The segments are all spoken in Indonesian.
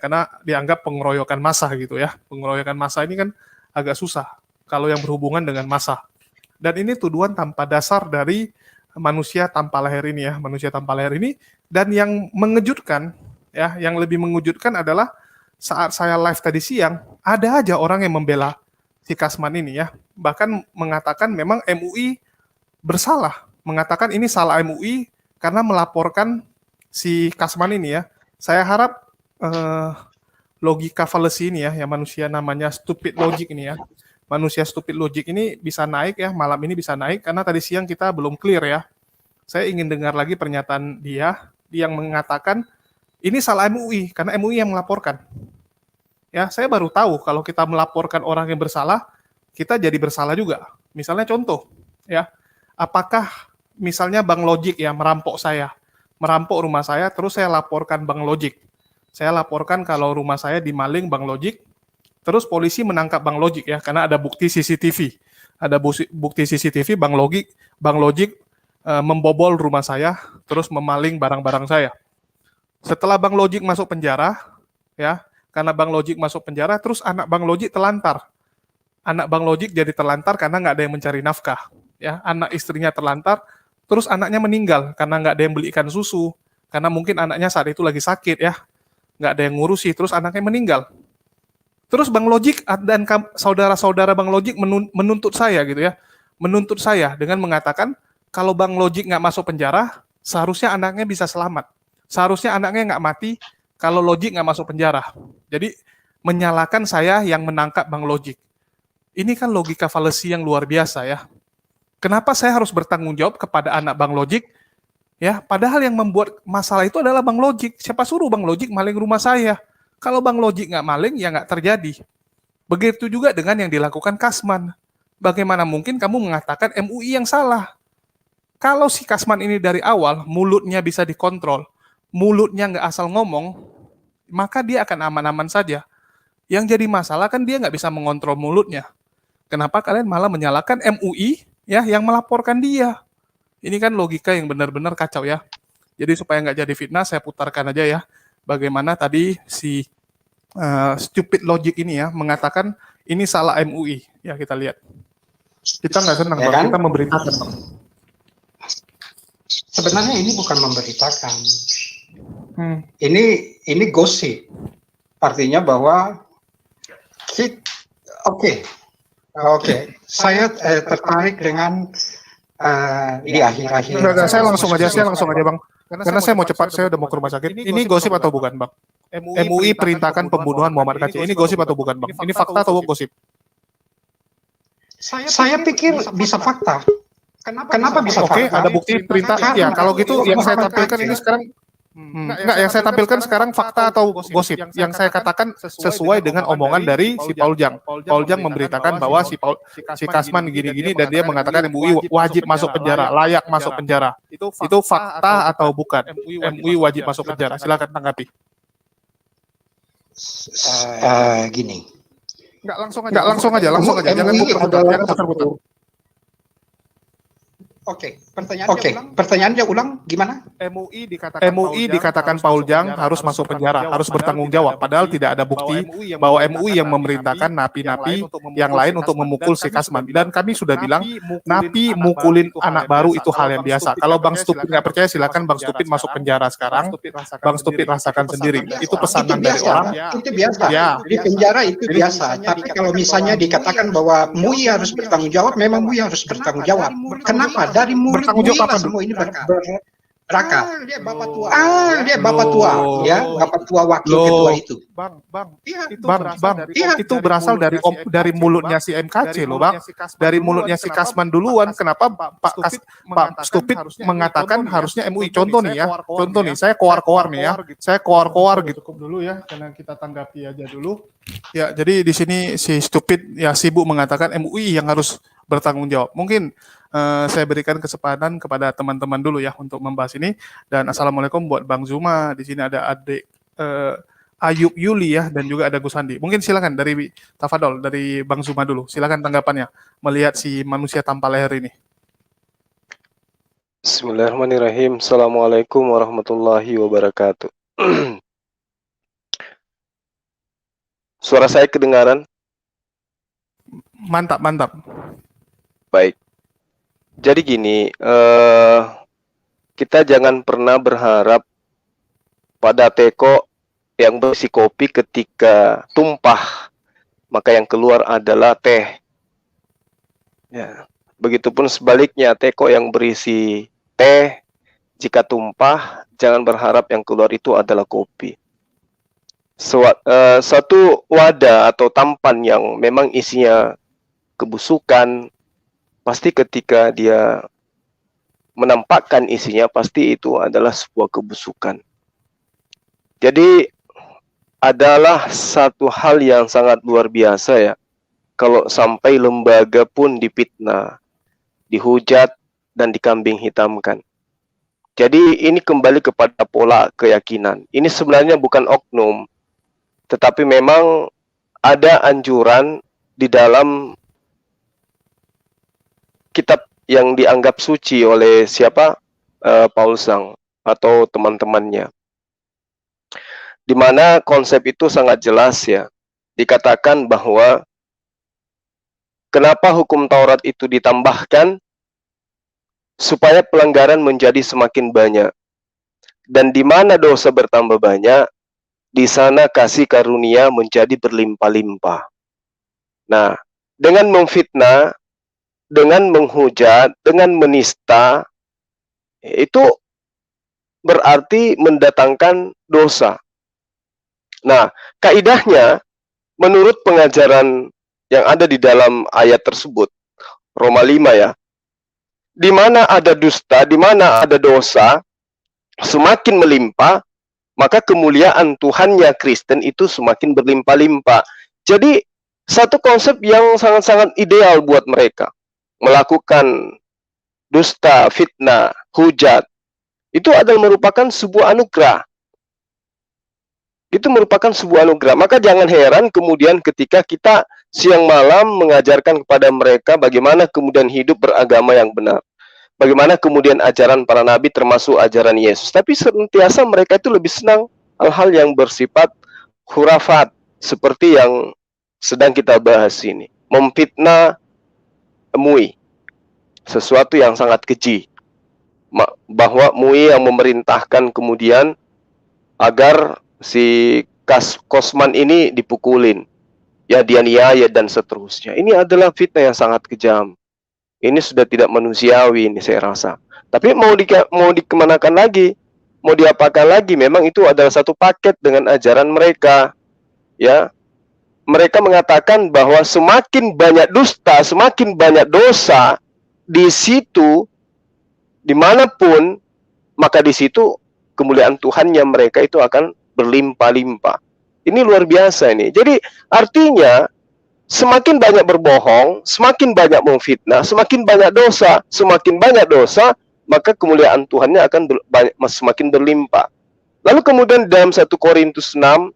karena dianggap pengeroyokan massa gitu ya. Pengeroyokan massa ini kan agak susah kalau yang berhubungan dengan massa. Dan ini tuduhan tanpa dasar dari manusia tanpa leher ini ya, manusia tanpa leher ini. Dan yang mengejutkan ya, yang lebih mengejutkan adalah saat saya live tadi siang, ada aja orang yang membela si Kasman ini ya, bahkan mengatakan memang MUI bersalah, mengatakan ini salah MUI karena melaporkan si Kasman ini ya. Saya harap logika fallacy ini ya, yang manusia namanya stupid logic ini ya, manusia stupid logic ini bisa naik ya, malam ini bisa naik, karena tadi siang kita belum clear ya. Saya ingin dengar lagi pernyataan dia yang mengatakan ini salah MUI, karena MUI yang melaporkan. Ya, saya baru tahu kalau kita melaporkan orang yang bersalah, kita jadi bersalah juga. Misalnya contoh, ya, apakah misalnya Bang Logic ya merampok saya, merampok rumah saya, terus saya laporkan Bang Logic. Saya laporkan kalau rumah saya dimaling Bang Logic, terus polisi menangkap Bang Logic ya, karena ada bukti CCTV. Ada bukti CCTV Bang Logic membobol rumah saya, terus memaling barang-barang saya. Setelah Bang Logic masuk penjara, ya, karena Bang Logic masuk penjara, terus anak Bang Logic telantar. Anak Bang Logic jadi terlantar karena nggak ada yang mencari nafkah. Ya, anak istrinya terlantar, terus anaknya meninggal karena nggak ada yang belikan susu. Karena mungkin anaknya saat itu lagi sakit ya, nggak ada yang ngurusi, terus anaknya meninggal. Terus Bang Logic dan saudara-saudara Bang Logic menuntut saya gitu ya, menuntut saya dengan mengatakan kalau Bang Logic nggak masuk penjara, seharusnya anaknya bisa selamat. Seharusnya anaknya nggak mati kalau Logic nggak masuk penjara. Jadi menyalahkan saya yang menangkap Bang Logic. Ini kan logika fallacy yang luar biasa ya. Kenapa saya harus bertanggung jawab kepada anak Bang Logic? Ya, padahal yang membuat masalah itu adalah Bang Logic. Siapa suruh Bang Logic maling rumah saya? Kalau Bang Logic nggak maling, ya nggak terjadi. Begitu juga dengan yang dilakukan Kasman. Bagaimana mungkin kamu mengatakan MUI yang salah? Kalau si Kasman ini dari awal, mulutnya bisa dikontrol, mulutnya nggak asal ngomong, maka dia akan aman-aman saja. Yang jadi masalah kan dia nggak bisa mengontrol mulutnya. Kenapa kalian malah menyalahkan MUI ya yang melaporkan dia? Ini kan logika yang benar-benar kacau ya. Jadi supaya nggak jadi fitnah, saya putarkan aja ya. Bagaimana tadi si stupid logic ini ya mengatakan ini salah MUI. Ya kita lihat. Kita nggak senang, ya, Bang. Kita memberitakan. Sebenarnya ini bukan memberitakan. Ini gosip. Artinya bahwa Oke. Saya tertarik dengan di akhir-akhir. Saya langsung aja Bang. Karena saya mau cepat, saya udah mau ke rumah sakit. Ini gosip atau bukan, Bang? MUI perintahkan pembunuhan Muhammad Kacil. Ini gosip atau bukan, Bang? Ini fakta atau gosip? Saya pikir bisa fakta. Kenapa bisa fakta? Oke, ada bukti perintah. Ya, kalau gitu yang saya tampilkan ini sekarang enggak, yang saya tampilkan sekarang fakta atau gosip. Yang saya katakan sesuai dengan omongan dari si Paul Jang. Paul Jang memberitakan bahwa si Kasman gini-gini dan dia mengatakan MUI wajib masuk penjara, layak masuk penjara. Itu fakta atau bukan? MUI wajib masuk penjara. Silakan tanggapi. Gini. Enggak, langsung aja. Jangan putar-putar. Oke, pertanyaannya ulang gimana? MUI dikatakan Paul Jang harus masuk penjara, harus bertanggung jawab. Padahal tidak ada bukti bahwa MUI yang memerintahkan napi-napi yang lain untuk memukul si Kasman. Dan kami sudah bilang, napi mukulin anak baru itu hal yang biasa. Kalau Bang Stupid nggak percaya, silakan Bang Stupid masuk penjara sekarang. Bang Stupid rasakan sendiri. Itu pesanan dari orang. Itu biasa. Ya. Di penjara itu biasa. Tapi kalau misalnya dikatakan bahwa MUI harus bertanggung jawab, memang MUI harus bertanggung jawab. Kenapa? Dari mulut MUI lah semua ini beraka. Dia bapak tua. Dia bapak tua, ya, bapak tua wakil ketua itu. Itu berasal dari mulutnya si MKC loh, Bang. Dari mulutnya si Kasman duluan. Kenapa Pak Stupid mengatakan harusnya MUI? Contoh nih, saya koar-koar nih ya. Saya koar-koar gitu. Cukup dulu ya, karena kita tanggapi aja dulu. Ya, jadi di sini si Stupid ya sibuk mengatakan MUI yang harus bertanggung jawab. Mungkin saya berikan kesempatan kepada teman-teman dulu ya untuk membahas ini. Dan assalamualaikum buat Bang Zuma. Di sini ada adik Ayub Yuli ya, dan juga ada Gus Andi. Mungkin silakan dari Tafadol, dari Bang Zuma dulu. Silakan tanggapannya melihat si manusia tanpa leher ini. Bismillahirrahmanirrahim. Assalamualaikum warahmatullahi wabarakatuh. Suara saya kedengaran? Mantap, mantap. Baik. Jadi gini, kita jangan pernah berharap pada teko yang berisi kopi ketika tumpah, maka yang keluar adalah teh. Ya. Begitupun sebaliknya, teko yang berisi teh, jika tumpah, jangan berharap yang keluar itu adalah kopi. Satu wadah atau tampan yang memang isinya kebusukan, pasti ketika dia menampakkan isinya, pasti itu adalah sebuah kebusukan. Jadi adalah satu hal yang sangat luar biasa ya, kalau sampai lembaga pun difitnah, dihujat, dan dikambing hitamkan. Jadi ini kembali kepada pola keyakinan. Ini sebenarnya bukan oknum, tetapi memang ada anjuran di dalam kitab yang dianggap suci oleh siapa? Paul Zhang atau teman-temannya. Di mana konsep itu sangat jelas ya. Dikatakan bahwa kenapa hukum Taurat itu ditambahkan? Supaya pelanggaran menjadi semakin banyak. Dan di mana dosa bertambah banyak, di sana kasih karunia menjadi berlimpah-limpah. Nah, dengan memfitnah, dengan menghujat, dengan menista, itu berarti mendatangkan dosa. Nah, kaidahnya menurut pengajaran yang ada di dalam ayat tersebut, Roma 5 ya, di mana ada dusta, di mana ada dosa, semakin melimpah, maka kemuliaan Tuhannya Kristen itu semakin berlimpah-limpah. Jadi, satu konsep yang sangat-sangat ideal buat mereka. Melakukan dusta, fitnah, hujat, itu adalah merupakan sebuah anugerah. Itu merupakan sebuah anugerah. Maka jangan heran kemudian ketika kita siang malam mengajarkan kepada mereka bagaimana kemudian hidup beragama yang benar. Bagaimana kemudian ajaran para nabi termasuk ajaran Yesus. Tapi senantiasa mereka itu lebih senang hal-hal yang bersifat khurafat. Seperti yang sedang kita bahas ini. Memfitnah MUI. Sesuatu yang sangat keji. Bahwa MUI yang memerintahkan kemudian agar si Kosman ini dipukulin. Ya dianiaya dan seterusnya. Ini adalah fitnah yang sangat kejam. Ini sudah tidak manusiawi ini saya rasa. Tapi mau dikemanakan lagi? Mau diapakan lagi? Memang itu adalah satu paket dengan ajaran mereka. Ya, mereka mengatakan bahwa semakin banyak dusta, semakin banyak dosa di situ, dimanapun, maka di situ kemuliaan Tuhannya mereka itu akan berlimpah-limpah. Ini luar biasa ini. Jadi artinya semakin banyak berbohong, semakin banyak memfitnah, semakin banyak dosa, maka kemuliaan Tuhannya akan semakin berlimpah. Lalu kemudian dalam 1 Korintus 6,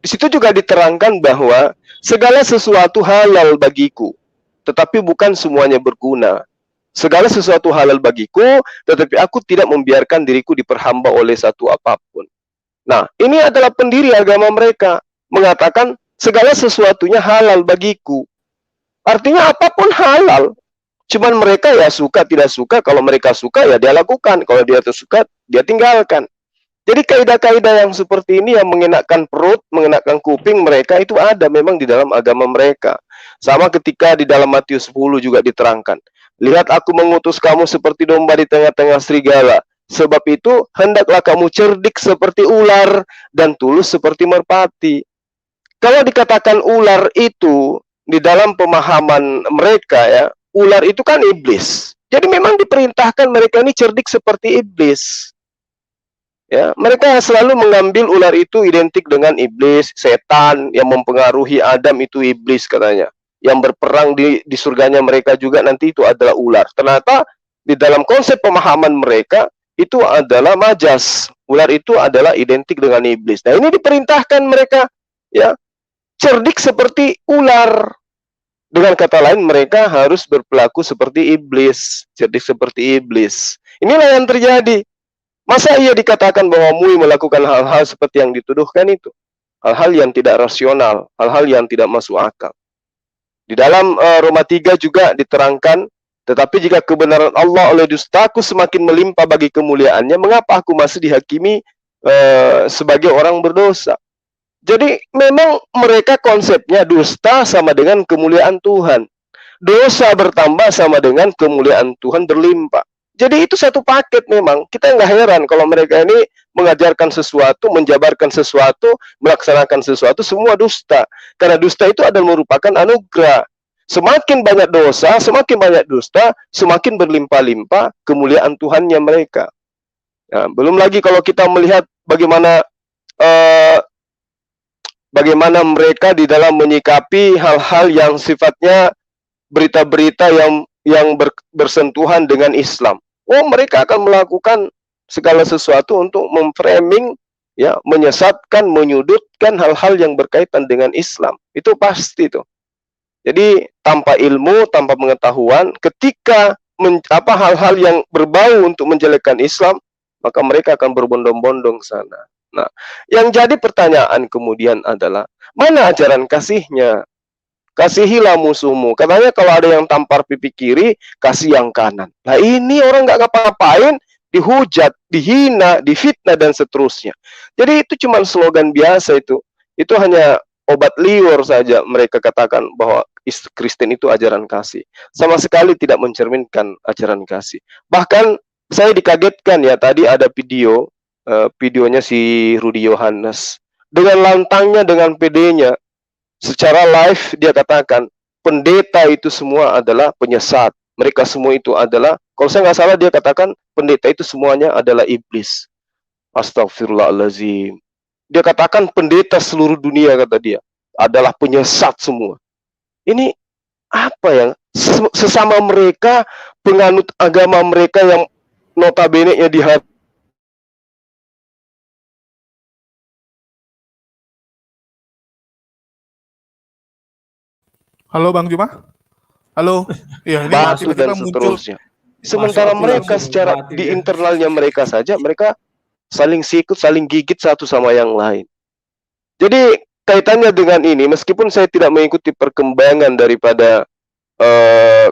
di situ juga diterangkan bahwa segala sesuatu halal bagiku, tetapi bukan semuanya berguna. Segala sesuatu halal bagiku, tetapi aku tidak membiarkan diriku diperhamba oleh satu apapun. Nah, ini adalah pendiri agama mereka, mengatakan segala sesuatunya halal bagiku. Artinya apapun halal. Cuman mereka ya suka tidak suka. Kalau mereka suka ya dia lakukan. Kalau dia tidak suka dia tinggalkan. Jadi kaidah-kaidah yang seperti ini yang mengenakan perut, mengenakan kuping mereka itu ada memang di dalam agama mereka. Sama ketika di dalam Matius 10 juga diterangkan. Lihat aku mengutus kamu seperti domba di tengah-tengah serigala. Sebab itu hendaklah kamu cerdik seperti ular dan tulus seperti merpati. Kalau dikatakan ular itu di dalam pemahaman mereka ya, ular itu kan iblis. Jadi memang diperintahkan mereka ini cerdik seperti iblis. Ya, mereka selalu mengambil ular itu identik dengan iblis, setan yang mempengaruhi Adam itu iblis katanya. Yang berperang di surganya mereka juga nanti itu adalah ular. Ternyata di dalam konsep pemahaman mereka itu adalah majas. Ular itu adalah identik dengan iblis. Nah, ini diperintahkan mereka ya cerdik seperti ular. Dengan kata lain, mereka harus berperilaku seperti iblis, cerdik seperti iblis. Inilah yang terjadi. Masa ia dikatakan bahwa MUI melakukan hal-hal seperti yang dituduhkan itu? hal-hal yang tidak rasional, hal-hal yang tidak masuk akal. Di dalam Roma 3 juga diterangkan, tetapi jika kebenaran Allah oleh dustaku semakin melimpah bagi kemuliaannya, mengapa aku masih dihakimi sebagai orang berdosa? Jadi memang mereka konsepnya dusta sama dengan kemuliaan Tuhan. Dosa bertambah sama dengan kemuliaan Tuhan berlimpah. Jadi itu satu paket memang. Kita nggak heran kalau mereka ini mengajarkan sesuatu, menjabarkan sesuatu, melaksanakan sesuatu, semua dusta. Karena dusta itu adalah merupakan anugerah. Semakin banyak dosa, semakin banyak dusta, semakin berlimpah-limpah kemuliaan Tuhannya mereka. Nah, belum lagi kalau kita melihat bagaimana bagaimana mereka di dalam menyikapi hal-hal yang sifatnya berita-berita yang bersentuhan dengan Islam. Oh, mereka akan melakukan segala sesuatu untuk memframing, ya, menyesatkan, menyudutkan hal-hal yang berkaitan dengan Islam. Itu pasti tuh. Jadi tanpa ilmu, tanpa pengetahuan, ketika hal-hal yang berbau untuk menjelekkan Islam, maka mereka akan berbondong-bondong sana. Nah, yang jadi pertanyaan kemudian adalah, mana ajaran kasihnya? Kasihilah musuhmu. Katanya kalau ada yang tampar pipi kiri, kasih yang kanan. Nah ini orang nggak ngapa-ngapain, dihujat, dihina, difitnah, dan seterusnya. Jadi itu cuma slogan biasa itu. Itu hanya obat liur saja mereka katakan bahwa Kristen itu ajaran kasih. Sama sekali tidak mencerminkan ajaran kasih. Bahkan saya dikagetkan ya, tadi ada videonya si Rudy Yohanes. Dengan lantangnya, dengan pedenya, secara live dia katakan pendeta itu semua adalah penyesat, mereka semua itu adalah, kalau saya nggak salah dia katakan pendeta itu semuanya adalah iblis. Astagfirullahaladzim. Dia katakan pendeta seluruh dunia, kata dia, adalah penyesat semua. Ini apa ya, sesama mereka penganut agama mereka yang notabene-nya di Halo Bang Juma? Halo? Iya, ini basuh dan tiba-tiba muncul. seterusnya. Sementara mereka secara di internalnya mereka saja, mereka saling sikut, saling gigit satu sama yang lain. Jadi kaitannya dengan ini, meskipun saya tidak mengikuti perkembangan daripada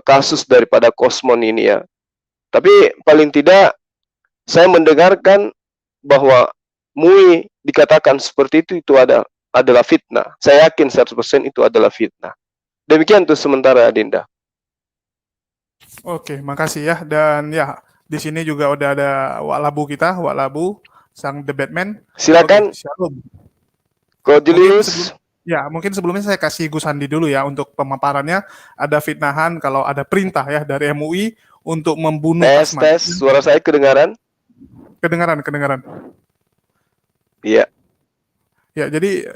kasus daripada Kosmon ini ya, tapi paling tidak saya mendengarkan bahwa MUI dikatakan seperti itu adalah fitnah. Saya yakin 100% itu adalah fitnah. Demikian tuh sementara, Dinda. Oke, makasih ya. Dan ya, di sini juga udah ada Wak Labu kita, Wak Labu, sang The Batman. Silakan. Oke, shalom. Julius. Mungkin sebelumnya saya kasih Gus Andi dulu ya untuk pemaparannya. Ada fitnahan kalau ada perintah ya dari MUI untuk membunuh Kasman. Tes, suara saya kedengaran? Kedengaran. Iya. Ya, jadi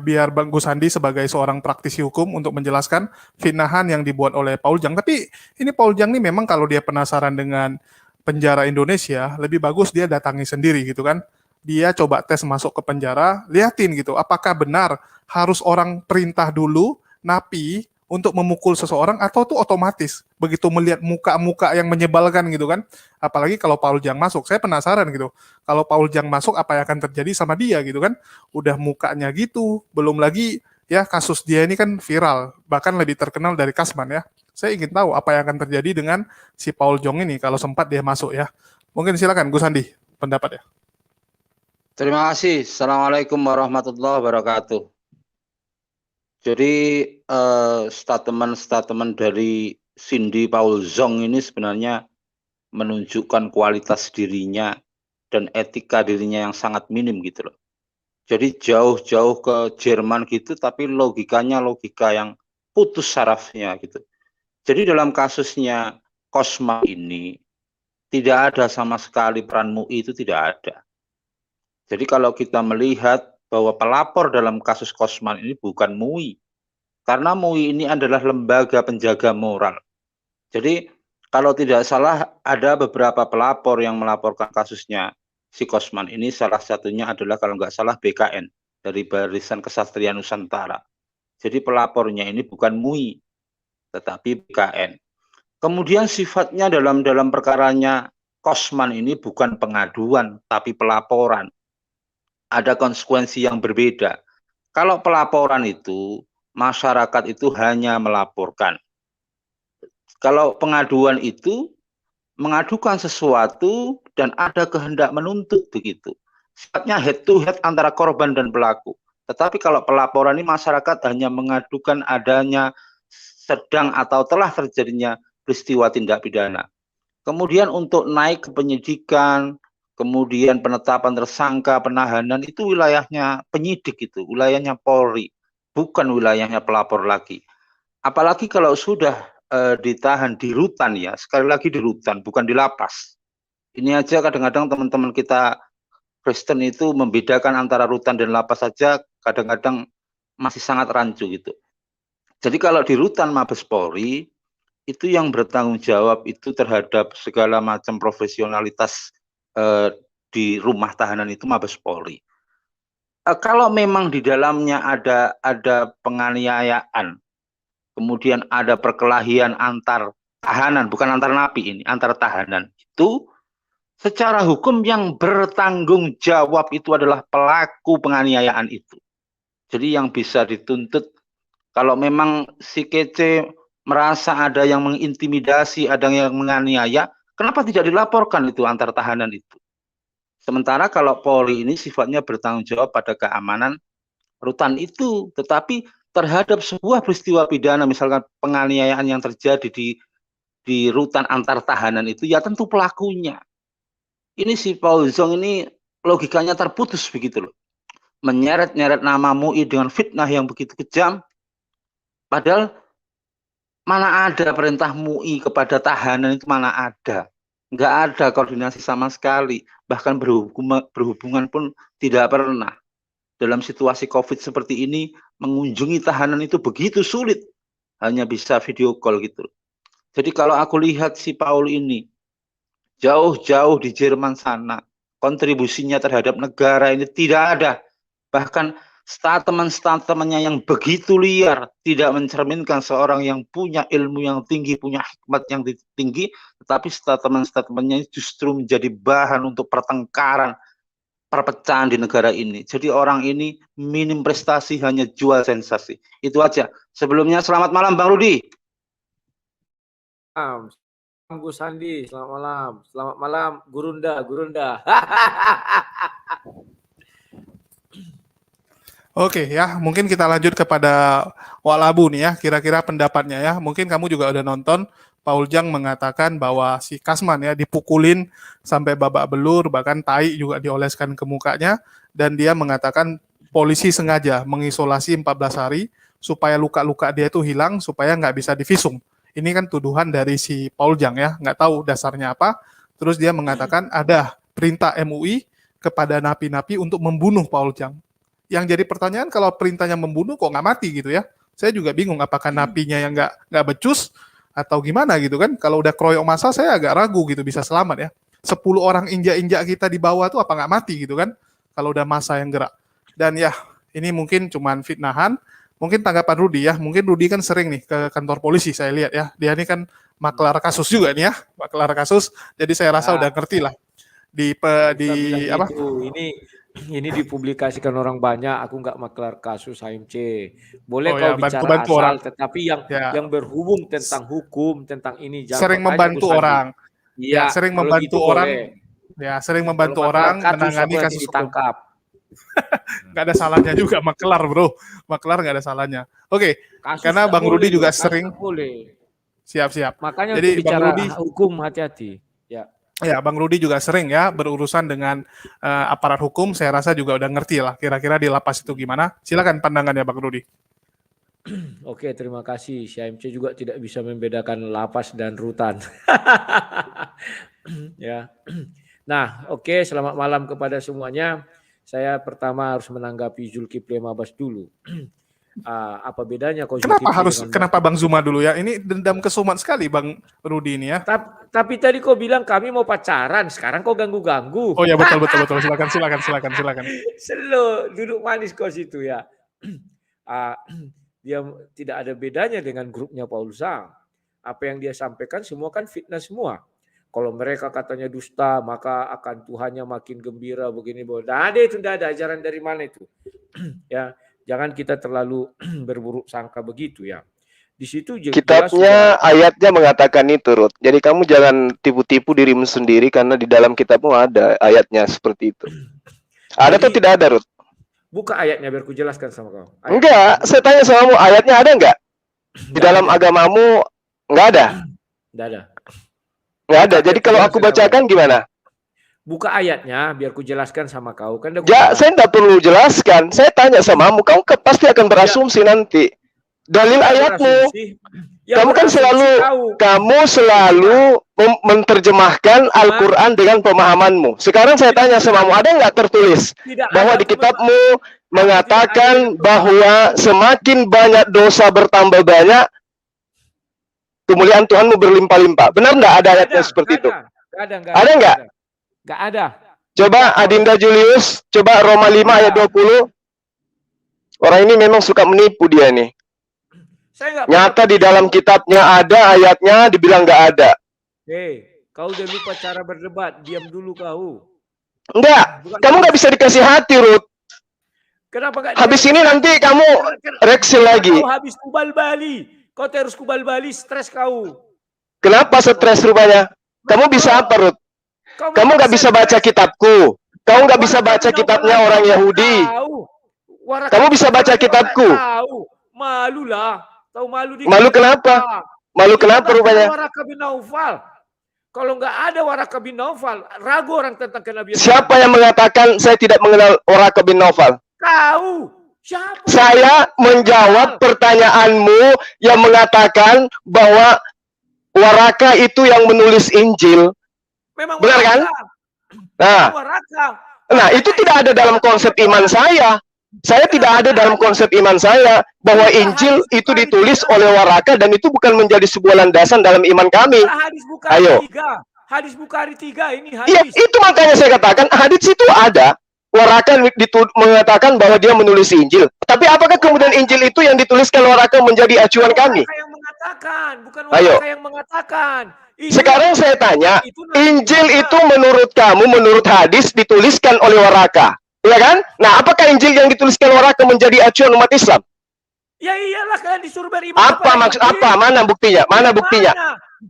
biar Bang Gus Andi sebagai seorang praktisi hukum untuk menjelaskan fitnahan yang dibuat oleh Paul Jang. Tapi ini Paul Jang nih memang kalau dia penasaran dengan penjara Indonesia, lebih bagus dia datangi sendiri gitu kan. Dia coba tes masuk ke penjara, liatin gitu, apakah benar harus orang perintah dulu, napi, untuk memukul seseorang, atau tuh otomatis begitu melihat muka-muka yang menyebalkan gitu kan. Apalagi kalau Paul Jang masuk, saya penasaran gitu. Kalau Paul Jang masuk, apa yang akan terjadi sama dia gitu kan? Udah mukanya gitu, belum lagi ya kasus dia ini kan viral, bahkan lebih terkenal dari Kasman ya. Saya ingin tahu apa yang akan terjadi dengan si Paul Jong ini kalau sempat dia masuk ya. Mungkin silakan Gus Andi pendapat ya. Terima kasih. Assalamualaikum warahmatullahi wabarakatuh. Jadi statement dari Cindy Paul Jong ini sebenarnya menunjukkan kualitas dirinya dan etika dirinya yang sangat minim gitu loh. Jadi jauh-jauh ke Jerman gitu, tapi logikanya logika yang putus sarafnya gitu. Jadi dalam kasusnya Kosma ini tidak ada sama sekali peran MUI, itu tidak ada. Jadi kalau kita melihat bahwa pelapor dalam kasus Kosman ini bukan MUI, karena MUI ini adalah lembaga penjaga moral. Jadi kalau tidak salah ada beberapa pelapor yang melaporkan kasusnya si Kosman ini, salah satunya adalah kalau nggak salah BKN dari Barisan Kesatria Nusantara. Jadi pelapornya ini bukan MUI, tetapi BKN. Kemudian sifatnya dalam perkaranya Kosman ini bukan pengaduan, tapi pelaporan. Ada konsekuensi yang berbeda. Kalau pelaporan itu, masyarakat itu hanya melaporkan. Kalau pengaduan itu mengadukan sesuatu dan ada kehendak menuntut begitu. Sifatnya head to head antara korban dan pelaku. Tetapi kalau pelaporan ini masyarakat hanya mengadukan adanya sedang atau telah terjadinya peristiwa tindak pidana. Kemudian untuk naik ke penyidikan, kemudian penetapan tersangka, penahanan itu wilayahnya penyidik itu, wilayahnya Polri, bukan wilayahnya pelapor lagi. Apalagi kalau sudah ditahan di rutan ya, sekali lagi di rutan, bukan di lapas. Ini aja kadang-kadang teman-teman kita Kristen itu membedakan antara rutan dan lapas saja kadang-kadang masih sangat rancu gitu. Jadi kalau di rutan Mabes Polri, itu yang bertanggung jawab itu terhadap segala macam profesionalitas di rumah tahanan itu Mabes Polri. Kalau memang di dalamnya ada penganiayaan, kemudian ada perkelahian antar tahanan, bukan antar napi ini, antar tahanan, itu secara hukum yang bertanggung jawab itu adalah pelaku penganiayaan itu. Jadi yang bisa dituntut, kalau memang si kece merasa ada yang mengintimidasi, ada yang menganiaya, kenapa tidak dilaporkan itu antar tahanan itu? Sementara kalau Polri ini sifatnya bertanggung jawab pada keamanan rutan itu, tetapi terhadap sebuah peristiwa pidana, misalkan penganiayaan yang terjadi di rutan antar tahanan itu, ya tentu pelakunya. Ini si Paul Zong ini logikanya terputus begitu loh. Menyeret-nyeret nama MUI dengan fitnah yang begitu kejam, padahal mana ada perintah MUI kepada tahanan itu, mana ada. Nggak ada koordinasi sama sekali. Bahkan berhubungan pun tidak pernah. Dalam situasi COVID seperti ini, mengunjungi tahanan itu begitu sulit. Hanya bisa video call gitu. Jadi kalau aku lihat si Paul ini, jauh-jauh di Jerman sana, kontribusinya terhadap negara ini tidak ada. Bahkan statement-statementnya yang begitu liar, tidak mencerminkan seorang yang punya ilmu yang tinggi, punya hikmat yang tinggi, tetapi statement-statementnya justru menjadi bahan untuk pertengkaran, perpecahan di negara ini. Jadi orang ini minim prestasi, hanya jual sensasi. Itu aja. Sebelumnya selamat malam Bang Rudi. Gus Sandi, selamat malam. Selamat malam Gurunda. Oke ya, mungkin kita lanjut kepada Walabu nih ya, kira-kira pendapatnya ya. Mungkin kamu juga udah nonton, Paul Jang mengatakan bahwa si Kasman ya dipukulin sampai babak belur, bahkan tai juga dioleskan ke mukanya, dan dia mengatakan polisi sengaja mengisolasi 14 hari supaya luka-luka dia itu hilang, supaya nggak bisa divisum. Ini kan tuduhan dari si Paul Jang ya, nggak tahu dasarnya apa. Terus dia mengatakan ada perintah MUI kepada napi-napi untuk membunuh Paul Jang. Yang jadi pertanyaan, kalau perintahnya membunuh kok nggak mati gitu ya? Saya juga bingung apakah napinya yang nggak becus atau gimana gitu kan? Kalau udah kroyok massa saya agak ragu gitu bisa selamat ya. 10 orang injak-injak kita di bawah tuh apa nggak mati gitu kan? Kalau udah massa yang gerak. Dan ya ini mungkin cuman fitnahan. Mungkin tanggapan Rudi ya. Mungkin Rudi kan sering nih ke kantor polisi saya lihat ya. Dia ini kan maklar kasus juga nih ya, maklar kasus. Jadi saya rasa udah ngerti lah. Di apa? Gitu. Ini dipublikasikan orang banyak. Aku nggak maklar kasus HMC. Boleh kau bicara bantu asal, orang. tetapi yang berhubung tentang hukum, tentang ini jangan sering membantu orang. Iya, sering membantu gitu orang. boleh. Ya, sering membantu orang menangani kasus ditangkap. Nggak ada salahnya juga maklar, bro. Maklar nggak ada salahnya. Oke, karena Bang Rudi juga sering. Boleh. Siap. Makanya jadi untuk bicara Bang Rudi, hukum hati-hati. Ya, Bang Rudi juga sering ya berurusan dengan aparat hukum. Saya rasa juga udah ngerti lah kira-kira di lapas itu gimana. Silakan pandangannya Bang Rudi. Oke, terima kasih. CMC juga tidak bisa membedakan lapas dan rutan. Ya. Nah, oke, selamat malam kepada semuanya. Saya pertama harus menanggapi Zulkifli Mabas dulu. Apa bedanya kau kenapa Bang Zuma dulu ya? Ini dendam kesumat sekali Bang Rudi ini ya. Tapi tadi kau bilang kami mau pacaran, sekarang kau ganggu-ganggu. Oh ya betul. Silakan. Selo duduk manis kau situ ya. Dia tidak ada bedanya dengan grupnya Paul Zang. Apa yang dia sampaikan semua kan fitnah semua. Kalau mereka katanya dusta, maka akan Tuhannya makin gembira begini. Nah, itu tidak ada ajaran dari mana itu. Ya, Jangan kita terlalu berburuk sangka begitu ya. Di situ jelas Kitabnya, ayatnya mengatakan itu, Ruth. Jadi kamu jangan tipu-tipu dirimu sendiri karena di dalam kitabmu ada ayatnya seperti itu. Ada atau tidak ada, Ruth? Buka ayatnya biar ku jelaskan sama kau. Enggak, saya tanya sama kamu, ayatnya ada enggak? Di dalam agamamu enggak ada? Enggak ada. Enggak ada. Jadi kalau aku bacakan gimana? Buka ayatnya biar ku jelaskan sama kau. Kan ya, saya enggak perlu jelaskan. Saya tanya sama kamu, kamu pasti akan berasumsi nanti. Dalil ayatmu. Kamu selalu menerjemahkan Al-Quran dengan pemahamanmu. Sekarang saya tanya sama kamu, ada nggak tertulis bahwa di kitabmu mengatakan bahwa semakin banyak dosa bertambah banyak, kemuliaan Tuhanmu berlimpah-limpah? Benar nggak ada ayatnya seperti itu? Ada nggak? Nggak ada. Coba Adinda Julius, coba Roma 5 ayat 20. Orang ini memang suka menipu dia nih. Nyata di dalam kitabnya ada ayatnya, dibilang nggak ada. Hei, kau udah lupa cara berdebat. Diam dulu kau. Enggak, kamu nggak bisa dikasih hati, Ruth. Kenapa nggak? Habis ini nanti kamu reaksi lagi. Kau habis kubal bali. Kau terus kubal bali, stres kau. Kenapa stres rupanya? Kamu bisa apa, Ruth? Kamu nggak bisa baca kitabku. Kamu nggak bisa baca kitabnya orang Yahudi. Kamu bisa baca kitabku. Malu lah. Tahu malu di malu kenapa? Malu kenapa rupanya? Waraka bin Naufal. Kalau nggak ada Waraka bin Naufal, ragu orang tentang kenabian. Siapa yang mengatakan saya tidak mengenal Waraka bin Naufal? Kau. Siapa? Saya menjawab pertanyaanmu yang mengatakan bahwa Waraka itu yang menulis Injil. Memang benar kan? Nah, itu tidak ada dalam konsep iman saya. Saya tidak ada dalam konsep iman saya bahwa Injil itu ditulis oleh Waraka dan itu bukan menjadi sebuah landasan dalam iman kami. Ayo. Hadis Bukhari 3 ini hadis. Iya, itu makanya saya katakan hadis itu ada. Waraka mengatakan bahwa dia menulis Injil. Tapi apakah kemudian Injil itu yang dituliskan Waraka menjadi acuan kami? Waraka yang mengatakan, bukan Waraka yang mengatakan. Sekarang saya tanya, Injil itu menurut kamu, menurut hadis dituliskan oleh Waraka? Ya kan? Nah, apakah Injil yang dituliskan Waraka menjadi acuan umat Islam? Ya iyalah, kalian disuruh beriman. Apa maksud apa? Mana buktinya? Mana buktinya?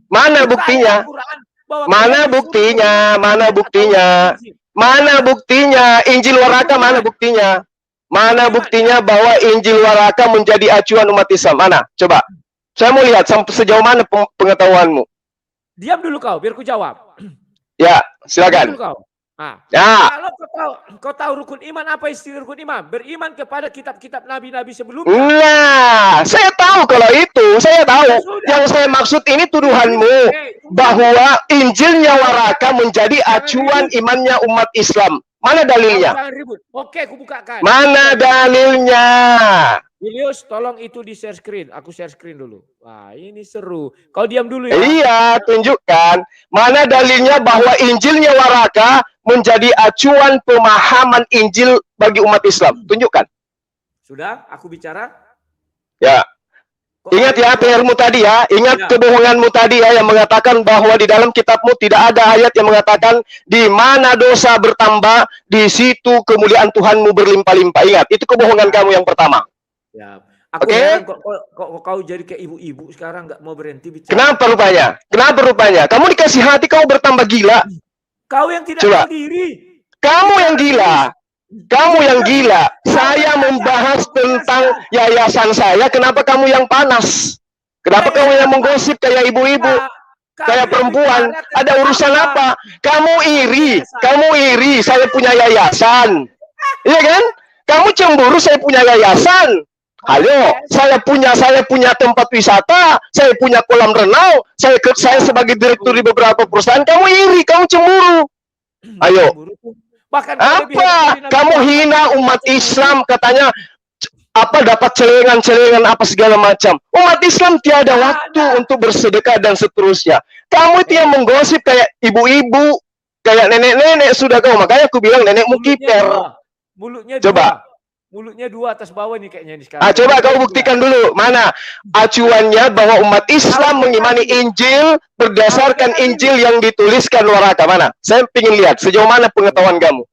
Mana buktinya? Mana buktinya? Mana buktinya? Mana buktinya? Injil Waraka mana buktinya? Mana buktinya bahwa Injil Waraka menjadi acuan umat Islam? Mana? Coba. Saya mau lihat sejauh mana pengetahuanmu. Diam dulu kau, biar ku jawab. Ya, silakan. Kalau kau tahu rukun iman, apa istilah rukun iman? Beriman kepada kitab-kitab nabi-nabi sebelumnya. Nah, saya tahu kalau itu, saya tahu. Yang saya maksud ini tuduhanmu bahwa Injilnya Waraka menjadi acuan imannya umat Islam. Mana dalilnya? Oke, aku bukakan. Mana dalilnya? Julius, tolong itu di share screen. Aku share screen dulu. Wah, ini seru. Kau diam dulu ya. Iya, tunjukkan. Mana dalilnya bahwa Injilnya Waraka menjadi acuan pemahaman Injil bagi umat Islam? Tunjukkan. Sudah, aku bicara. Ya. Ingat ya PR-mu tadi ya. Ingat kebohonganmu tadi ya yang mengatakan bahwa di dalam kitabmu tidak ada ayat yang mengatakan di mana dosa bertambah, di situ kemuliaan Tuhanmu berlimpah-limpah. Ingat, itu kebohongan kamu yang pertama. Ya, aku heran kok kau jadi kayak ibu-ibu sekarang nggak mau berhenti bicara. Kenapa rupanya? Kenapa rupanya? Kamu dikasih hati, kau bertambah gila. Kau yang tidak tahu diri. Kamu yang gila. Kamu yang gila. Saya membahas tentang yayasan saya. Kenapa kamu yang panas? Kenapa kamu yang menggosip kayak ibu-ibu? Kayak perempuan? Ada urusan apa? Kamu iri. Kamu iri. Saya punya yayasan. Iya kan? Kamu cemburu saya punya yayasan. Ayo, saya punya tempat wisata, saya punya kolam renang, saya sebagai direktur di beberapa perusahaan. Kamu iri, kamu cemburu. Ayo. Apa? Kamu hina umat Islam, katanya apa dapat celengan-celengan apa segala macam. Umat Islam tiada waktu untuk bersedekah dan seterusnya. Kamu itu yang menggosip kayak ibu-ibu, kayak nenek-nenek sudah kau. Makanya aku bilang nenekmu kiper. Mulutnya coba. Mulutnya dua atas bawah nih kayaknya nih sekarang. Coba kau buktikan dulu mana acuannya bahwa umat Islam mengimani Injil berdasarkan Injil yang dituliskan Waraka. Mana? Saya ingin lihat sejauh mana pengetahuan kamu.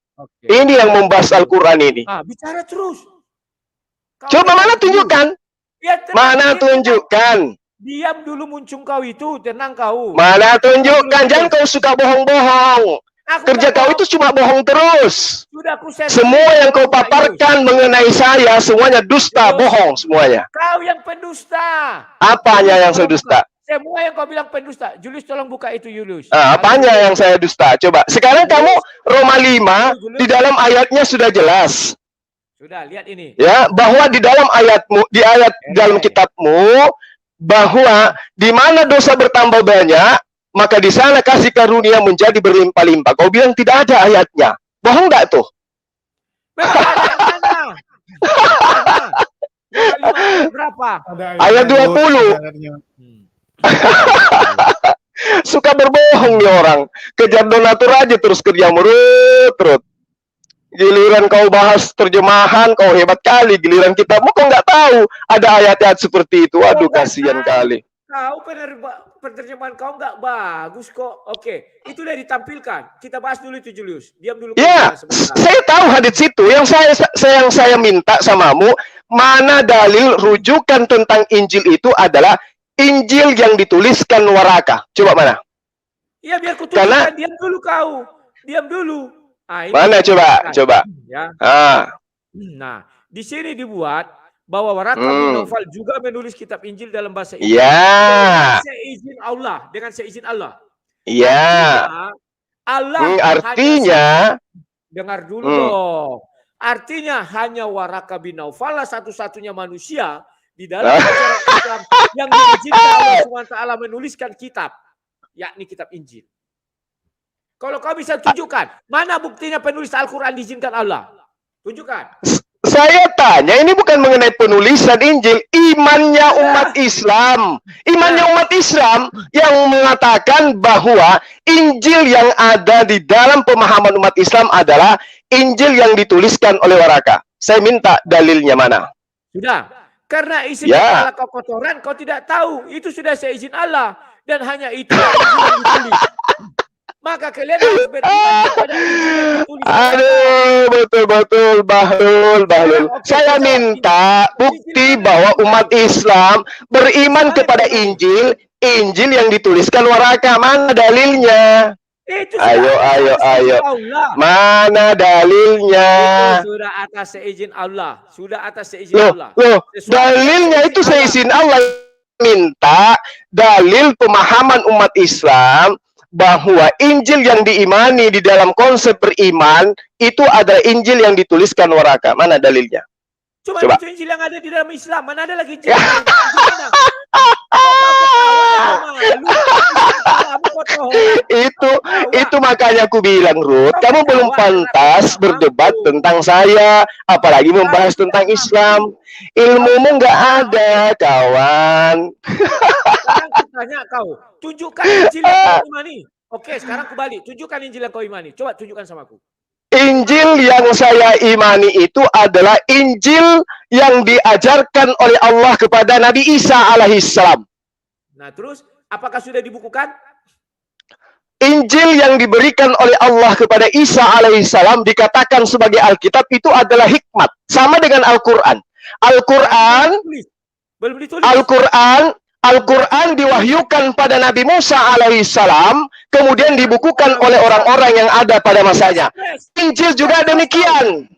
Ini yang membahas Al-Quran ini. Bicara terus. Coba mana tunjukkan? Ya, tenang, Mana tenang. tunjukkan? Diam dulu muncung kau itu, tenang kau. Mana tunjukkan? Jangan kau suka bohong-bohong. Aku Kerja nggak kau bohong. itu cuma bohong terus. Sudah aku share Semua sendiri, yang kau Pak Yus. paparkan mengenai saya semuanya dusta, Yus. bohong semuanya. Kau yang pendusta. Apanya yang Tolong saya dusta? buka. Semua yang kau bilang pendusta. Julius tolong buka itu Julius. Apanya yang saya dusta? Coba. Sekarang kamu Roma 5 di dalam ayatnya sudah jelas. Sudah, lihat ini. Ya, bahwa di dalam ayatmu, di ayat dalam kitabmu, bahwa di mana dosa bertambah banyak, maka di sana kasih karunia menjadi berlimpah-limpah. Kau bilang tidak ada ayatnya. Bohong nggak tuh? Memang ada yang mana? Berapa? Ayat 20. Suka berbohong nih orang. Kejar donatur aja terus kerja merut-rut. Giliran kau bahas terjemahan, kau hebat kali. Giliran kitabmu kau nggak tahu ada ayat-ayat seperti itu. Aduh, kasihan kali. Kau penerjemahan kau nggak bagus kok. Oke, itu udah ditampilkan. Kita bahas dulu itu Julius. Diam dulu. Ya, saya tahu hadits itu. Yang saya minta samamu, mana dalil rujukan tentang Injil itu adalah Injil yang dituliskan Waraka. Coba mana? Iya, biar ku tunjukkan. Diam dulu kau. Diam dulu. Ini mana coba? Coba. Ya. Ah. Nah, di sini dibuat bahwa Waraka bin Naufal juga menulis kitab Injil dalam bahasa Inggris. Iya. Dengan seizin Allah, dengan seizin Allah. Iya. Allah artinya dengar dulu dong. Artinya hanya Waraka bin Naufal lah satu-satunya manusia di dalam ajaran Islam yang diizinkan Allah SWT menuliskan kitab, yakni kitab Injil. Kalau kau bisa tunjukkan, mana buktinya penulis Al-Quran diizinkan Allah? Tunjukkan. Saya tanya, ini bukan mengenai penulisan Injil, imannya umat Islam. Imannya umat Islam yang mengatakan bahwa Injil yang ada di dalam pemahaman umat Islam adalah Injil yang dituliskan oleh Waraka. Saya minta dalilnya mana? Sudah. Karena isi kepala kau kotoran, kau tidak tahu. Itu sudah seizin Allah. Dan hanya itu yang ditulis. Maka kalian harus beriman kepada Injil yang ditulis. Aduh, betul-betul Bahlul. Saya minta bukti bahwa umat Islam beriman kepada Injil yang dituliskan Waraka. Mana dalilnya? Ayo. Mana dalilnya? Itu sudah atas seizin Allah. Sudah atas seizin Allah. Dalilnya itu seizin Allah. Minta dalil pemahaman umat Islam bahwa Injil yang diimani di dalam konsep beriman itu adalah Injil yang dituliskan Waraka. Mana dalilnya? Coba. Itu Injil yang ada di dalam Islam. Mana ada lagi Injil? Itu makanya aku bilang, Ruth, kamu belum pantas berdebat tentang saya, apalagi membahas tentang Islam. Ilmumu nggak ada, kawan. Sekarang aku tanya kau, tunjukkan Injil yang kau imani. Oke, sekarang aku balik. Tunjukkan Injil yang kau imani. Coba tunjukkan sama aku. Injil yang saya imani itu adalah Injil yang diajarkan oleh Allah kepada Nabi Isa alaihissalam. Nah, terus apakah sudah dibukukan? Injil yang diberikan oleh Allah kepada Isa alaihissalam dikatakan sebagai Alkitab itu adalah hikmat. Sama dengan Al-Quran. Al-Quran diwahyukan pada Nabi Musa alaihissalam, kemudian dibukukan oleh orang-orang yang ada pada masanya. Injil juga demikian.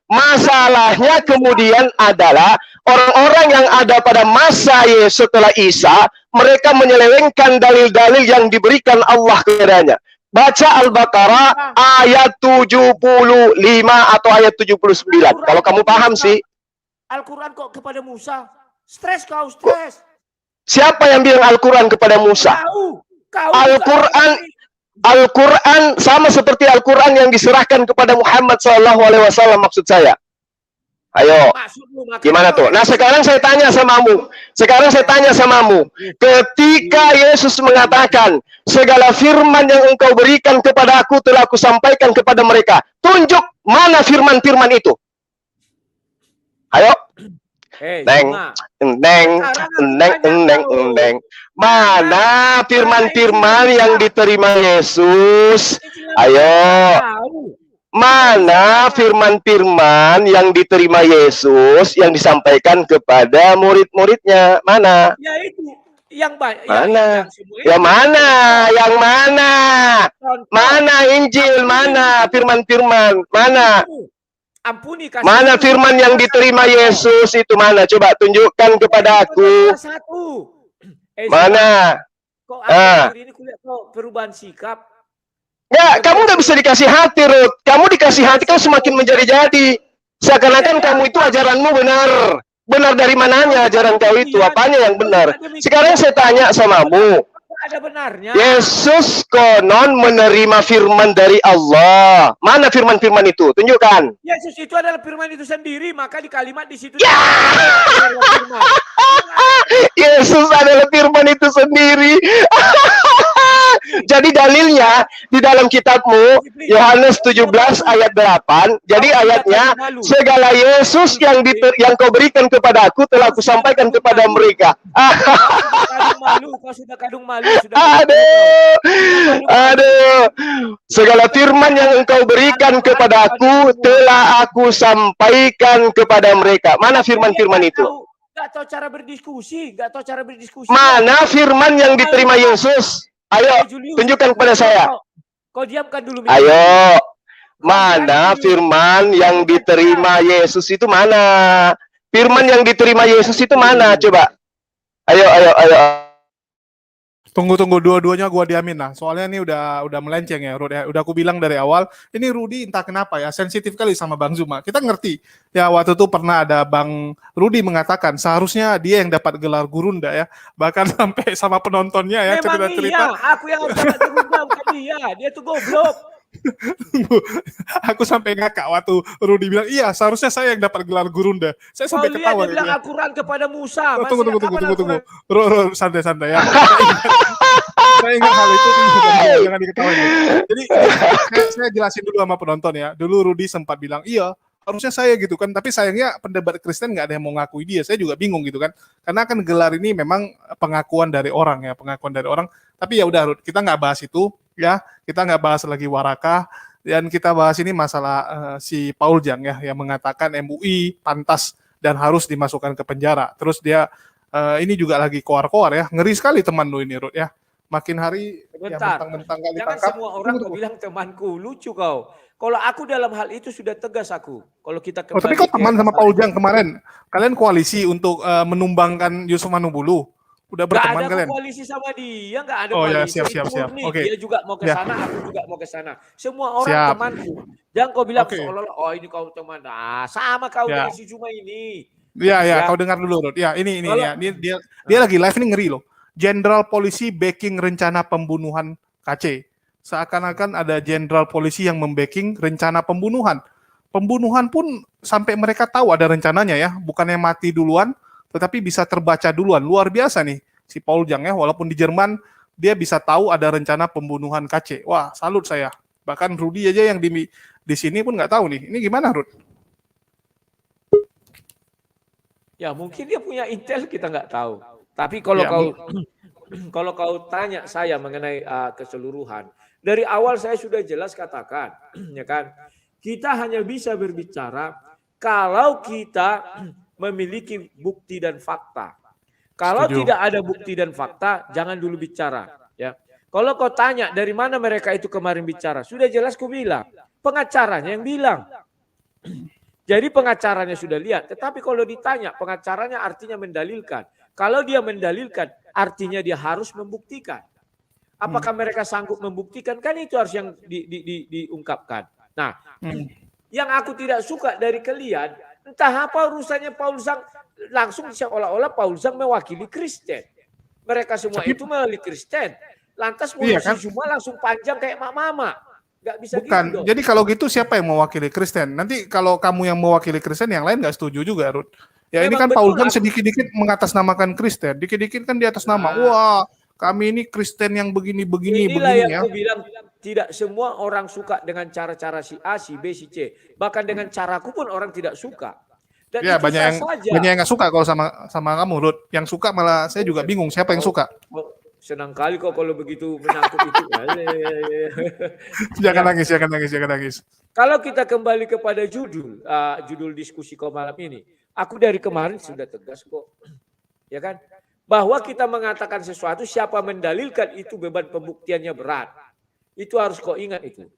Masalahnya kemudian adalah orang-orang yang ada pada masa setelah Isa, mereka menyelewengkan dalil-dalil yang diberikan Allah kepadanya. Baca Al-Baqarah ayat 75 atau ayat 79. Kalau kamu paham sih. Al-Quran kok kepada Musa? Stres. Siapa yang bilang Al-Quran kepada Musa? Al-Quran sama seperti Al-Quran yang diserahkan kepada Muhammad SAW, maksud saya. Ayo, gimana tuh? Nah, sekarang saya tanya samamu. Ketika Yesus mengatakan, segala firman yang engkau berikan kepada aku telah aku sampaikan kepada mereka. Tunjuk mana firman-firman itu. Ayo. Mana firman-firman yang diterima Yesus? Ayo. Mana firman-firman yang diterima Yesus yang disampaikan kepada murid-muridnya? Mana? Ya itu yang banyak. Mana? Yang mana? Yang mana? Mana Injil? Mana firman-firman? Mana? Ampuni kasih. Mana firman yang diterima Yesus itu mana? Coba tunjukkan kepada aku. Mana? Kok akhir ini kulihat kok perubahan sikap? Nggak, kamu nggak bisa dikasih hati, Ruth. Kamu dikasih hati kan semakin menjadi-jadi. Seakan-akan kamu itu ajaranmu benar. Benar dari mananya ajaran kau itu? Apanya yang benar? Sekarang saya tanya samamu. Ada benarnya. Yesus konon menerima firman dari Allah. Mana firman-firman itu? Tunjukkan. Yesus itu adalah firman itu sendiri, maka di kalimat di situ. Ya! Yesus adalah firman itu sendiri. Jadi dalilnya di dalam kitabmu Yohanes 17 ayat 8. Jadi ayatnya segala Yesus yang kau berikan kepada aku telah aku sampaikan kepada mereka. Kau sudah kadung malu. Aduh. Segala firman yang engkau berikan kepada aku telah aku sampaikan kepada mereka. Mana firman-firman itu? Gak tahu cara berdiskusi, Mana firman yang diterima Yesus? Ayo, tunjukkan kepada saya. Kau diamkan dulu. Ayo, mana firman yang diterima Yesus itu mana? Firman yang diterima Yesus itu mana? Coba. Ayo. Tunggu dua-duanya gua diamin lah. Soalnya ini udah melenceng ya, Rudi. Udah aku bilang dari awal, ini Rudi entah kenapa ya sensitif kali sama Bang Zuma. Kita ngerti. Ya waktu itu pernah ada Bang Rudi mengatakan seharusnya dia yang dapat gelar gurunda ya. Bahkan sampai sama penontonnya ya cerita-cerita. Iya, aku yang harus dapat gurunda bukan dia. Dia tuh goblok. Aku sampai ngakak waktu Rudi bilang, iya seharusnya saya yang dapat gelar gurunda. Saya sampai ketawa. Dia bilang Al-Quran kepada Musa. Tunggu. Santai ya. Saya ingat hal itu, jangan diketahui. Jadi saya jelasin dulu sama penonton ya. Dulu Rudi sempat bilang, iya harusnya saya gitu kan. Tapi sayangnya pendebat Kristen nggak ada yang mau ngakui dia. Saya juga bingung gitu kan. Karena kan gelar ini memang pengakuan dari orang ya, Tapi ya udah, kita nggak bahas itu. Ya, kita nggak bahas lagi Warakah, dan kita bahas ini masalah si Paul Jang ya, yang mengatakan MUI pantas dan harus dimasukkan ke penjara. Terus dia ini juga lagi koar-koar ya, ngeri sekali teman lu ini, Rud ya. Makin hari ya mentang-mentang gak ditangkap. Jangan semua orang kau bilang temanku, lucu kau. Kalau aku dalam hal itu sudah tegas aku. Kalau kita tapi kau teman sama Paul Jang kemarin, kalian koalisi untuk menumbangkan Yusuf Manubulu. Udah berteman kalian? Gak ada koalisi sama dia, gak ada koalisi. Oh ya, siap. Okay. Dia juga mau ke sana, aku juga mau ke sana. Semua orang temanku. Jangan kau bilang seolah-olah, oh ini kau teman. Nah, sama kau dengan si Zuma ini. Iya, kau dengar dulu, Rod. Ya, ini ya. Dia lagi live ini ngeri loh. Jenderal Polisi backing rencana pembunuhan KC. Seakan-akan ada jenderal polisi yang membacking rencana pembunuhan. Pembunuhan pun sampai mereka tahu ada rencananya ya, bukannya mati duluan, tetapi bisa terbaca duluan. Luar biasa nih si Paul Jang ya, walaupun di Jerman dia bisa tahu ada rencana pembunuhan KC. Wah, salut saya. Bahkan Rudi aja yang di sini pun nggak tahu nih. Ini gimana, Rud? Ya mungkin dia punya intel, kita nggak tahu. Tapi kalau kalau kau tanya saya mengenai keseluruhan, dari awal saya sudah jelas katakan, ya kan, kita hanya bisa berbicara kalau kita memiliki bukti dan fakta. Kalau tidak ada bukti dan fakta, jangan dulu bicara. Ya, kalau kau tanya dari mana mereka itu kemarin bicara, sudah jelas ku bilang, pengacaranya yang bilang. Jadi pengacaranya sudah lihat, tetapi kalau ditanya, pengacaranya artinya mendalilkan. Kalau dia mendalilkan, artinya dia harus membuktikan. Apakah mereka sanggup membuktikan? Kan itu harus yang diungkapkan. Nah, yang aku tidak suka dari kalian, entah apa urusannya Paul Zang, langsung seolah-olah Paul Zang mewakili Kristen. Mereka semua itu mewakili Kristen. Lantas semua langsung panjang kayak mama. Gak bisa. Bukan. Gitu. Jadi kalau gitu siapa yang mewakili Kristen? Nanti kalau kamu yang mewakili Kristen, yang lain nggak setuju juga, Ruth. Ya memang ini kan Paul Zang sedikit-dikit mengatasnamakan Kristen, dikit-dikit kan di atas nama. Wah, kami ini Kristen yang begini-begini. Inilah yang ya. aku bilang, tidak semua orang suka dengan cara-cara si A, si B, si C. Bahkan dengan caraku pun orang tidak suka. Dan ya banyak yang nggak suka kalau sama kamu, Ruth. Yang suka malah saya juga bingung siapa yang suka. senang kali kok kalau begitu menangkap itu. Jangan nangis, jangan nangis, jangan nangis. Kalau kita kembali kepada judul diskusi kau malam ini, aku dari kemarin sudah tegas kok, ya kan? Bahwa kita mengatakan sesuatu, siapa mendalilkan itu beban pembuktiannya berat. Itu harus kau ingat itu.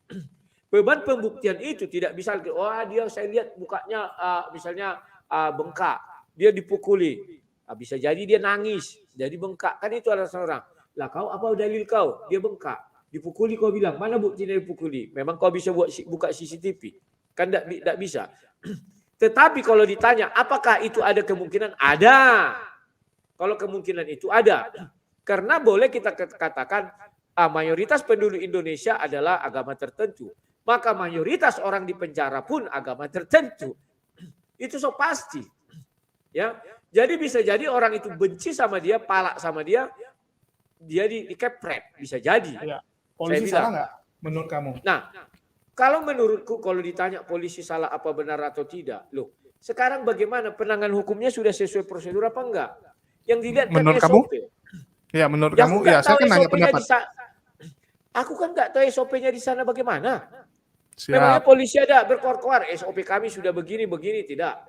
Beban pembuktian itu tidak bisa, dia saya lihat mukanya misalnya bengkak, dia dipukuli, bisa jadi dia nangis, jadi bengkak, kan itu alasan orang. Lah kau apa dalil kau? Dia bengkak, dipukuli kau bilang, mana buktinya dipukuli? Memang kau bisa buka CCTV? Kan tidak bisa. Tetapi kalau ditanya, apakah itu ada kemungkinan? Ada. Kalau kemungkinan itu ada. Karena boleh kita katakan, mayoritas penduduk Indonesia adalah agama tertentu. Maka mayoritas orang di penjara pun agama tertentu. Itu so pasti. Ya. Jadi bisa jadi orang itu benci sama dia, palak sama dia dikepret. Bisa jadi. Ya. Polisi salah nggak menurut kamu? Nah, kalau menurutku kalau ditanya polisi salah apa benar atau tidak, loh, sekarang bagaimana penanganan hukumnya sudah sesuai prosedur apa enggak? Yang dilihat kan menurut SOP. Kamu? Ya, menurut kamu, ya saya kan nanya pendapat. Aku kan nggak tahu SOP-nya di sana bagaimana. Siap. Memangnya polisi ada berkoar-koar, SOP kami sudah begini, tidak.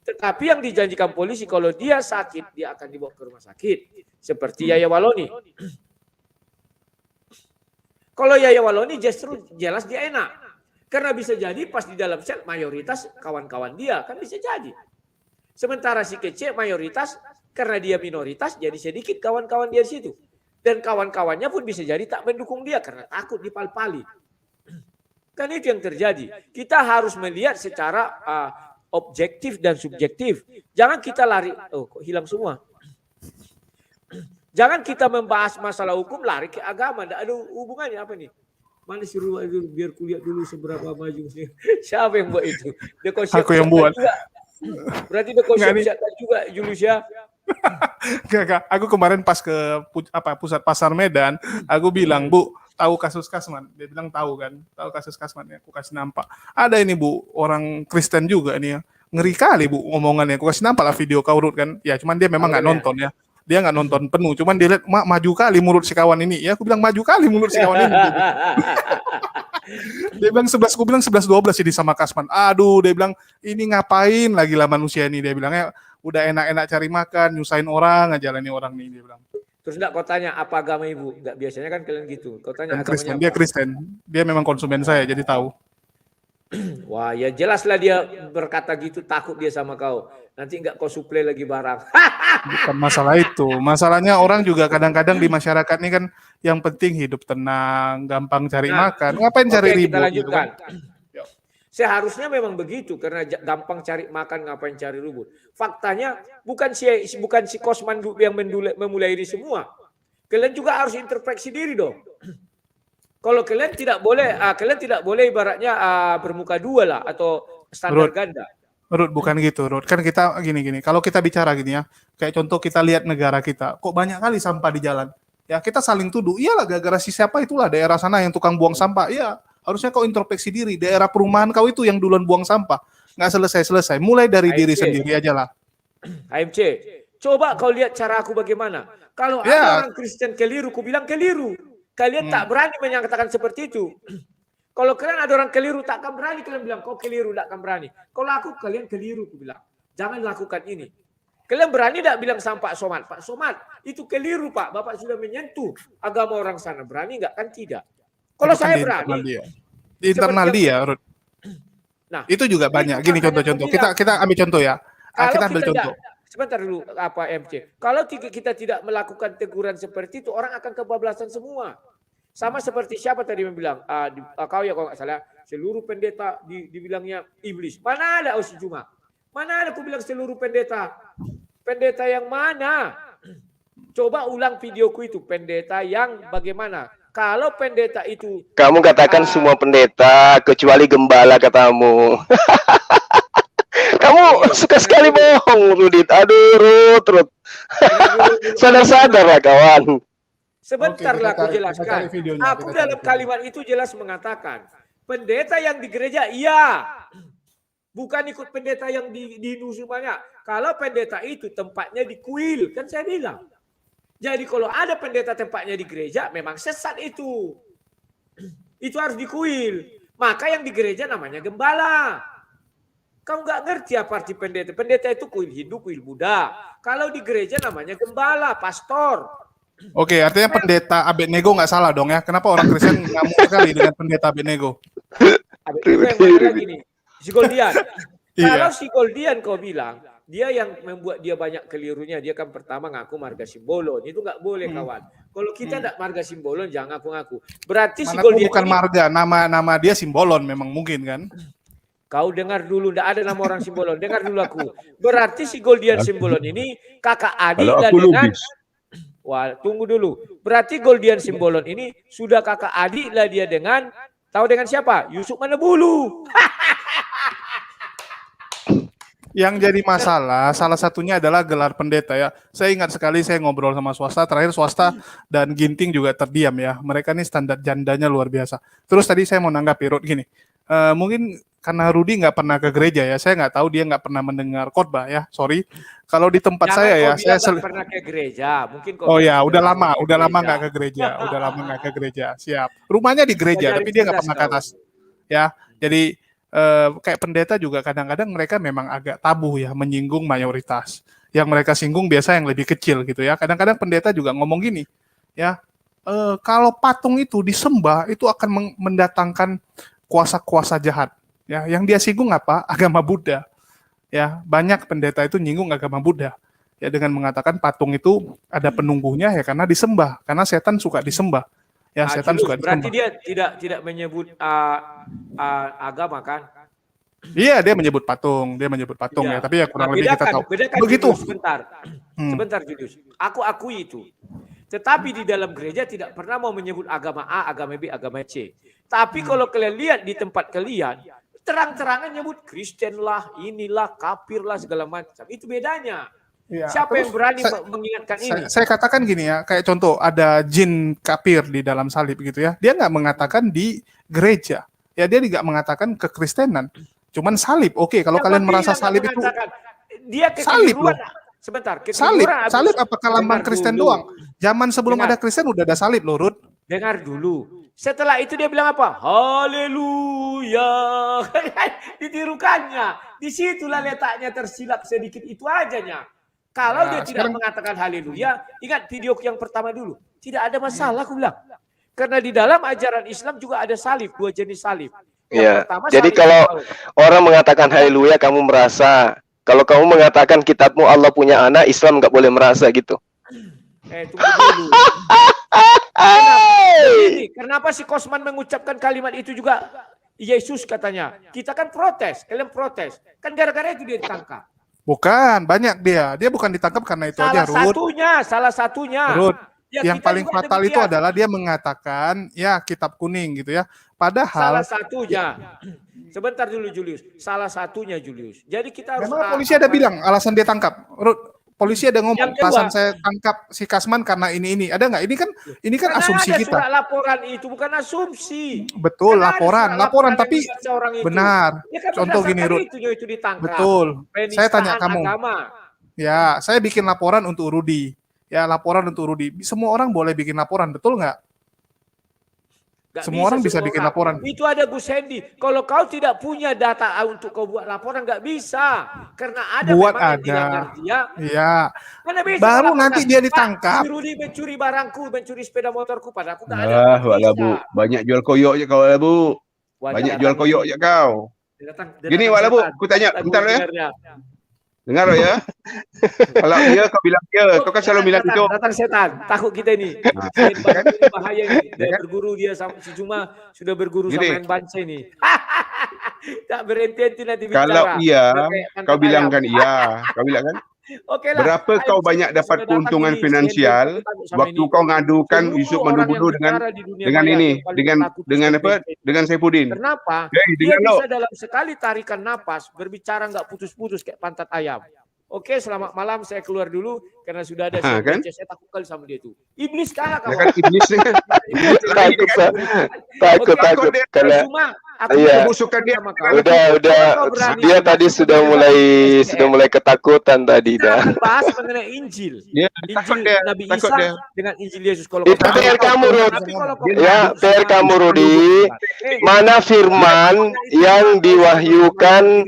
Tetapi yang dijanjikan polisi kalau dia sakit, dia akan dibawa ke rumah sakit. Seperti Yaya Waloni. Kalau Yaya Waloni justru jelas dia enak. Karena bisa jadi pas di dalam sel mayoritas kawan-kawan dia. Kan bisa jadi. Sementara si Kece mayoritas karena dia minoritas jadi sedikit kawan-kawan dia di situ. Dan kawan-kawannya pun bisa jadi tak mendukung dia karena takut dipal-pali. Kan itu yang terjadi. Kita harus melihat secara objektif dan subjektif. Jangan kita lari. Oh kok hilang semua. Jangan kita membahas masalah hukum lari ke agama. Tidak ada hubungannya apa nih? Mana suruh biar kuliah dulu seberapa maju. Siapa yang buat itu? Aku yang buat. Juga. Berarti dia siap juga Julius ya. Gak. Aku kemarin pas ke pusat pasar Medan, aku bilang, Bu, tahu kasus Kasman? Dia bilang tahu kan, tahu kasus Kasman ya. Aku kasih nampak. Ada ini Bu, orang Kristen juga nih ya. Ngeri kali Bu ngomongannya. Aku kasih nampak lah video kau Rut kan. Ya cuman dia memang nggak nonton ya. Dia nggak nonton penuh, cuman dia lihat maju kali mulut si kawan ini. Ya aku bilang maju kali mulut si kawan ini. Dia bilang 11, aku bilang 11-12 jadi sama Kasman. Aduh, dia bilang ini ngapain lagi lah manusia ini. Dia bilangnya udah enak-enak cari makan, nyusahin orang, ngajalani orang nih dia bilang. Terus enggak kau tanya apa agama ibu? Enggak, biasanya kan kalian gitu. Kau tanya agamanya Kristen, apa? dia Kristen. Dia memang konsumen saya jadi tahu. Wah, ya jelaslah dia berkata gitu, takut dia sama kau. Nanti enggak kau suplai lagi barang. Bukan masalah itu. Masalahnya orang juga kadang-kadang di masyarakat ini kan yang penting hidup tenang, gampang cari makan. Ngapain cari ribut? Kita lanjutkan. Gitu kan? Seharusnya memang begitu karena gampang cari makan, ngapain cari ribut. Faktanya bukan si Kosman yang memulai ini semua. Kalian juga harus introspeksi diri dong. Kalau kalian tidak boleh ibaratnya bermuka dua lah atau standar ganda. Rut, bukan gitu, Rut. Kan kita gini-gini. Kalau kita bicara gini ya, kayak contoh kita lihat negara kita, kok banyak kali sampah di jalan. Ya kita saling tuduh. Iyalah gara-gara si siapa itulah daerah sana yang tukang buang sampah. Iya, harusnya kau introspeksi diri. Daerah perumahan kau itu yang duluan buang sampah. Nggak selesai-selesai. Mulai dari diri sendiri aja lah. AMC, coba kau lihat cara aku bagaimana. Kalau ada orang Kristen keliru, aku bilang keliru. Kalian tak berani menyatakan seperti itu. Kalau kalian ada orang keliru, tak akan berani kalian bilang, kau keliru, tak akan berani. Kalau aku, kalian keliru, aku bilang. Jangan lakukan ini. Kalian berani tak bilang sama Pak Somad? Pak Somad, itu keliru Pak. Bapak sudah menyentuh agama orang sana. Berani nggak? Kan tidak. Kalau saya berani. Di internal dia, Rut. Nah, itu juga banyak. Gini contoh-contoh. Kita ambil contoh ya. Kita ambil contoh. Sebentar dulu, apa MC. Kalau kita tidak melakukan teguran seperti itu, orang akan kebablasan semua. Sama seperti siapa tadi yang bilang, kau ya kalau nggak salah, seluruh pendeta dibilangnya iblis. Mana ada Osi Juma? Mana ada aku bilang seluruh pendeta? Pendeta yang mana? Coba ulang videoku itu, pendeta yang bagaimana? Kalau pendeta itu... Kamu katakan semua pendeta, kecuali gembala katamu. Kamu suka sekali bohong, Rudit. Aduh, Rut. Sadar-sadar lah, kawan. Sebentarlah aku jelaskan. Aku dalam kalimat itu jelas mengatakan, pendeta yang di gereja, iya. Bukan ikut pendeta yang di Hindu semuanya. Kalau pendeta itu tempatnya di kuil, kan saya bilang. Jadi kalau ada pendeta tempatnya di gereja, memang sesat itu. Itu harus dikuil. Maka yang di gereja namanya gembala. Kau nggak ngerti apa arti pendeta. Pendeta itu kuil Hindu, kuil Buddha. Kalau di gereja namanya gembala, pastor. Oke, artinya pendeta Abednego nggak salah dong ya. Kenapa orang Kristen ngamuk sekali dengan pendeta Abednego? Abednego yang mana lagi nih? Si Goldian. Iya. Kalau si Goldian kau bilang, dia yang membuat dia banyak kelirunya. Dia kan pertama ngaku marga Simbolon. Itu nggak boleh kawan. Kalau kita tidak marga Simbolon, jangan ngaku-ngaku. Berarti si Manapun Goldian bukan ini, marga, nama dia Simbolon memang mungkin kan? kau dengar dulu, tidak ada nama orang Simbolon. Dengar dulu aku. Berarti si Goldian Simbolon ini kakak adik Kalau lah aku dengan... lubis. Wah, tunggu dulu. Berarti Goldian Simbolon ini sudah kakak adik lah dia dengan... Tahu dengan siapa? Yusuf Manebulu. Yang jadi masalah, salah satunya adalah gelar pendeta ya. Saya ingat sekali saya ngobrol sama swasta, terakhir swasta dan Ginting juga terdiam ya. Mereka ini standar jandanya luar biasa. Terus tadi saya mau nanggapi Ruth gini, mungkin karena Rudi nggak pernah ke gereja ya, saya nggak tahu dia nggak pernah mendengar khotbah ya, sorry. Kalau di tempat Jangan saya ya, kau bilang saya nggak pernah ke gereja. Mungkin kau oh ya, bilang udah lama nggak ke gereja, udah lama nggak ke gereja. Siap. Rumahnya di gereja, tapi dia nggak pernah ke atas. Ya, jadi kayak pendeta juga kadang-kadang mereka memang agak tabu ya menyinggung mayoritas. Yang mereka singgung biasa yang lebih kecil gitu ya. Kadang-kadang pendeta juga ngomong gini, ya kalau patung itu disembah itu akan mendatangkan kuasa-kuasa jahat. Ya, yang dia singgung apa? Agama Buddha. Ya, banyak pendeta itu nyinggung agama Buddha. Ya, dengan mengatakan patung itu ada penunggunya ya karena disembah, karena setan suka disembah. Ya, setan suka berarti disembah. dia tidak menyebut agama kan? Iya, dia menyebut patung ya, tapi ya kurang lebih kita tahu. Bedakan Begitu. Julius, sebentar Julius. Aku akui itu. Tetapi di dalam gereja tidak pernah mau menyebut agama A, agama B, agama C. Tapi kalau kalian lihat di tempat kalian, terang-terangan nyebut Kristen lah, inilah, kafir lah, segala macam. Itu bedanya. Ya, Siapa yang berani mengingatkan ini? Saya katakan gini ya, kayak contoh ada jin kafir di dalam salib gitu ya. Dia nggak mengatakan di gereja. Ya, dia nggak mengatakan kekristenan. Cuman salib. Oke, kalau kalian merasa salib itu dia salib loh. Sebentar, salib apakah lambang Kristen doang? Zaman sebelum ada Kristen udah ada salib loh, Ruth. Dengar dulu. Setelah itu dia bilang apa? Haleluya. Ditirukannya. Disitulah letaknya tersilap sedikit itu ajanya. Kalau dia tidak mengatakan haleluya, ingat video yang pertama dulu. Tidak ada masalah aku bilang. Karena di dalam ajaran Islam juga ada salib, 2 jenis salib. Iya. Jadi kalau orang mengatakan haleluya, kamu merasa. Kalau kamu mengatakan kitabmu Allah punya anak, Islam nggak boleh merasa gitu. Tunggu dulu. Kenapa si Kosman mengucapkan kalimat itu juga? Yesus katanya. Kita kan protes, kalian protes. Kan gara-gara itu dia ditangkap. Bukan, banyak dia. Dia bukan ditangkap karena itu aja, Ruth. Salah satunya. Ruth, Ya, yang paling fatal itu adalah dia mengatakan, ya kitab kuning gitu ya. Padahal salah satunya. Sebentar dulu Julius. Salah satunya Julius. Jadi kita harus... Memang polisi ada bilang alasan dia tangkap. Ruth, polisi ada ngomong alasan saya tangkap si Kasman karena ini. Ada nggak? Ini kan asumsi ada kita. Surat laporan itu bukan asumsi. Betul, laporan tapi benar. Ya kan contoh gini, Ruth. Itu ditangkap. Betul. Saya tanya kamu. Agama. Ya, saya bikin laporan untuk Rudi. Ya, laporan untuk Rudi. Semua orang boleh bikin laporan, betul nggak? Semua orang bisa bikin laporan. Itu ada Gus Hendy. Kalau kau tidak punya data untuk kau buat laporan, nggak bisa. Karena ada buat memang ada. Dia. Iya. Bisa baru nanti dia ditangkap. Pak, Rudi mencuri barangku, mencuri sepeda motorku. Pada aku nggak ada. Walah Bu, banyak jual koyok je kau lah Bu. Banyak jual koyok je kau. Gini Walah Bu, aku tanya bentar ya. Dengar ya. Kalau dia kau bilang dia, kau kan selalu bilang itu. Datang setan, takut kita ini. Ini bahaya ini. Dia berguru dia sama si Cuma sudah berguru sama Bance ini. Tak berhenti nanti bicara. Kalau iya, kau bilang kan iya, kau bilang kan. Oke lah. Berapa kau banyak dapat keuntungan finansial waktu kau ngadukan Yusuf Manebulu dengan ini, dengan apa? Dengan Saifuddin. Kenapa? Dia bisa dalam sekali tarikan napas berbicara nggak putus-putus kayak pantat ayam. Oke, selamat malam. Saya keluar dulu karena sudah ada kan? Saya takut kali sama dia itu. Iblis kalah kawan. Kan iblis takut karena iya. Udah dia tadi sudah mulai ketakutan tadi dah. Bahas mengenai Injil. Injil Nabi Isa dengan Injil Yesus. Kalau itu PR kamu Rudi. Ya, PR kamu Rudi. Mana firman yang diwahyukan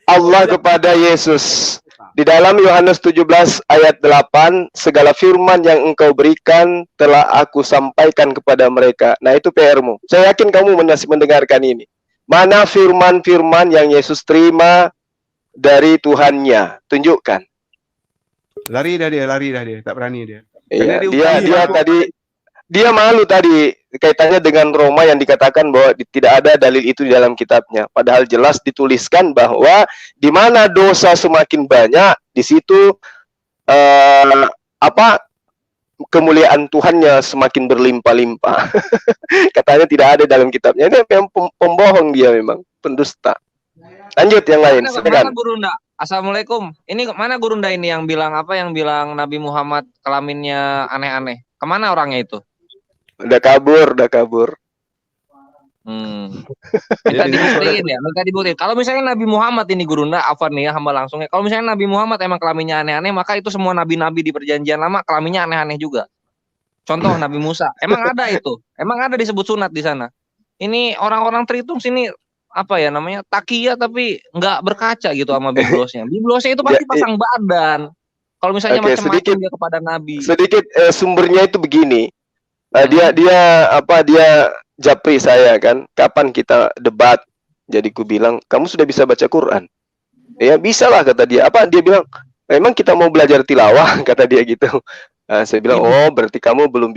Allah kepada Yesus? Di dalam Yohanes 17 ayat 8, segala firman yang engkau berikan telah aku sampaikan kepada mereka. Nah, itu PR-mu. Saya yakin kamu masih mendengarkan ini. Mana firman-firman yang Yesus terima dari Tuhannya? Tunjukkan. Lari dah dia, tak berani dia. Iya, dia malu tadi kaitannya dengan Roma yang dikatakan bahwa tidak ada dalil itu di dalam kitabnya. Padahal jelas dituliskan bahwa di mana dosa semakin banyak, di situ kemuliaan Tuhannya semakin berlimpah-limpah. Katanya tidak ada dalam kitabnya. Ini memang pembohong dia, memang pendusta. Lanjut yang lain. Mana Gurunda? Assalamualaikum. Ini mana Gurunda ini yang bilang apa? Yang bilang Nabi Muhammad kelaminnya aneh-aneh. Kemana orangnya itu? Udah kabur. Minta dibuktiin. Kalau misalnya Nabi Muhammad ini Gurunda, Afan nih ya, hamba langsungnya. Kalau misalnya Nabi Muhammad emang kelaminnya aneh-aneh, maka itu semua nabi-nabi di perjanjian lama kelaminnya aneh-aneh juga. Contoh Nabi Musa, emang ada itu. Emang ada disebut sunat di sana. Ini orang-orang Tritung sini apa ya namanya? Takiyah tapi nggak berkaca gitu sama biblosnya. Biblosnya itu pasti pasang badan. Kalau misalnya macam-macam dia kepada Nabi. Sedikit sumbernya itu begini. Dia japri saya kan, kapan kita debat? Jadi ku bilang, kamu sudah bisa baca Quran? Ya bisa lah kata dia. Dia bilang, emang kita mau belajar tilawah kata dia gitu. Saya bilang, oh berarti kamu belum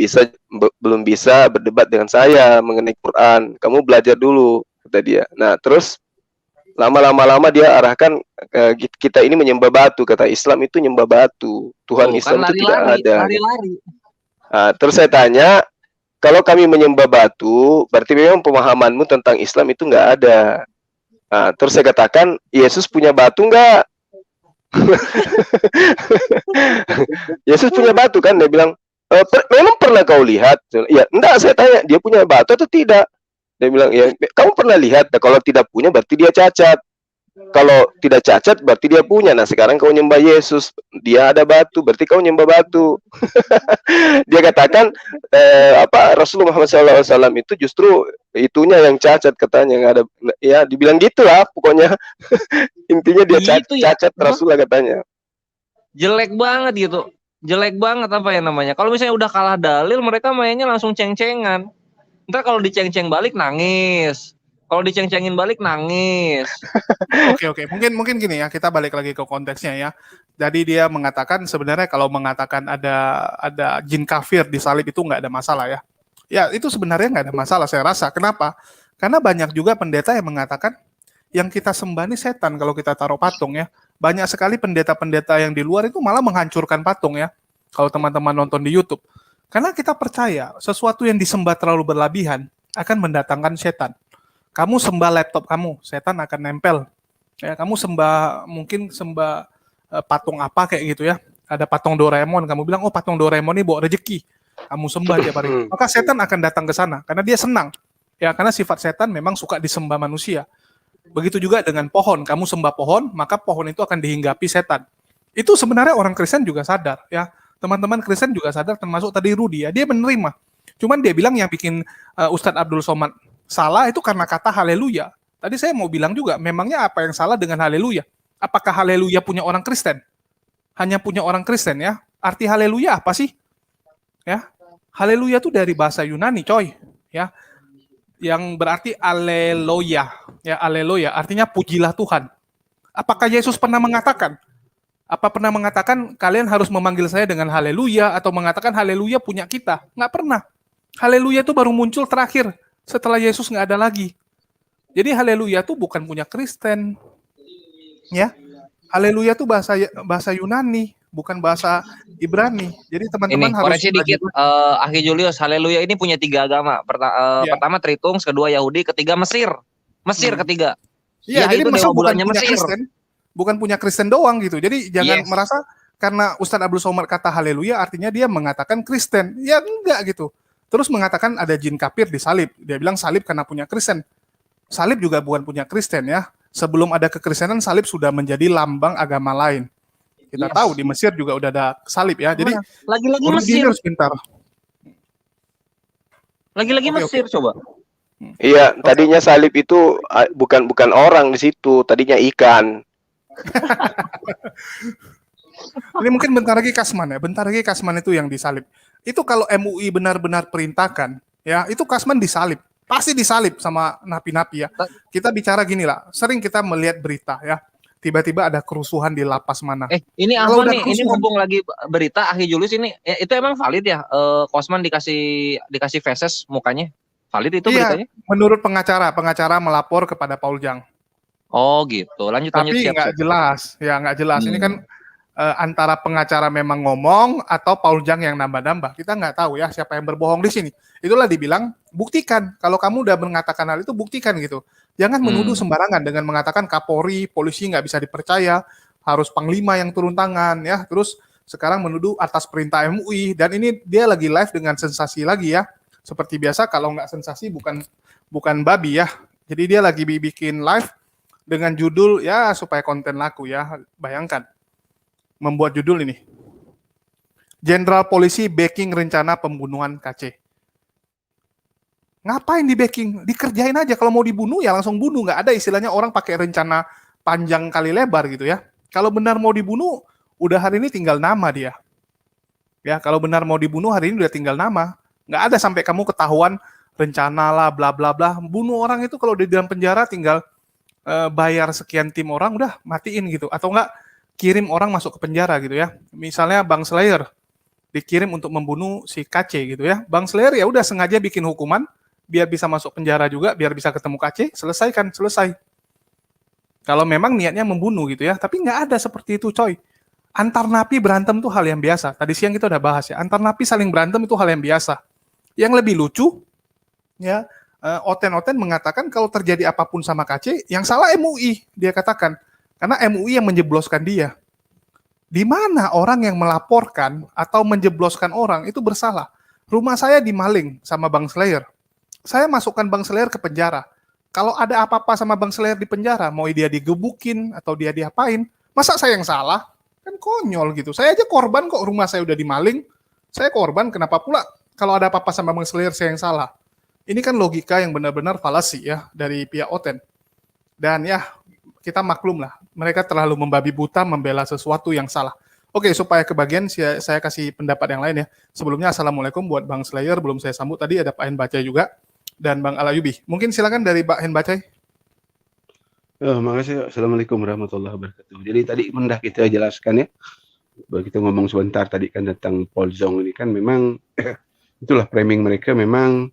bisa berdebat dengan saya mengenai Quran. Kamu belajar dulu kata dia. Nah terus lama-lama dia arahkan kita ini menyembah batu. Kata Islam itu nyembah batu. Tuhan Islam itu tidak ada. Terus saya tanya, kalau kami menyembah batu, berarti memang pemahamanmu tentang Islam itu nggak ada. Terus saya katakan, Yesus punya batu nggak? Yesus punya batu kan? Dia bilang, memang pernah kau lihat? Ya, enggak, saya tanya, dia punya batu atau tidak? Dia bilang, ya, kamu pernah lihat? Nah, kalau tidak punya, berarti dia cacat. Kalau tidak cacat, berarti dia punya. Nah, sekarang kau nyembah Yesus, dia ada batu, berarti kau nyembah batu. Dia katakan, Rasulullah Muhammad SAW itu justru itunya yang cacat katanya, yang ada. Ya, dibilang gitu lah, pokoknya. Intinya dia cacat Rasulullah katanya. Jelek banget gitu. Jelek banget apa ya namanya. Kalau misalnya udah kalah dalil, mereka mainnya langsung ceng-cengan. Ntar kalau diceng-ceng balik nangis. Kalau diceng-cengin balik nangis. Oke. Mungkin gini ya, kita balik lagi ke konteksnya ya. Jadi dia mengatakan sebenarnya kalau mengatakan ada jin kafir di salib itu nggak ada masalah ya. Ya itu sebenarnya nggak ada masalah saya rasa. Kenapa? Karena banyak juga pendeta yang mengatakan yang kita sembah ini setan kalau kita taruh patung ya. Banyak sekali pendeta-pendeta yang di luar itu malah menghancurkan patung ya. Kalau teman-teman nonton di YouTube. Karena kita percaya sesuatu yang disembah terlalu berlebihan akan mendatangkan setan. Kamu sembah laptop kamu, setan akan nempel. Ya, kamu mungkin sembah patung apa kayak gitu ya. Ada patung Doraemon, kamu bilang, oh patung Doraemon ini bawa rezeki. Kamu sembah tiap hari. Maka setan akan datang ke sana, karena dia senang. Ya, karena sifat setan memang suka disembah manusia. Begitu juga dengan pohon, kamu sembah pohon, maka pohon itu akan dihinggapi setan. Itu sebenarnya orang Kristen juga sadar. Ya, teman-teman Kristen juga sadar, termasuk tadi Rudi ya, dia menerima. Cuman dia bilang yang bikin Ustadz Abdul Somad salah itu karena kata haleluya. Tadi saya mau bilang juga, memangnya apa yang salah dengan haleluya? Apakah haleluya punya orang Kristen? Hanya punya orang Kristen ya? Arti haleluya apa sih? Ya, haleluya itu dari bahasa Yunani, coy. Ya, yang berarti aleluya. Ya, aleluya artinya pujilah Tuhan. Apakah Yesus pernah mengatakan? Apa pernah mengatakan kalian harus memanggil saya dengan haleluya atau mengatakan haleluya punya kita? Nggak pernah. Haleluya itu baru muncul terakhir. Setelah Yesus nggak ada lagi. Jadi haleluya itu bukan punya Kristen. Ya. Haleluya itu bahasa Yunani, bukan bahasa Ibrani. Jadi teman-teman harus koreksi dikit, Akhi Julius, haleluya ini punya 3 agama. Pertama Tritung, kedua Yahudi, ketiga Mesir. Ketiga. Iya, jadi itu Mesir dewa bukan bulannya punya Mesir. Kristen. bukan punya Kristen doang gitu. Jadi jangan merasa karena Ustadz Abdul Somad kata haleluya artinya dia mengatakan Kristen. Ya enggak gitu. Terus mengatakan ada jin kafir disalib. Dia bilang salib karena punya Kristen. Salib juga bukan punya Kristen ya. Sebelum ada kekristenan, salib sudah menjadi lambang agama lain. Kita tahu di Mesir juga udah ada salib ya. Jadi lagi-lagi Mesir harus pintar. Lagi-lagi Mesir coba. Iya, tadinya salib itu bukan orang di situ, tadinya ikan. Ini mungkin bentar lagi Kasman ya. Bentar lagi Kasman itu yang disalib. Itu kalau MUI benar-benar perintahkan, ya itu Kasman disalib. Pasti disalib sama napi-napi ya. Kita bicara gini lah, sering kita melihat berita ya. Tiba-tiba ada kerusuhan di lapas mana. Ini apa nih? Ini ngomong lagi berita Akhi Julius ini. Itu emang valid ya? Kosman dikasih feses mukanya. Valid itu beritanya? Menurut pengacara melapor kepada Paul Jang. Oh gitu. Lanjut. Tapi nggak jelas. Ya nggak jelas. Ini kan antara pengacara memang ngomong atau Paul Jang yang nambah-nambah. Kita nggak tahu ya siapa yang berbohong di sini. Itulah dibilang buktikan. Kalau kamu udah mengatakan hal itu buktikan gitu. Jangan menuduh sembarangan dengan mengatakan Kapolri, polisi nggak bisa dipercaya, harus panglima yang turun tangan ya. Terus sekarang menuduh atas perintah MUI dan ini dia lagi live dengan sensasi lagi ya. Seperti biasa kalau nggak sensasi bukan babi ya. Jadi dia lagi bikin live dengan judul ya supaya konten laku ya. Bayangkan membuat judul ini. Jenderal Polisi backing rencana pembunuhan KC. Ngapain di backing? Dikerjain aja. Kalau mau dibunuh ya langsung bunuh. Nggak ada istilahnya orang pakai rencana panjang kali lebar gitu ya. Kalau benar mau dibunuh, udah hari ini tinggal nama dia. Ya, kalau benar mau dibunuh hari ini udah tinggal nama. Nggak ada sampai kamu ketahuan rencana lah, bla bla bla. Bunuh orang itu kalau di dalam penjara tinggal bayar sekian tim orang udah matiin gitu. Atau nggak kirim orang masuk ke penjara gitu ya. Misalnya Bang Slayer dikirim untuk membunuh si KC gitu ya. Bang Slayer ya udah sengaja bikin hukuman biar bisa masuk penjara juga, biar bisa ketemu KC, selesai. Kalau memang niatnya membunuh gitu ya, tapi nggak ada seperti itu coy. Antar napi berantem tuh hal yang biasa. Tadi siang kita udah bahas ya, antar napi saling berantem itu hal yang biasa. Yang lebih lucu, ya Oten mengatakan kalau terjadi apapun sama KC, yang salah MUI, dia katakan. Karena MUI yang menjebloskan dia. Di mana orang yang melaporkan atau menjebloskan orang itu bersalah. Rumah saya dimaling sama Bang Slayer. Saya masukkan Bang Slayer ke penjara. Kalau ada apa-apa sama Bang Slayer di penjara, mau dia digebukin atau dia diapain, masa saya yang salah? Kan konyol gitu. Saya aja korban kok, rumah saya udah dimaling. Saya korban, kenapa pula kalau ada apa-apa sama Bang Slayer saya yang salah? Ini kan logika yang benar-benar falasi ya dari pihak Oten. Dan ya, kita maklum lah. Mereka terlalu membabi buta membela sesuatu yang salah. Oke, supaya kebagian saya kasih pendapat yang lain ya. Sebelumnya Assalamualaikum buat Bang Slayer, belum saya sambut tadi ada Pak Hen Bacai juga. Dan Bang Alayubi. Mungkin silakan dari Pak Hen Bacai. Makasih. Assalamualaikum warahmatullahi wabarakatuh. Jadi tadi mendah kita jelaskan ya. Kita ngomong sebentar tadi kan tentang Paul Zong ini kan memang itulah framing mereka memang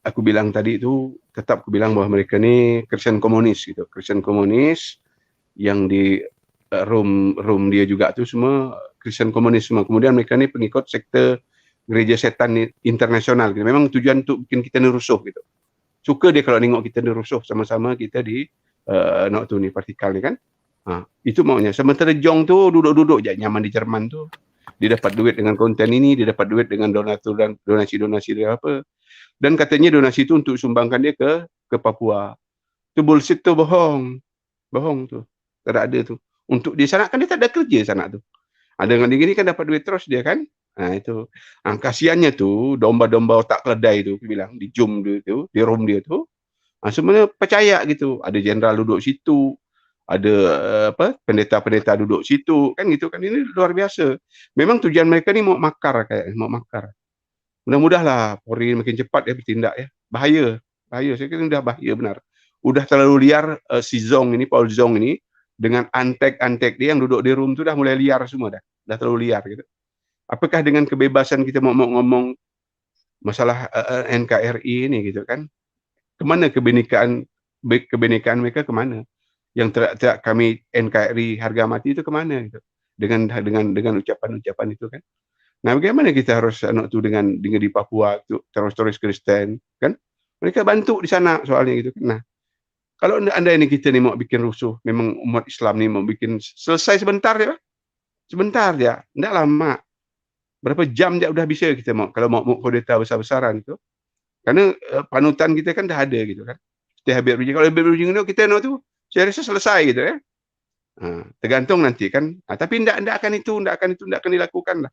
aku bilang tadi itu tetap aku bilang bahwa mereka ini Kristen komunis gitu. Kristen komunis yang di room dia juga tuh semua Kristen komunis semua. Kemudian mereka ini pengikut sekte gereja setan internasional gitu. Memang tujuan untuk bikin kita nerusuh gitu. Suka dia kalau nengok kita nerusuh sama-sama kita di nak tu ni partikal ni kan. Itu maunya. Sementara Jong tu duduk-duduk je nyaman di Jerman tu. Dia dapat duit dengan konten ini, dia dapat duit dengan donasi dia apa. Dan katanya donasi itu untuk sumbangkan dia ke Papua. Tu bullshit tu, bohong. Bohong tu. Tak ada tu. Untuk di sana kan dia tak ada kerja sana tu. Dengan gini kan dapat duit terus dia kan. Itu. Kasiannya tu, domba-domba otak keledai tu, aku bilang, di Zoom dia tu, di room dia tu, sebenarnya percaya gitu. Ada jenderal duduk situ, ada pendeta-pendeta duduk situ, kan gitu kan. Ini luar biasa. Memang tujuan mereka ni mau makar kayak, mau makar. Mudah-mudahlah Polri makin cepat ya bertindak ya. Bahaya. Saya kira sudah bahaya benar. Udah terlalu liar si Zong ini, Paul Zong ini, dengan antek-antek dia yang duduk di room tu dah mulai liar semua dah. Dah terlalu liar gitu. Apakah dengan kebebasan kita mau ngomong masalah NKRI ini gitu kan? Kemana kebenekaan mereka kemana? Yang teriak kami NKRI harga mati itu kemana gitu? Dengan ucapan-ucapan itu kan? Nah, bagaimana kita harus dengan di Papua itu teroris Kristen kan? Mereka bantu di sana soalnya gitu. Nah, Kalau anda ini kita ni mau bikin rusuh, memang umat Islam ni mau bikin selesai sebentar ya. Sebentar ya, tidak lama. Berapa jam dia udah bisa kita mau kalau mau kudeta besar-besaran itu. Karena panutan kita kan dah ada gitu kan. Kita Habib Rizik, kalau Habib Rizik itu kita nak tu saya rasa selesai gitu ya. Tergantung nanti kan. Tapi tidak akan dilakukan lah.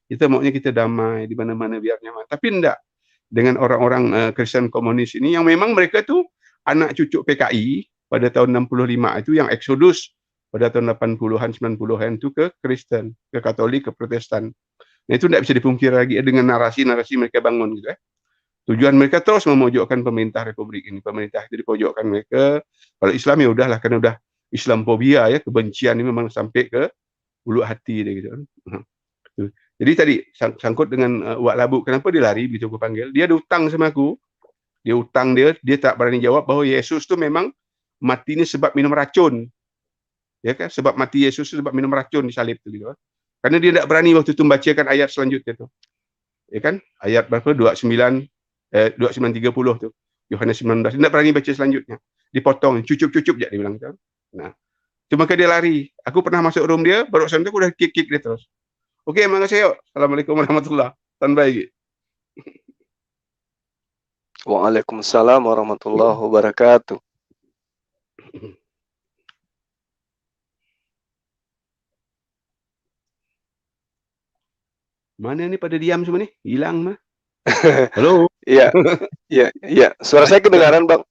Kita maunya kita damai di mana-mana biar nyaman. Tapi tidak dengan orang-orang Kristen komunis ini yang memang mereka tu anak cucu PKI pada tahun 65 itu yang eksodus pada tahun 80-an 90-an itu ke Kristen, ke Katolik, ke Protestan. Nah, itu tidak bisa dipungkiri lagi dengan narasi-narasi mereka bangun gitu ya. Tujuan mereka terus memojokkan pemerintah Republik ini. Pemerintah itu dipojokkan mereka. Kalau Islam ya udahlah, karena udah Islamophobia ya, kebencian ini memang sampai ke ulu hati dia gitu kan. Jadi tadi sangkut dengan Wak Labuk, kenapa dia lari begitu aku panggil? Dia ada hutang sama aku. Dia hutang dia tak berani jawab bahwa Yesus tu memang matinya sebab minum racun. Ya kan? Sebab mati Yesus sebab minum racun di salib tu gitu. Karena dia tidak berani waktu itu membacakan ayat selanjutnya tu. Ya kan? Ayat berapa? 2930 tu. Yohanes 19. Dia tidak berani baca selanjutnya. Dipotong, cucup-cucup je dia bilang tu. Nah, tu maka dia lari. Aku pernah masuk room dia, baru sampai aku dah kick dia terus. Okey, makasih yuk. Assalamualaikum warahmatullahi wabarakatuh. Standby lagi. Waalaikumsalam warahmatullahi wabarakatuh. Mana ni pada diam semua ni? Hilang mah. Halo. Iya. Iya. Suara saya kedengaran, Bang.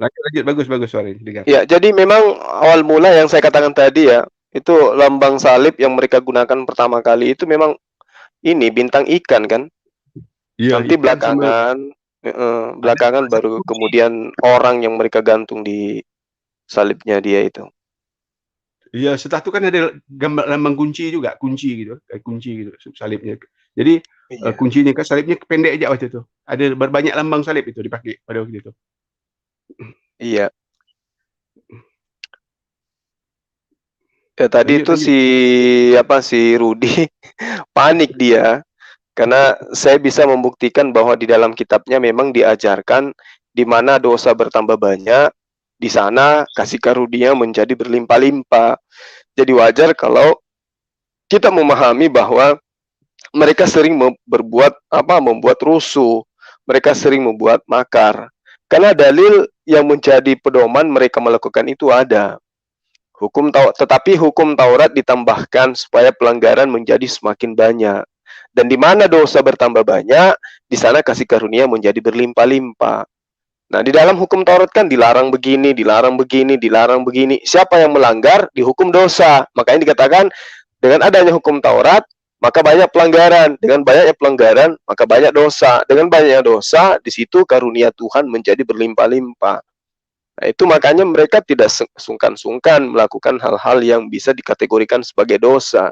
Lanjut, bagus suara ini. Dengar. Ya, jadi memang awal mula yang saya katakan tadi ya, itu lambang salib yang mereka gunakan pertama kali itu memang ini bintang ikan kan. Ya, nanti belakangan baru kemudian orang yang mereka gantung di salibnya dia itu. Iya, setelah itu kan ada gambar lambang kunci juga, kunci gitu salibnya. Jadi kuncinya kan salibnya pendek aja waktu itu. Ada banyak lambang salib itu dipakai pada waktu itu. Iya. Ya tadi itu si Rudi panik dia karena saya bisa membuktikan bahwa di dalam kitabnya memang diajarkan di mana dosa bertambah banyak, di sana kasih karunia menjadi berlimpah-limpah. Jadi wajar kalau kita memahami bahwa mereka sering membuat rusuh, mereka sering membuat makar. Karena dalil yang menjadi pedoman mereka melakukan itu ada. Tetapi hukum Taurat ditambahkan supaya pelanggaran menjadi semakin banyak. Dan di mana dosa bertambah banyak, di sana kasih karunia menjadi berlimpah-limpah. Nah, di dalam hukum Taurat kan dilarang begini, dilarang begini, dilarang begini. Siapa yang melanggar dihukum dosa. Makanya dikatakan dengan adanya hukum Taurat, maka banyak pelanggaran. Dengan banyaknya pelanggaran, maka banyak dosa. Dengan banyaknya dosa, di situ karunia Tuhan menjadi berlimpah-limpah. Nah, itu makanya mereka tidak sungkan-sungkan melakukan hal-hal yang bisa dikategorikan sebagai dosa.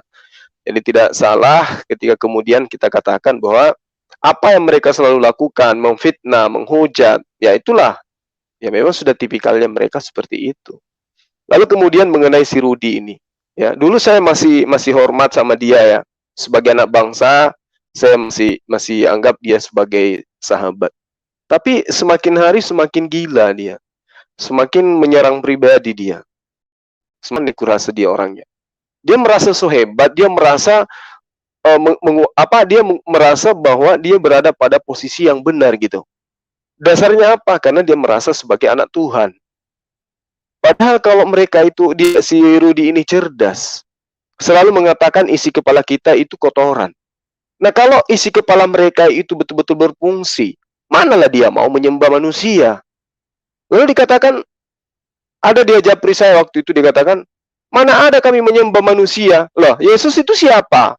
Jadi tidak salah ketika kemudian kita katakan bahwa apa yang mereka selalu lakukan, memfitnah, menghujat, ya itulah, ya memang sudah tipikalnya mereka seperti itu. Lalu kemudian mengenai si Rudi ini, ya dulu saya masih hormat sama dia ya, sebagai anak bangsa, saya masih anggap dia sebagai sahabat. Tapi semakin hari semakin gila dia. Semakin menyerang pribadi dia. Semakin kurasa dia orangnya. Dia merasa so hebat, dia merasa merasa bahwa dia berada pada posisi yang benar gitu. Dasarnya apa? Karena dia merasa sebagai anak Tuhan. Padahal kalau mereka itu si Rudi ini cerdas, selalu mengatakan isi kepala kita itu kotoran. Nah, kalau isi kepala mereka itu betul-betul berfungsi, manalah dia mau menyembah manusia? Lalu dikatakan, ada dia japri saya waktu itu dikatakan, mana ada kami menyembah manusia? Loh, Yesus itu siapa?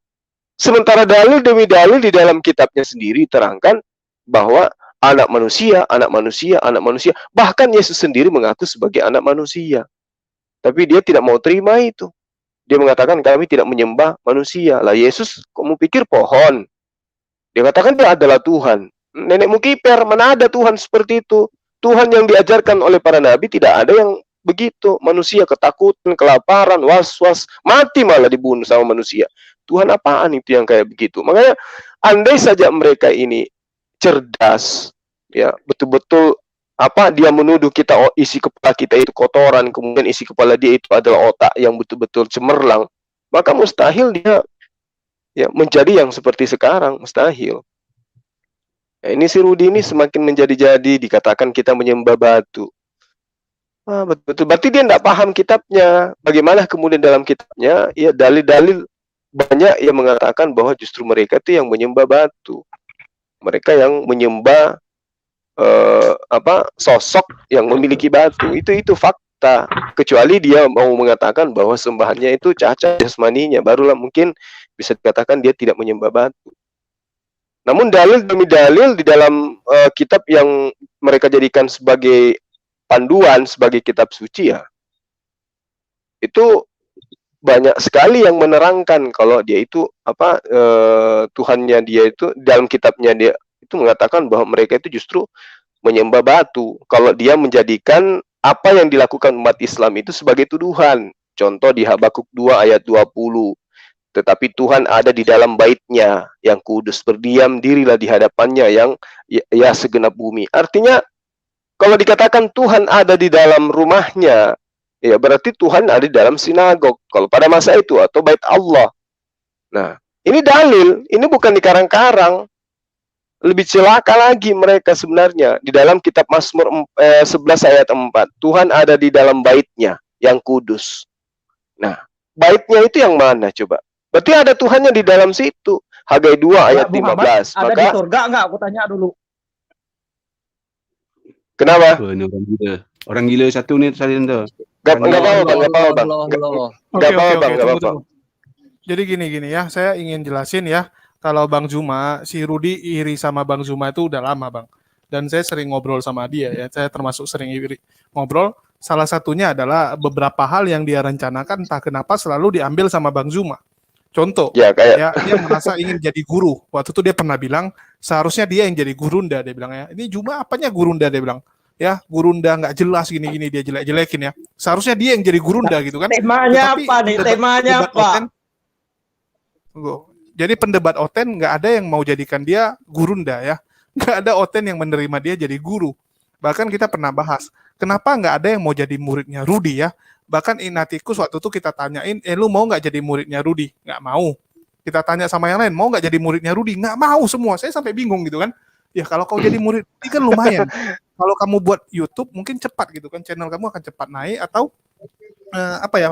Sementara dalil demi dalil di dalam kitabnya sendiri terangkan bahwa anak manusia, anak manusia, anak manusia. Bahkan Yesus sendiri mengaku sebagai anak manusia. Tapi dia tidak mau terima itu. Dia mengatakan kami tidak menyembah manusia. Lah Yesus, kamu pikir pohon? Dia katakan dia adalah Tuhan. Nenekmu kiper, mana ada Tuhan seperti itu? Tuhan yang diajarkan oleh para nabi tidak ada yang begitu. Manusia ketakutan, kelaparan, was-was, mati malah dibunuh sama manusia. Tuhan apaan itu yang kayak begitu? Makanya andai saja mereka ini cerdas, ya betul-betul apa dia menuduh kita isi kepala kita itu kotoran, kemudian isi kepala dia itu adalah otak yang betul-betul cemerlang, maka mustahil dia ya menjadi yang seperti sekarang, mustahil. Ya, ini si Rudi ini semakin menjadi-jadi, dikatakan kita menyembah batu. Betul-betul. Berarti dia tidak paham kitabnya. Bagaimana kemudian dalam kitabnya, ya dalil-dalil banyak yang mengatakan bahwa justru mereka itu yang menyembah batu. Mereka yang menyembah sosok yang memiliki batu. Itu fakta. Kecuali dia mau mengatakan bahwa sembahannya itu cacat jasmaninya, barulah mungkin bisa dikatakan dia tidak menyembah batu. Namun dalil demi dalil di dalam kitab yang mereka jadikan sebagai panduan, sebagai kitab suci, ya itu banyak sekali yang menerangkan kalau dia itu Tuhannya dia itu dalam kitabnya dia itu mengatakan bahwa mereka itu justru menyembah batu. Kalau dia menjadikan apa yang dilakukan umat Islam itu sebagai tuduhan. Contoh di Habakuk 2 ayat 20. Tetapi Tuhan ada di dalam bait-Nya yang kudus, berdiam dirilah di hadapannya yang ya segenap bumi. Artinya kalau dikatakan Tuhan ada di dalam rumahnya, ya berarti Tuhan ada di dalam sinagog kalau pada masa itu, atau bait Allah. Nah, ini dalil, ini bukan dikarang-karang. Lebih celaka lagi mereka sebenarnya di dalam kitab Mazmur 11 ayat 4. Tuhan ada di dalam bait-Nya yang kudus. Nah, bait-Nya itu yang mana coba? Berarti ada Tuhannya di dalam situ. Hagai 2 ayat 15. Ada di surga enggak? Aku tanya dulu. Kenapa? Ini orang gila. Orang gila satu nih salin tuh. Gak apa-apa bang. Jadi gini ya, saya ingin jelasin ya. Kalau Bang Zuma, si Rudi iri sama Bang Zuma itu udah lama Bang. Dan saya sering ngobrol sama dia ya. Saya termasuk sering iri ngobrol. Salah satunya adalah beberapa hal yang dia rencanakan entah kenapa selalu diambil sama Bang Zuma. Contoh, ya, dia merasa ingin jadi guru. Waktu itu dia pernah bilang, seharusnya dia yang jadi gurunda. Dia bilang ya, ini Zuma apanya gurunda? Dia bilang, ya gurunda nggak jelas gini-gini, dia jelek-jelekin ya. Seharusnya dia yang jadi gurunda gitu kan. Temanya apa nih? Temanya apa? Jadi pendebat Oten nggak ada yang mau jadikan dia gurunda ya. Nggak ada Oten yang menerima dia jadi guru. Bahkan kita pernah bahas, kenapa nggak ada yang mau jadi muridnya Rudi ya. Bahkan Inatikus waktu itu kita tanyain, lu mau nggak jadi muridnya Rudi? Nggak mau. Kita tanya sama yang lain, mau nggak jadi muridnya Rudi? Nggak mau semua. Saya sampai bingung gitu kan. Ya kalau kau jadi murid Rudi kan lumayan. Kalau kamu buat YouTube mungkin cepat gitu kan. Channel kamu akan cepat naik atau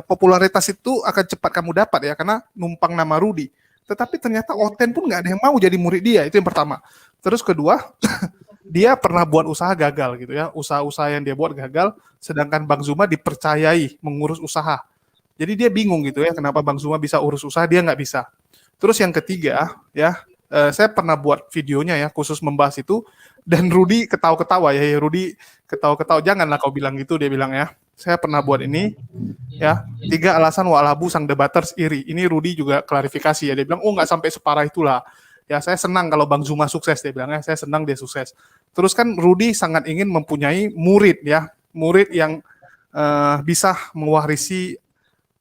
popularitas itu akan cepat kamu dapat ya. Karena numpang nama Rudi. Tetapi ternyata Oten pun nggak ada yang mau jadi murid dia. Itu yang pertama. Terus kedua, dia pernah buat usaha gagal gitu ya. Usaha-usaha yang dia buat gagal, sedangkan Bang Zuma dipercayai mengurus usaha. Jadi dia bingung gitu ya, kenapa Bang Zuma bisa urus usaha, dia nggak bisa. Terus yang ketiga, ya, saya pernah buat videonya ya, khusus membahas itu, dan Rudi ketawa-ketawa ya, Rudi ketawa-ketawa, janganlah kau bilang gitu, dia bilang ya. Saya pernah buat ini, ya, 3 alasan walabu sang debaters iri. Ini Rudi juga klarifikasi ya, dia bilang, oh nggak sampai separah itulah. Ya saya senang kalau Bang Zuma sukses, dia bilang ya, saya senang dia sukses. Terus kan Rudi sangat ingin mempunyai murid ya, murid yang bisa mewarisi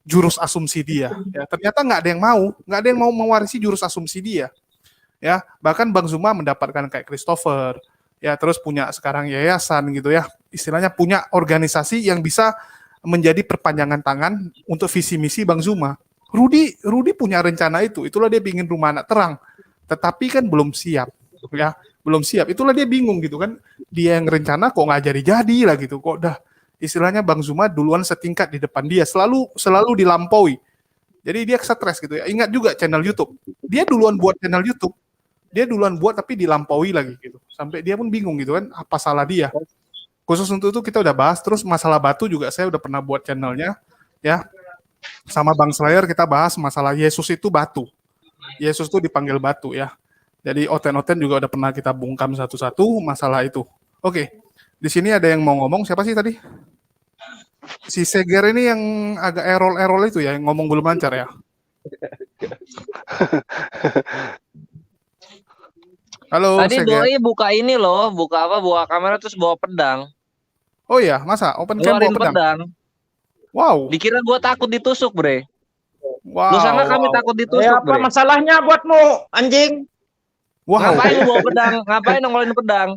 jurus asumsi dia. Ya, ternyata nggak ada yang mau mewarisi jurus asumsi dia. Ya, bahkan Bang Zuma mendapatkan kayak Christopher, ya terus punya sekarang yayasan gitu ya, istilahnya punya organisasi yang bisa menjadi perpanjangan tangan untuk visi misi Bang Zuma. Rudi punya rencana itu, itulah dia ingin rumah anak terang. Tetapi kan belum siap, ya belum siap. Itulah dia bingung gitu kan. Dia yang rencana kok nggak jadi lah gitu. Kok dah istilahnya Bang Zuma duluan setingkat di depan dia, selalu dilampaui. Jadi dia stres gitu ya. Ingat juga channel YouTube. Dia duluan buat channel YouTube. Dia duluan buat tapi dilampaui lagi gitu. Sampai dia pun bingung gitu kan. Apa salah dia? Khusus untuk itu kita udah bahas. Terus masalah batu juga saya udah pernah buat channelnya, ya. Sama Bang Slayer kita bahas masalah Yesus itu batu. Yesus itu dipanggil batu ya. Jadi Oten juga udah pernah kita bungkam satu-satu masalah itu. Oke. Di sini ada yang mau ngomong, siapa sih tadi? Si Seger ini yang agak errol itu ya, yang ngomong belum lancar ya. Halo tadi Seger. Doi buka ini loh, buka kamera terus bawa pedang. Oh iya, masa open cam bawa pedang? Wow. Dikira gua takut ditusuk, Bre. Wow. Lu sangka kami takut ditusuk, apa Bre? masalahnya buatmu, anjing? Wow. Ngapain lu bawa pedang? Ngapain nongolin pedang?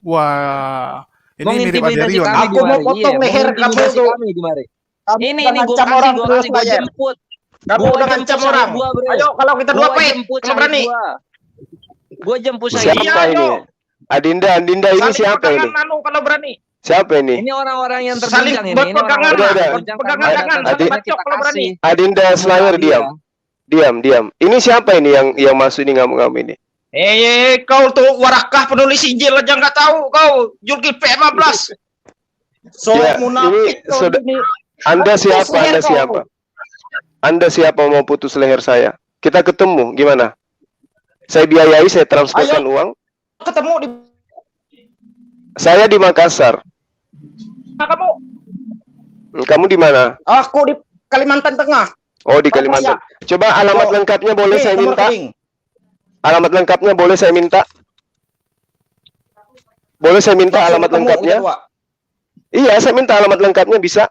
Wah. Ini mirip Aderion. Aku mau potong leher kamu tuh. Ini gue kasih orang gua terus kasih, gua jemput. Kamu udah ngancam orang. Ayo kalau kita dua pahit, kalau berani. Gue jemput saya. Siapa ini? Adinda ini siapa ini? Kalau berani. Siapa ini? Ini orang-orang yang Saling terbincang ini. berpegangan, Pegangan tangan, saling bacok kalau berani. Adinda Slayer diam. Ini siapa ini yang masuk ini ngamuk-ngamuk ini? Kau tuh warakah penulis Injil aja nggak tahu kau. Zulkifli 15. So Ya, munafik kau ini. Anda siapa? Anda siapa mau putus leher saya? Kita ketemu, gimana? Saya biayai, saya transferkan uang. Ketemu di Saya di Makassar. kamu. Kamu di mana? Aku di Kalimantan Tengah. Oh, di Kalimantan. Coba alamat lengkapnya boleh saya minta? Alamat lengkapnya boleh saya minta? Boleh saya minta alamat lengkapnya? Iya, saya minta alamat lengkapnya bisa.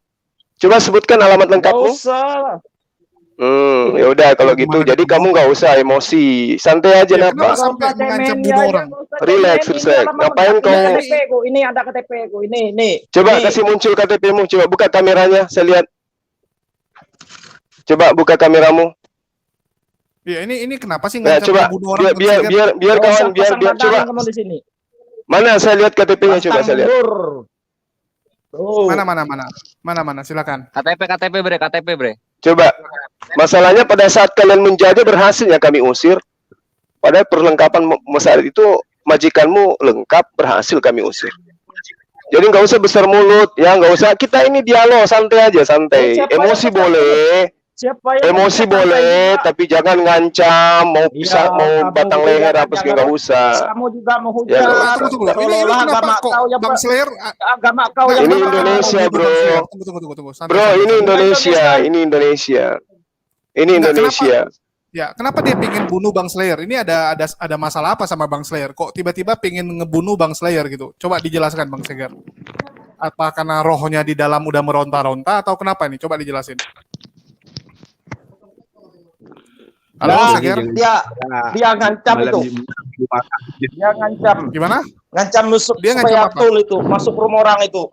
Coba sebutkan alamat lengkapmu. Nggak usah. Ya udah kalau gitu. Jadi kamu nggak usah emosi, santai aja napa. Sampai mengancam bunuh orang. Relax. Ngapain kau? Ini ada KTP ku. Ini. Coba kasih muncul KTP-mu. Coba buka kameranya, saya lihat. Coba buka kameramu. Ya ini kenapa sih Nah, ngancam coba bunuh orang? biar kawan biar coba. Kamu di sini. Mana saya lihat KTP-nya, coba saya lihat. Mana silakan. KTP bre. Coba. Masalahnya pada saat kalian menjadi berhasilnya kami usir. Padahal perlengkapan masalah itu majikanmu lengkap, berhasil kami usir. Jadi nggak usah besar mulut, ya nggak usah. Kita ini dialog santai aja, santai. Emosi boleh. Emosi boleh, tapi jangan ngancam, mau pisah, mau batang leher apa segala, nggak usah. Kamu juga mau Ya, hujat. Tunggu. Ini kenapa kok Bang Slayer? Agama kau yang Ini benar. Indonesia, bro. Tunggu. Bro, ini Indonesia. Ini Indonesia. Ya, kenapa dia pengen bunuh Bang Slayer? Ini ada masalah apa sama Bang Slayer? Kok tiba-tiba pengen ngebunuh Bang Slayer gitu? Coba dijelaskan Bang Seger. Apa karena rohnya di dalam udah meronta-ronta atau kenapa nih? Coba dijelasin. Halo, Seger. Dia ngancam itu. Dia ngancam. Gimana? Ngancam musuh Dia ngancam supaya apa? betul itu masuk rumah orang itu.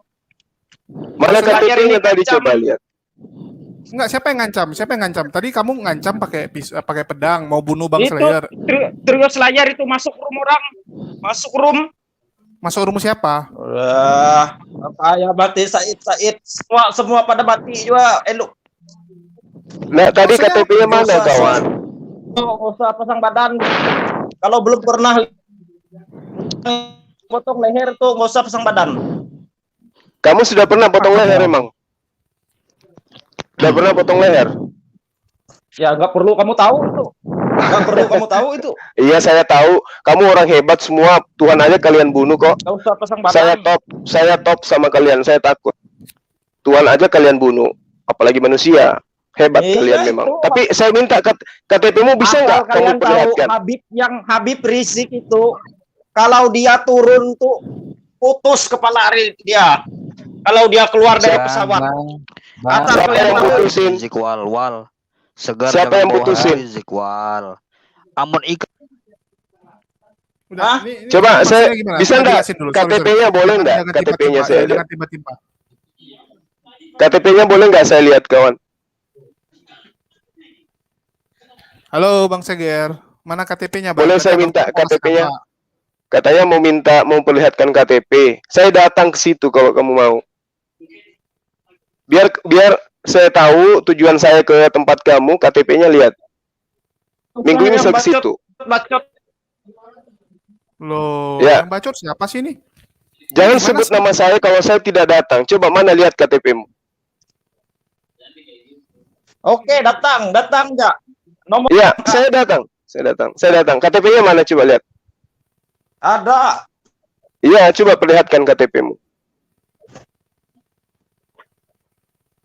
Mana KTP-nya tadi coba lihat. Enggak, siapa yang ngancam? Tadi kamu ngancam pakai pedang mau bunuh Bang Itu Slayer. trio Slayer itu masuk rumah orang. Masuk room. Masuk rumah siapa? Saya mati Said. Semua pada mati juga. Lu. Nah, tadi KTP-nya mana, kawan? Nggak usah pasang badan. Kalau belum pernah potong leher tuh nggak usah pasang badan. Kamu sudah pernah potong leher emang? Sudah pernah potong leher? Ya nggak perlu kamu tahu itu. Nggak perlu kamu tahu itu. Iya, saya tahu. Kamu orang hebat semua. Tuhan aja kalian bunuh kok. Nggak usah pasang badan. Saya top sama kalian. Saya takut. Tuhan aja kalian bunuh. Apalagi manusia. Hebat kalian memang. Itu. Tapi saya minta KTP-mu bisa nggak kamu Kalian tahu perlihatkan? Habib Rizik itu kalau dia turun tuh putus kepala dia. Kalau dia keluar dari pesawat. Siapa yang putusin? Zikwal. Segar Siapa yang putusin? Zikwal. Amun ikan. Udah, ini Coba saya gimana? bisa nggak Jelasin dulu. KTP-nya boleh nggak? Jangan KTP-nya tiba-tiba, saya lihat. jangan tiba-tiba. KTP-nya boleh nggak saya lihat, kawan? Halo Bang Seger, mana KTP-nya? Boleh saya minta KTP-nya? Katanya mau perlihatkan KTP. Saya datang ke situ kalau kamu mau. Biar saya tahu tujuan saya ke tempat kamu, KTP-nya lihat. Minggu ini saya ke situ. Bacot. Loh, Ya. yang bacot siapa sih ini? Jangan Gimana sebut sih? nama saya kalau saya tidak datang. Coba mana lihat KTP-mu. Oke, datang ya. Nomor Iya, saya datang. KTP-nya mana coba lihat. ada. Iya, coba perlihatkan KTP-mu.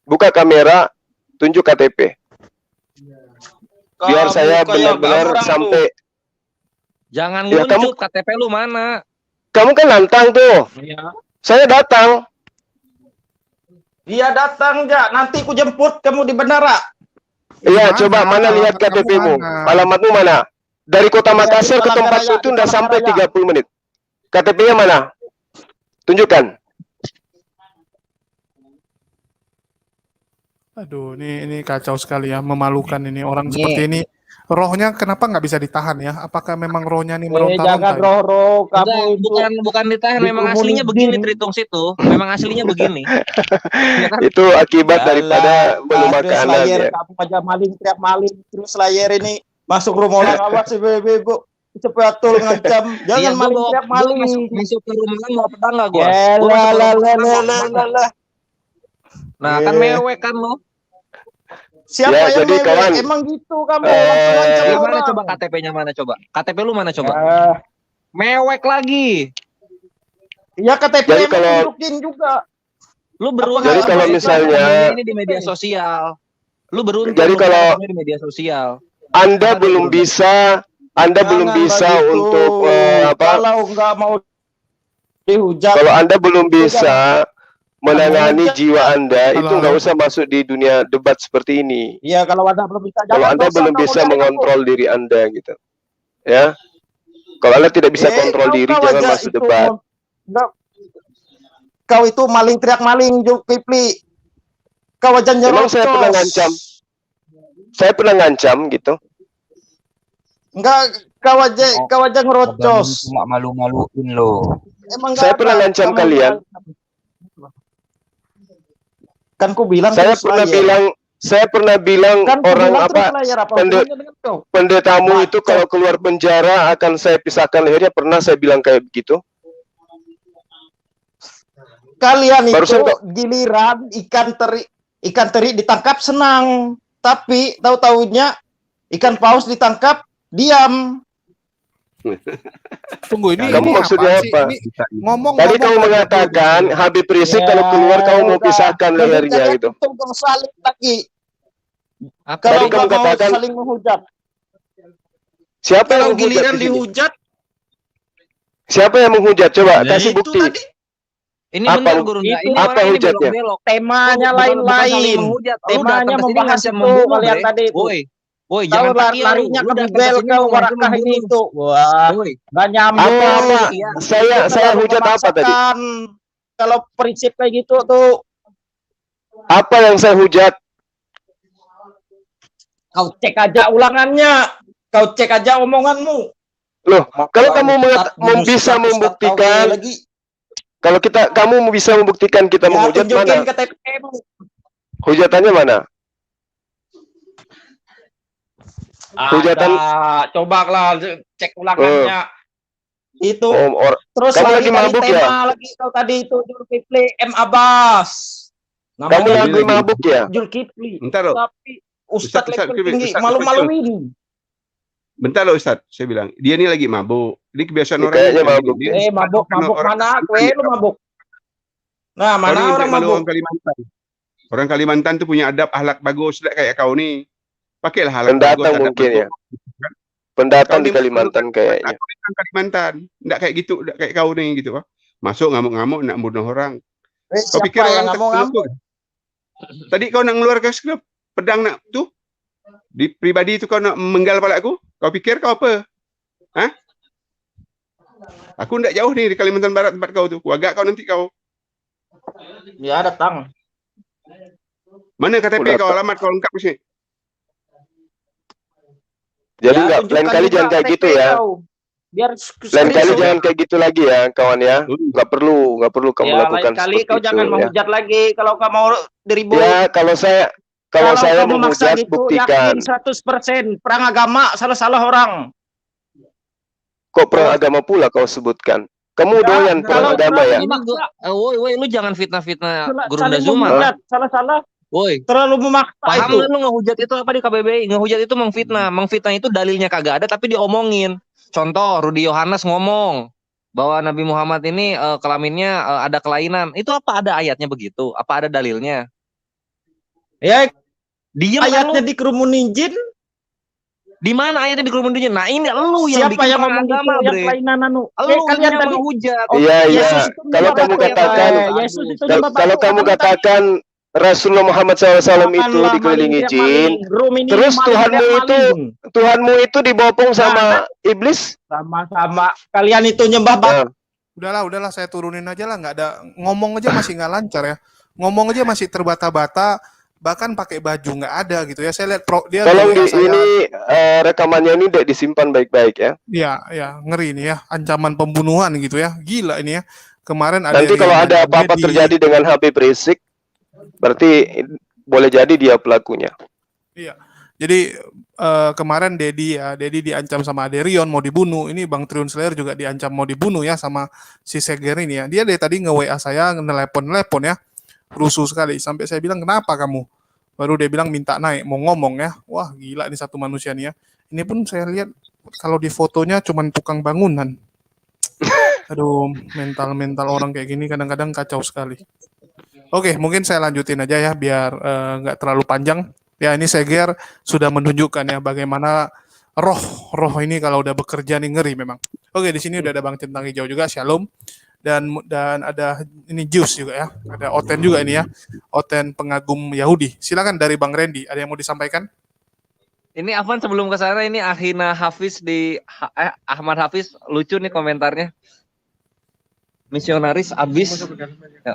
Buka kamera, tunjuk KTP. Biar saya benar-benar sampai. Jangan Ya, nguncut KTP lu mana? Kamu kan nantang tuh. Iya. Saya datang. Dia datang ya. Nanti ku jemput kamu di bandara. Iya, Mana? coba mana lihat Alamat kamu KTP-mu. mana? Alamatmu mana? Dari kota Iya, Makassar di ke Jalan tempatmu Raya, itu di udah Jalan sampai Raya. 30 menit. KTP-nya mana? Tunjukkan. Aduh, ini kacau sekali ya, memalukan ini orang seperti ini. Rohnya kenapa nggak bisa ditahan ya? Apakah memang rohnya ini meronta-ronta? Jangan roh kamu bukan ditahan, memang aslinya begini Tritung situ. Memang aslinya begini. Ya kan? Itu akibat daripada belum ya. ya. Kamu aja maling teriak maling terus layar ini masuk rumah orang awas ibu. Cepat ngancam. Jangan maling teriak maling. Masuk ke rumah mau pedang enggak gua? Nah, kan mewek kan lo. Siapa ya, yang jadi mewek? kawan, Emang gitu kamu langsung ancam orang. Mana coba KTP-nya mana coba? KTP lu mana coba? Mewek lagi. Ya KTP jadi emang kalau tunjukin juga. Lu beruntung. Jadi kalau misalnya ini di media sosial. Lu beruntung. Jadi kalau di media sosial. Anda belum bisa untuk kalau nggak mau dihujat. Kalau Anda belum bisa menangani jiwa Anda, itu nggak usah masuk di dunia debat seperti ini. Iya, kalau Anda belum bisa. Kalau Anda belum bisa mengontrol diri Anda, gitu, ya. Kalau Anda tidak bisa kontrol diri, jangan masuk debat. Kau itu maling teriak maling, Zulkifli. Kau aja nyerocos. Memang saya pernah ngancam. Saya pernah ngancam, gitu. Enggak, kau aja ngerocos. Cuma malu-maluin lo. Emang saya pernah ngancam kalian. Kan ku bilang saya pernah bilang kan orang pendetamu itu kalau keluar penjara akan saya pisahkan lehernya, pernah saya bilang kayak begitu. Kalian barusan itu giliran ikan teri ditangkap senang, tapi tahu-taunya ikan paus ditangkap diam. Tunggu, ini kamu maksudnya apa? Ngomong tadi kamu mengatakan Habib Rizik kalau keluar kamu mau pisahkan lehernya gitu. Saling lagi. Kalau kamu katakan saling menghujat. Siapa yang giliran dihujat? Siapa yang menghujat? Coba kasih bukti. Ini apa Guru? Apa hujatnya? Temanya lain-lain. Temanya membahas itu kalian tadi itu. Woi, jangan larinya ke Bibel kau warakah ini itu. Wah, nggak nyambung. Apa? Saya hujat apa tadi? Kalau prinsip kayak gitu tuh. Apa yang saya hujat? Kau cek aja ulangannya. Kau cek aja omonganmu. Loh, kalau kamu bisa membuktikan, kalau kamu bisa membuktikan kita menghujat, mana? Hujatannya mana? Hujatan, coba lah cek ulangannya. Itu terus kamu lagi mabuk ya? Lagi kau tadi itu Zulkifli M Abbas. Kamu lagi mabuk ya? Zulkifli. Bentar loh. Tapi Ustadz lektor tinggi malu-maluin. Bentar loh Ustadz, saya bilang dia ini lagi mabuk. Ini kebiasaan orang. Kayaknya mabuk. Mabuk mana? Lu mabuk. Nah, mana orang mabuk? Orang Kalimantan tuh punya adab akhlak bagus, tidak kayak kau nih. Pakailah hal pendatang mungkin ya. Pendatang di Kalimantan kayaknya. Kalimantan, enggak kayak gitu, enggak kayak kau nih gitu. Masuk ngamuk-ngamuk nak bunuh orang. Kau pikir orang ngamuk? Tadi kau nak ngeluarkan pedang nak tuh di pribadi itu kau nak menggal kepala aku? Kau pikir kau apa? Hah? Aku enggak jauh nih di Kalimantan Barat tempat kau tuh. Agak kau nanti kau. Ya datang. Mana KTP kau, alamat kau lengkap sih? Jadi lain kali jangan kayak gitu ya. Lain kali jangan kayak gitu lagi ya, kawan ya. Nggak perlu kamu lakukan seperti itu. Kau jangan menghujat lagi kalau kamu mau diribut. Ya, kalau saya menghujat, buktikan. 100% perang agama, salah orang. Kok perang agama pula kau sebutkan? Kamu doyan perang agama ya? Woi, lu jangan fitnah-fitnah Gurunda Zuma. Salah. Woi, terlalu memaksa. Paham itu. Lu ngehujat itu apa di KBBI? Ngehujat itu mengfitnah. Mengfitnah itu dalilnya kagak ada tapi diomongin. Contoh Rudi Yohanes ngomong bahwa Nabi Muhammad ini kelaminnya ada kelainan. Itu apa ada ayatnya begitu? Apa ada dalilnya? Ya, diam ayatnya di kerumunin jin. Di mana ayatnya di kerumunin jin? Nah, ini lu yang siapa yang ngomong agama, yang kelainan anu? Lu kalian tadi hujat. Iya. Kalau kamu katakan kalau kamu katakan Rasulullah Muhammad SAW itu dikelilingi jin, terus Tuhanmu itu dibopong sama iblis? Sama-sama. Kalian itu nyembah batu. Udahlah, saya turunin aja lah, nggak ada ngomong aja masih nggak lancar ya. Ngomong aja masih terbata-bata, bahkan pakai baju nggak ada gitu ya. Saya lihat dia Tolong WA saya. ini rekamannya ini tidak disimpan baik-baik ya. Iya, ya ngeri ini ya, ancaman pembunuhan gitu ya, gila ini ya. Kemarin ada Nanti kalau ada apa-apa terjadi dengan Habib Rizik, berarti boleh jadi dia pelakunya. Iya. Jadi kemarin Dedi diancam sama Aderion mau dibunuh. Ini Bang Triun Slayer juga diancam mau dibunuh ya sama si Seger ini ya. Dia dari tadi nge-WA saya, nelepon ya. Rusuh sekali. Sampai saya bilang, "Kenapa kamu?" Baru dia bilang minta naik, mau ngomong ya. Wah, gila ini satu manusia nih ya. Ini pun saya lihat kalau di fotonya cuman tukang bangunan. Aduh, mental orang kayak gini kadang-kadang kacau sekali. Oke, mungkin saya lanjutin aja ya biar nggak terlalu panjang. Ya, ini Seger sudah menunjukkan ya bagaimana roh ini kalau udah bekerja nih ngeri memang. Oke, di sini udah ada Bang Centang Hijau juga, Shalom. Dan ada ini Jus juga ya. Ada Oten juga ini ya. Oten pengagum Yahudi. Silakan dari Bang Randy, ada yang mau disampaikan? Ini Afan sebelum ke sana ini Ahina Hafiz Ahmad Hafiz lucu nih komentarnya. Misionaris abis. Ya.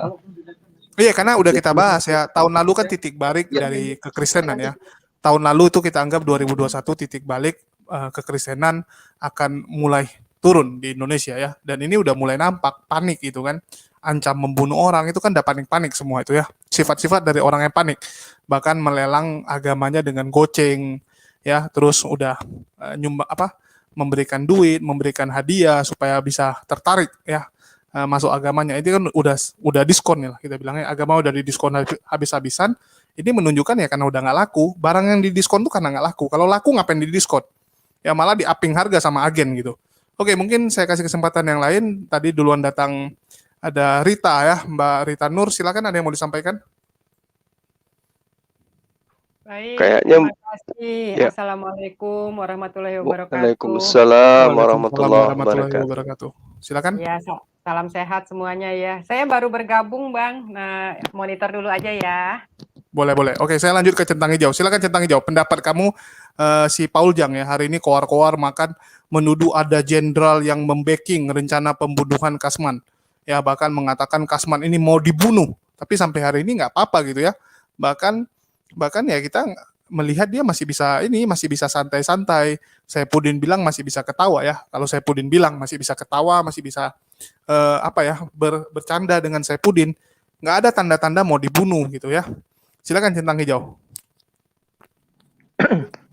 Iya, karena udah kita bahas ya. Tahun lalu kan titik balik dari kekristenan ya. Tahun lalu itu kita anggap 2021 titik balik kekristenan akan mulai turun di Indonesia ya. Dan ini udah mulai nampak panik gitu kan. Ancam membunuh orang itu kan udah panik-panik semua itu ya. Sifat-sifat dari orang yang panik. Bahkan melelang agamanya dengan goceng ya. Terus udah memberikan duit, memberikan hadiah supaya bisa tertarik ya. Masuk agamanya itu kan udah diskon ya kita bilangnya, agama udah didiskon habis-habisan. Ini menunjukkan ya karena udah nggak laku, barang yang didiskon tuh karena nggak laku. Kalau laku ngapain didiskon? Ya malah di-upping harga sama agen gitu. Oke, mungkin saya kasih kesempatan yang lain. Tadi duluan datang ada Rita ya, Mbak Rita Nur, silakan ada yang mau disampaikan? Baik, Kayaknya terima kasih. ya. Assalamualaikum warahmatullahi wabarakatuh. Waalaikumsalam warahmatullahi wabarakatuh. Silakan. Ya, salam sehat semuanya ya. Saya baru bergabung, Bang. Nah, monitor dulu aja ya. Boleh. Oke, saya lanjut ke Centang Hijau. Silakan Centang Hijau. Pendapat kamu si Paul Jang ya hari ini koar-koar makan menuduh ada jenderal yang membacking rencana pembunuhan Kasman. Ya bahkan mengatakan Kasman ini mau dibunuh. Tapi sampai hari ini nggak apa-apa gitu ya. Bahkan ya kita melihat dia masih bisa santai-santai. Saipudin bilang masih bisa ketawa ya. Kalau Saipudin bilang masih bisa ketawa, masih bisa bercanda dengan Saipudin. Nggak ada tanda-tanda mau dibunuh gitu ya. Silakan Centang Hijau.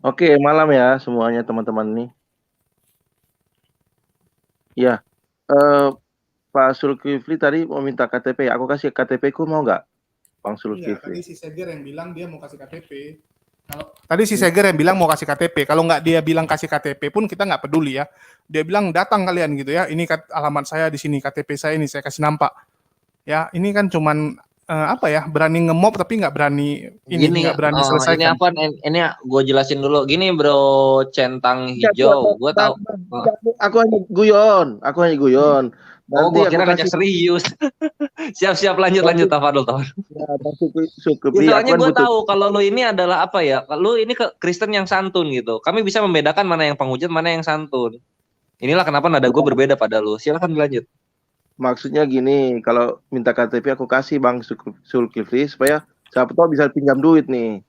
Oke, malam ya semuanya teman-teman nih. Ya, Pak Zulkifli tadi mau minta KTP. Aku kasih KTP ku mau nggak, Bang Zulkifli? Tadi si Seger yang bilang dia mau kasih KTP. Tadi si Seger yang bilang mau kasih KTP. Kalau nggak dia bilang kasih KTP pun kita nggak peduli ya. Dia bilang datang kalian gitu ya. Ini alamat saya di sini, KTP saya ini saya kasih nampak. Ya, ini kan cuman berani ngemob tapi nggak berani nggak berani selesaikan. Ini apa? Ini gue jelasin dulu. Gini Bro Centang Hijau, gue tahu. Aku hanya guyon. Oh, gue kira ngajak serius. Siap lanjut Tafadol. Ya, soalnya gue tahu kalau lu ini adalah apa ya? Lu ini Kristen yang santun gitu. Kami bisa membedakan mana yang penghujat, mana yang santun. Inilah kenapa nada gue berbeda pada lu. Silakan dilanjut. Maksudnya gini, kalau minta KTP aku kasih Bang Zulkifli supaya siapa tahu bisa pinjam duit nih.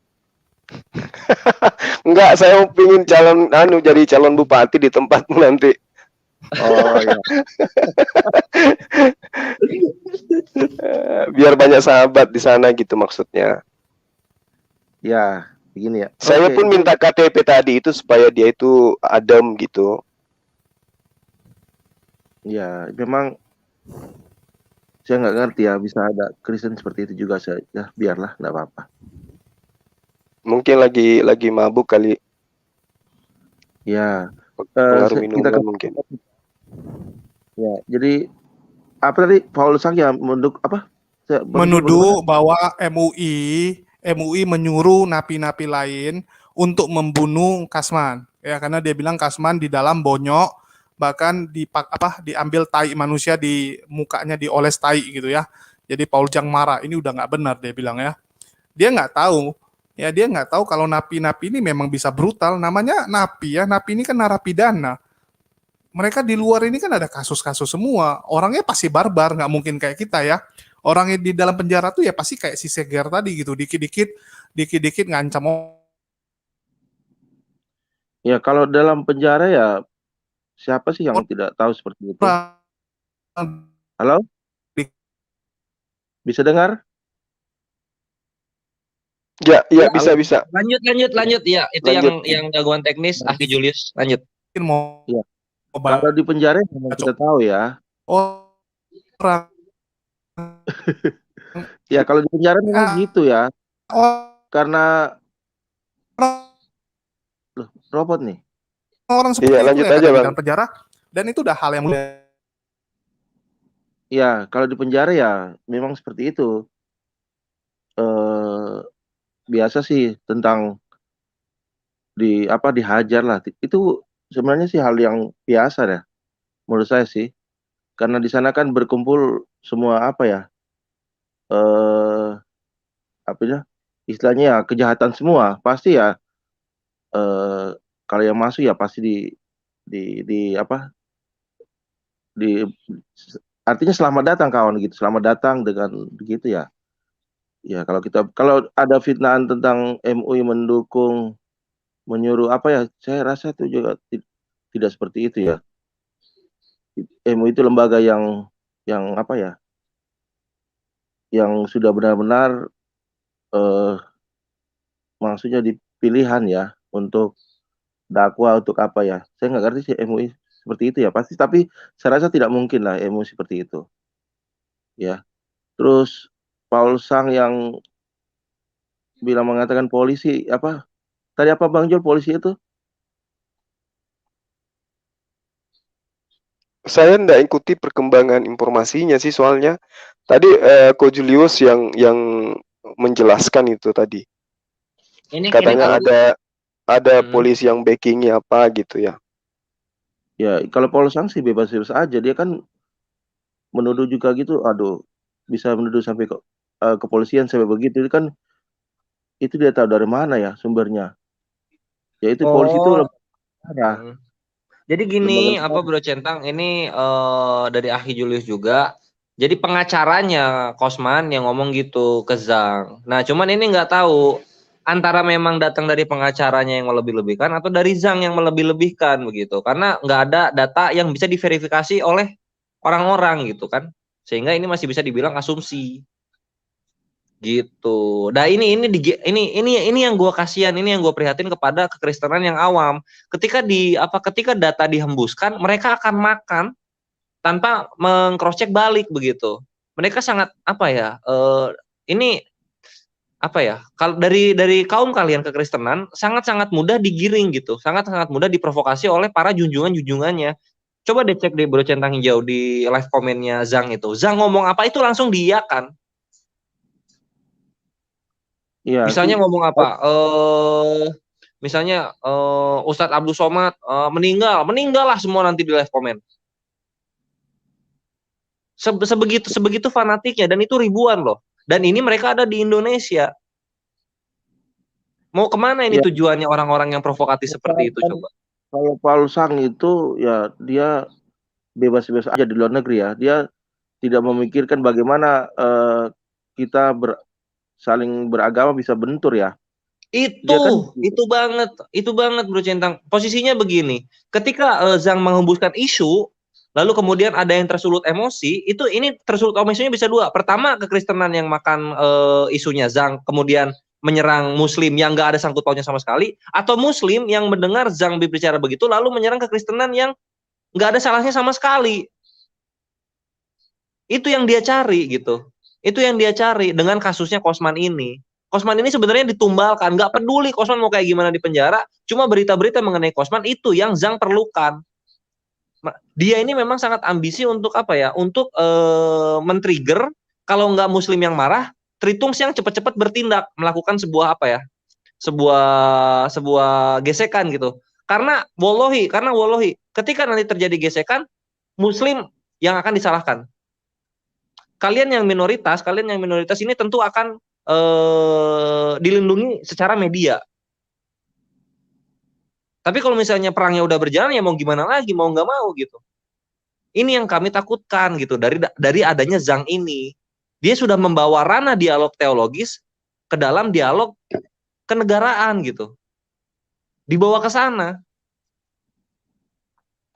Enggak, saya pingin jadi calon bupati di tempatmu nanti. Oh iya. Biar banyak sahabat di sana gitu maksudnya. Ya, begini ya. Saya pun minta KTP tadi itu supaya dia itu adem gitu. Ya, memang saya nggak ngerti ya bisa ada Kristen seperti itu juga. Ya biarlah, nggak apa-apa. Mungkin lagi mabuk kali. Ya, pengaruh minuman mungkin. Ya, jadi apa tadi Paul Sang ya menuduh bahwa MUI menyuruh napi-napi lain untuk membunuh Kasman. Ya, karena dia bilang Kasman di dalam bonyok, bahkan diambil tai manusia di mukanya, dioles tai gitu ya. Jadi Paul Jang marah, ini udah nggak benar dia bilang ya. Dia nggak tahu kalau napi-napi ini memang bisa brutal. Namanya napi ya, napi ini kan narapidana. Mereka di luar ini kan ada kasus-kasus semua. Orangnya pasti barbar, nggak mungkin kayak kita ya. Orang yang di dalam penjara tuh ya pasti kayak si Seger tadi gitu, dikit-dikit ngancam. Ya kalau dalam penjara ya siapa sih yang tidak tahu seperti itu? Halo? Bisa dengar? Ya, bisa. Lanjut ya. Itu Lanjut. yang gangguan teknis, Aki Julius. Lanjut. Ya. Kalau di penjara kita tahu ya. Ya kalau di penjara memang gitu ya. Karena loh, robot nih. Orang seperti itu lanjut yang aja, ada di Bang. dalam penjara, dan itu udah hal yang Ya, kalau di penjara ya memang seperti itu. Biasa sih tentang dihajar lah. Itu sebenarnya sih hal yang biasa ya, menurut saya sih. Karena di sana kan berkumpul semua istilahnya ya kejahatan semua. Pasti ya kalau yang masuk ya pasti artinya selamat datang kawan gitu. Selamat datang dengan begitu ya. Ya kalau ada fitnahan tentang MUI mendukung menyuruh saya rasa itu juga tidak seperti itu ya. MUI itu lembaga yang sudah benar-benar maksudnya dipilihan ya untuk dakwah untuk saya nggak ngerti sih MUI seperti itu ya pasti, tapi saya rasa tidak mungkin lah MUI seperti itu ya. Terus Paul Sang yang mengatakan polisi tadi Bang Jul, polisi itu Saya nggak ikuti perkembangan informasinya sih, soalnya tadi Ko Julius yang menjelaskan itu tadi. Katanya ada polisi yang backingnya apa gitu ya. Ya kalau Paul Sang sih bebas aja, dia kan menuduh juga gitu, bisa menuduh sampai kepolisian sampai begitu, kan itu dia tahu dari mana ya sumbernya. Ya itu polisi itu Jadi gini, Bro Centang, ini dari Aki Julius juga. Jadi pengacaranya Kosman yang ngomong gitu ke Zhang. Nah, cuman ini nggak tahu antara memang datang dari pengacaranya yang melebih-lebihkan atau dari Zhang yang melebih-lebihkan begitu. Karena nggak ada data yang bisa diverifikasi oleh orang-orang gitu kan. Sehingga ini masih bisa dibilang asumsi. Gitu. Nah ini yang gue kasihan, ini yang gue prihatin kepada kekristenan yang awam. Ketika data dihembuskan, mereka akan makan tanpa meng-cross check balik begitu. Mereka sangat kalau dari kaum kalian kekristenan sangat-sangat mudah digiring gitu, sangat-sangat mudah diprovokasi oleh para junjungannya. Coba deh cek deh Bro Centang Hijau di live komennya Zhang itu. Zhang ngomong apa itu langsung diiyakan. Ya, misalnya ngomong apa? Misalnya Ustadz Abdul Somad meninggal lah semua nanti di live komen. Sebegitu fanatiknya, dan itu ribuan loh. Dan ini mereka ada di Indonesia. Mau kemana ini tujuannya orang-orang yang provokatif seperti itu coba? Kalau Paul Sang itu ya dia bebas-bebas aja di luar negeri ya. Dia tidak memikirkan bagaimana kita saling beragama bisa bentur ya. Itu banget Bro Centang. Posisinya begini, ketika Zhang menghembuskan isu, lalu kemudian ada yang tersulut emosi, ini tersulut emosinya bisa dua. Pertama, kekristenan yang makan isunya Zhang, kemudian menyerang Muslim yang nggak ada sangkut pautnya sama sekali, atau Muslim yang mendengar Zhang berbicara begitu, lalu menyerang kekristenan yang nggak ada salahnya sama sekali. Itu yang dia cari gitu. Itu yang dia cari dengan kasusnya Kosman ini. Kosman ini sebenarnya ditumbalkan, nggak peduli Kosman mau kayak gimana di penjara, cuma berita-berita mengenai Kosman itu yang Zhang perlukan. Dia ini memang sangat ambisi untuk Untuk men-trigger kalau nggak Muslim yang marah, Tritungs yang cepat-cepat bertindak melakukan sebuah sebuah gesekan gitu. Karena wallahi, ketika nanti terjadi gesekan, Muslim yang akan disalahkan. Kalian yang minoritas ini tentu akan dilindungi secara media. Tapi kalau misalnya perangnya udah berjalan ya mau gimana lagi, mau nggak mau gitu. Ini yang kami takutkan gitu dari adanya Zhang ini. Dia sudah membawa ranah dialog teologis ke dalam dialog kenegaraan gitu. Dibawa ke sana.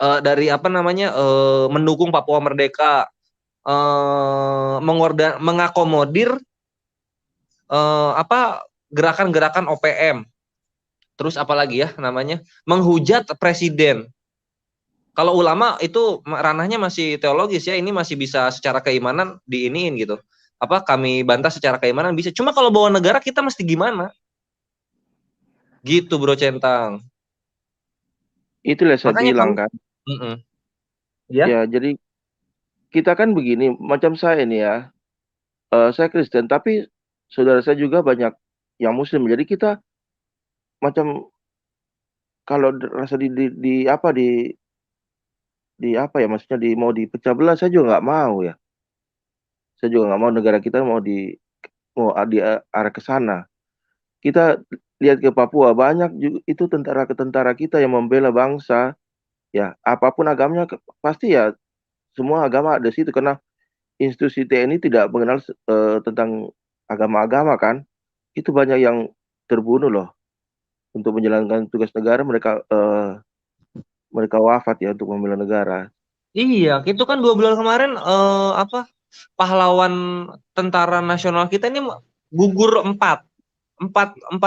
Dari apa namanya mendukung Papua Merdeka, mengakomodir gerakan-gerakan OPM. Terus apalagi ya namanya? Menghujat presiden. Kalau ulama itu ranahnya masih teologis ya, ini masih bisa secara keimanan diiniin gitu. Kami bantah secara keimanan bisa. Cuma kalau bawa negara kita mesti gimana? Gitu Bro Centang. Itulah saya bilang kan. Ya, jadi kita kan begini, macam saya ini ya, saya Kristen, tapi saudara saya juga banyak yang Muslim. Jadi kita macam kalau rasa maksudnya mau dipecah belah, saya juga nggak mau ya. Saya juga nggak mau negara kita mau arah ke sana. Kita lihat ke Papua, banyak juga itu tentara kita yang membela bangsa. Ya, apapun agamanya pasti ya, semua agama ada di situ, karena institusi TNI tidak mengenal tentang agama-agama kan. Itu banyak yang terbunuh loh untuk menjalankan tugas negara, mereka wafat ya untuk membela negara. Iya, itu kan 2 bulan kemarin pahlawan tentara nasional kita ini gugur 4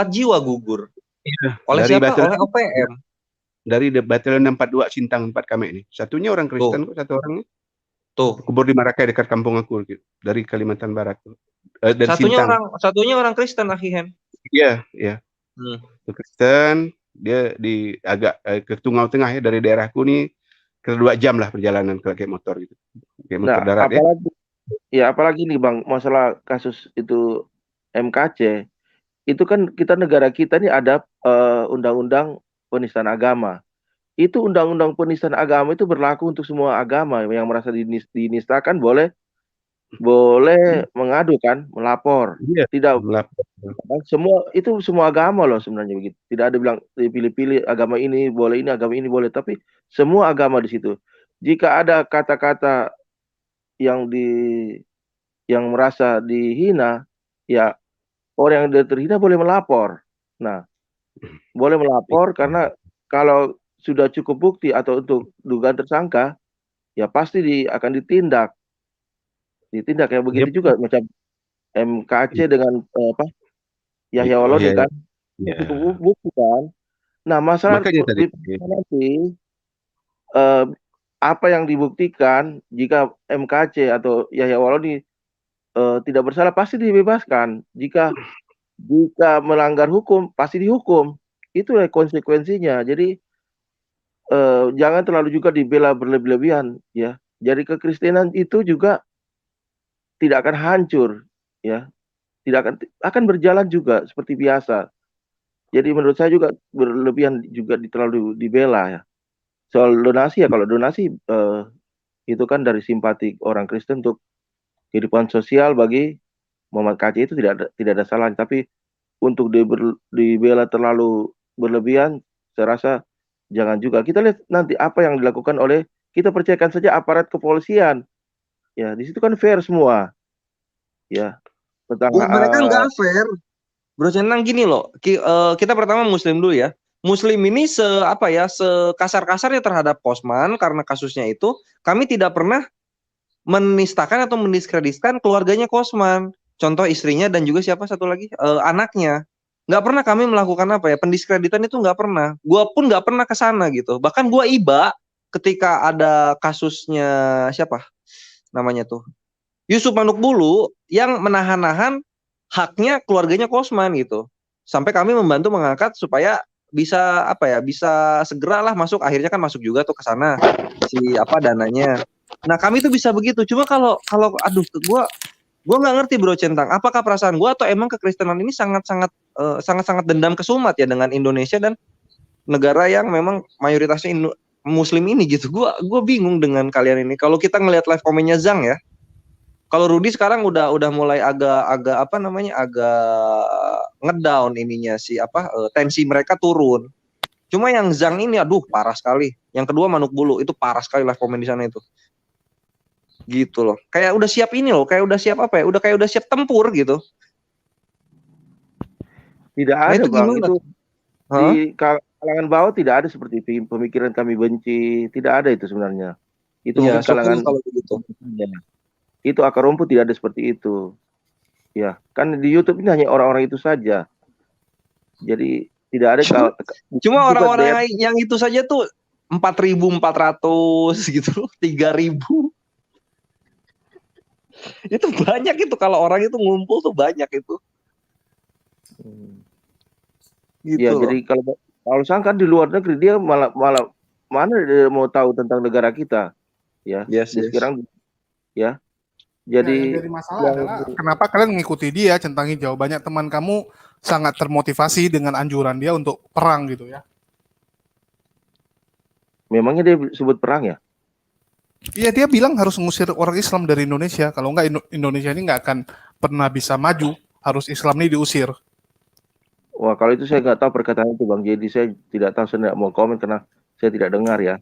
jiwa gugur. Iya, oleh siapa? Oleh OPM. Dari Batalion 42 Sintang 4 kami ini. Satunya orang Kristen kok, satu orangnya. Tuh. Kubur di Marakai dekat kampung aku gitu. Dari Kalimantan Barat. Satunya orang Kristen Akhihen. Iya. Kristen, dia agak ke Tungau Tengah ya, dari daerahku nih ke 2 jam lah perjalanan kayak motor gitu. Kayak motor darat apalagi nih Bang, masalah kasus itu MKC, itu kan negara kita nih ada undang-undang penistaan agama. Itu undang-undang penistaan agama itu berlaku untuk semua agama. Yang merasa dinistakan boleh mengadu kan, melapor. Tidak semua agama loh sebenarnya begitu. Tidak ada bilang pilih-pilih agama ini boleh, ini agama ini boleh, tapi semua agama di situ. Jika ada kata-kata yang merasa dihina, ya orang yang terhina boleh melapor. Nah, boleh melapor karena kalau sudah cukup bukti atau untuk dugaan tersangka, ya pasti akan ditindak ya. Begitu juga macam MKC dengan Yahya Walodi kan, cukup bukti kan. Nah, masalah nanti apa yang dibuktikan, jika MKC atau Yahya Walodi tidak bersalah pasti dibebaskan. Jika melanggar hukum pasti dihukum. Itulah konsekuensinya. Jadi jangan terlalu juga dibela berlebih-lebihan ya. Jadi kekristenan itu juga tidak akan hancur ya. Tidak akan berjalan juga seperti biasa. Jadi menurut saya juga berlebihan juga terlalu dibela ya. Soal donasi ya, kalau donasi itu kan dari simpati orang Kristen untuk kehidupan sosial bagi Muhammad KC itu tidak ada salah, tapi untuk dibela terlalu berlebihan saya rasa jangan juga. Kita lihat nanti apa yang dilakukan oleh, kita percayakan saja aparat kepolisian. Ya, di situ kan fair semua. Ya. Mereka nggak fair. Bro Centang gini loh, kita pertama Muslim dulu ya. Muslim ini sekasar-kasarnya terhadap Kosman karena kasusnya itu, kami tidak pernah menistakan atau mendiskreditkan keluarganya Kosman. Contoh istrinya dan juga siapa satu lagi anaknya. Nggak pernah kami melakukan pendiskreditan itu, nggak pernah. Gua pun nggak pernah ke sana gitu. Bahkan gua iba ketika ada kasusnya siapa namanya tuh, Yusuf Manukbulu yang menahan-nahan haknya keluarganya Kosman gitu. Sampai kami membantu mengangkat supaya bisa bisa segeralah masuk. Akhirnya kan masuk juga tuh ke sana dananya. Nah, kami tuh bisa begitu. Cuma kalau gua nggak ngerti Bro Centang, apakah perasaan gua atau emang kekristenan ini sangat-sangat dendam kesumat ya dengan Indonesia dan negara yang memang mayoritasnya Muslim ini gitu. Gua bingung dengan kalian ini. Kalau kita ngelihat live komennya Zhang ya, kalau Rudy sekarang udah mulai agak ngedown ininya tensi mereka turun. Cuma yang Zhang ini parah sekali. Yang kedua Manukbulu itu parah sekali live komen di sana itu. gitu loh. Kayak udah siap ini loh, kayak udah siap apa ya? Kayak udah siap tempur gitu. Tidak Nah, ada itu Bang, gimana? itu di kalangan bawah tidak ada seperti itu. Pemikiran kami benci, tidak ada itu sebenarnya. Itu Iya, mungkin kalangan kalau begitu. Itu akar rumput tidak ada seperti itu. Ya, kan di YouTube ini hanya orang-orang itu saja. Jadi tidak ada Cuma orang-orang yang itu saja tuh 4.400 gitu, 3.000. Itu banyak itu, kalau orang itu ngumpul tuh banyak itu. Gitu ya, jadi kalau sangka di luar negeri dia malah mana dia mau tahu tentang negara kita, ya. Sekarang ya. Jadi yang jadi masalah adalah kenapa kalian mengikuti dia centang hijau. Banyak teman kamu sangat termotivasi dengan anjuran dia untuk perang gitu ya. Memangnya dia sebut perang ya? Iya, dia bilang harus mengusir orang Islam dari Indonesia. Kalau enggak Indonesia ini nggak akan pernah bisa maju. Harus Islam ini diusir. Wah, kalau itu saya nggak tahu perkataan itu Bang. Jadi saya tidak tahu, saya tidak mau komen karena saya tidak dengar ya.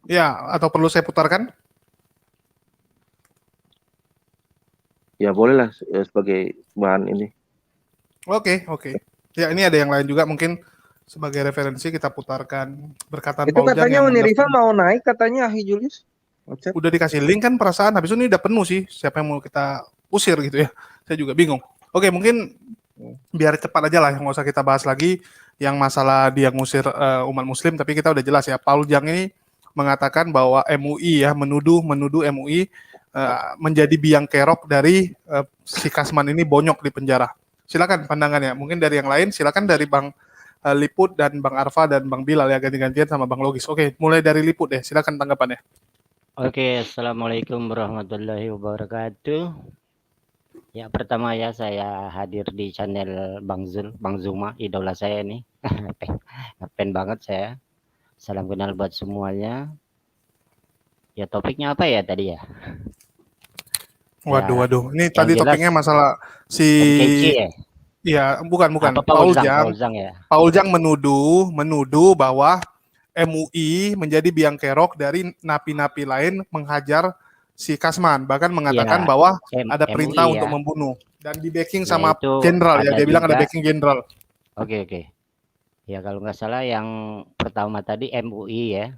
Ya, atau perlu saya putarkan? Ya bolehlah sebagai bahan ini. Oke. Ya, ini ada yang lain juga mungkin sebagai referensi kita putarkan berkatan Itu Paul katanya Jang yang Riva mau naik katanya Ahi Julius. Udah dikasih link kan perasaan, habis ini udah penuh sih. Siapa yang mau kita usir gitu ya? Saya juga bingung. Oke, mungkin biar cepat aja lah, nggak usah kita bahas lagi yang masalah dia ngusir umat muslim, tapi kita udah jelas ya. Paul Jang ini mengatakan bahwa MUI ya menuduh MUI menjadi biang kerok dari si Kasman ini bonyok di penjara. Silakan pandangannya. Mungkin dari yang lain, silakan dari Bang Liput dan Bang Arfa dan Bang Bilal ya, ganti-gantian sama Bang Logis. Oke, mulai dari Liput deh. Silakan tanggapannya. Oke, assalamualaikum warahmatullahi wabarakatuh. Ya, pertama ya saya hadir di channel Bang Zuma, idola saya nih. Ngefan banget saya. Salam kenal buat semuanya. Ya, topiknya apa ya tadi ya? Waduh. Ini tadi topiknya masalah si MKC ya? Iya, bukan. Paul Jang ya. Paul Jang menuduh bahwa MUI menjadi biang kerok dari napi-napi lain menghajar si Kasman, bahkan mengatakan bahwa ada perintah untuk membunuh dan di backing sama jenderal ya. Dia bilang ada backing jenderal. Oke. Ya kalau nggak salah yang pertama tadi MUI ya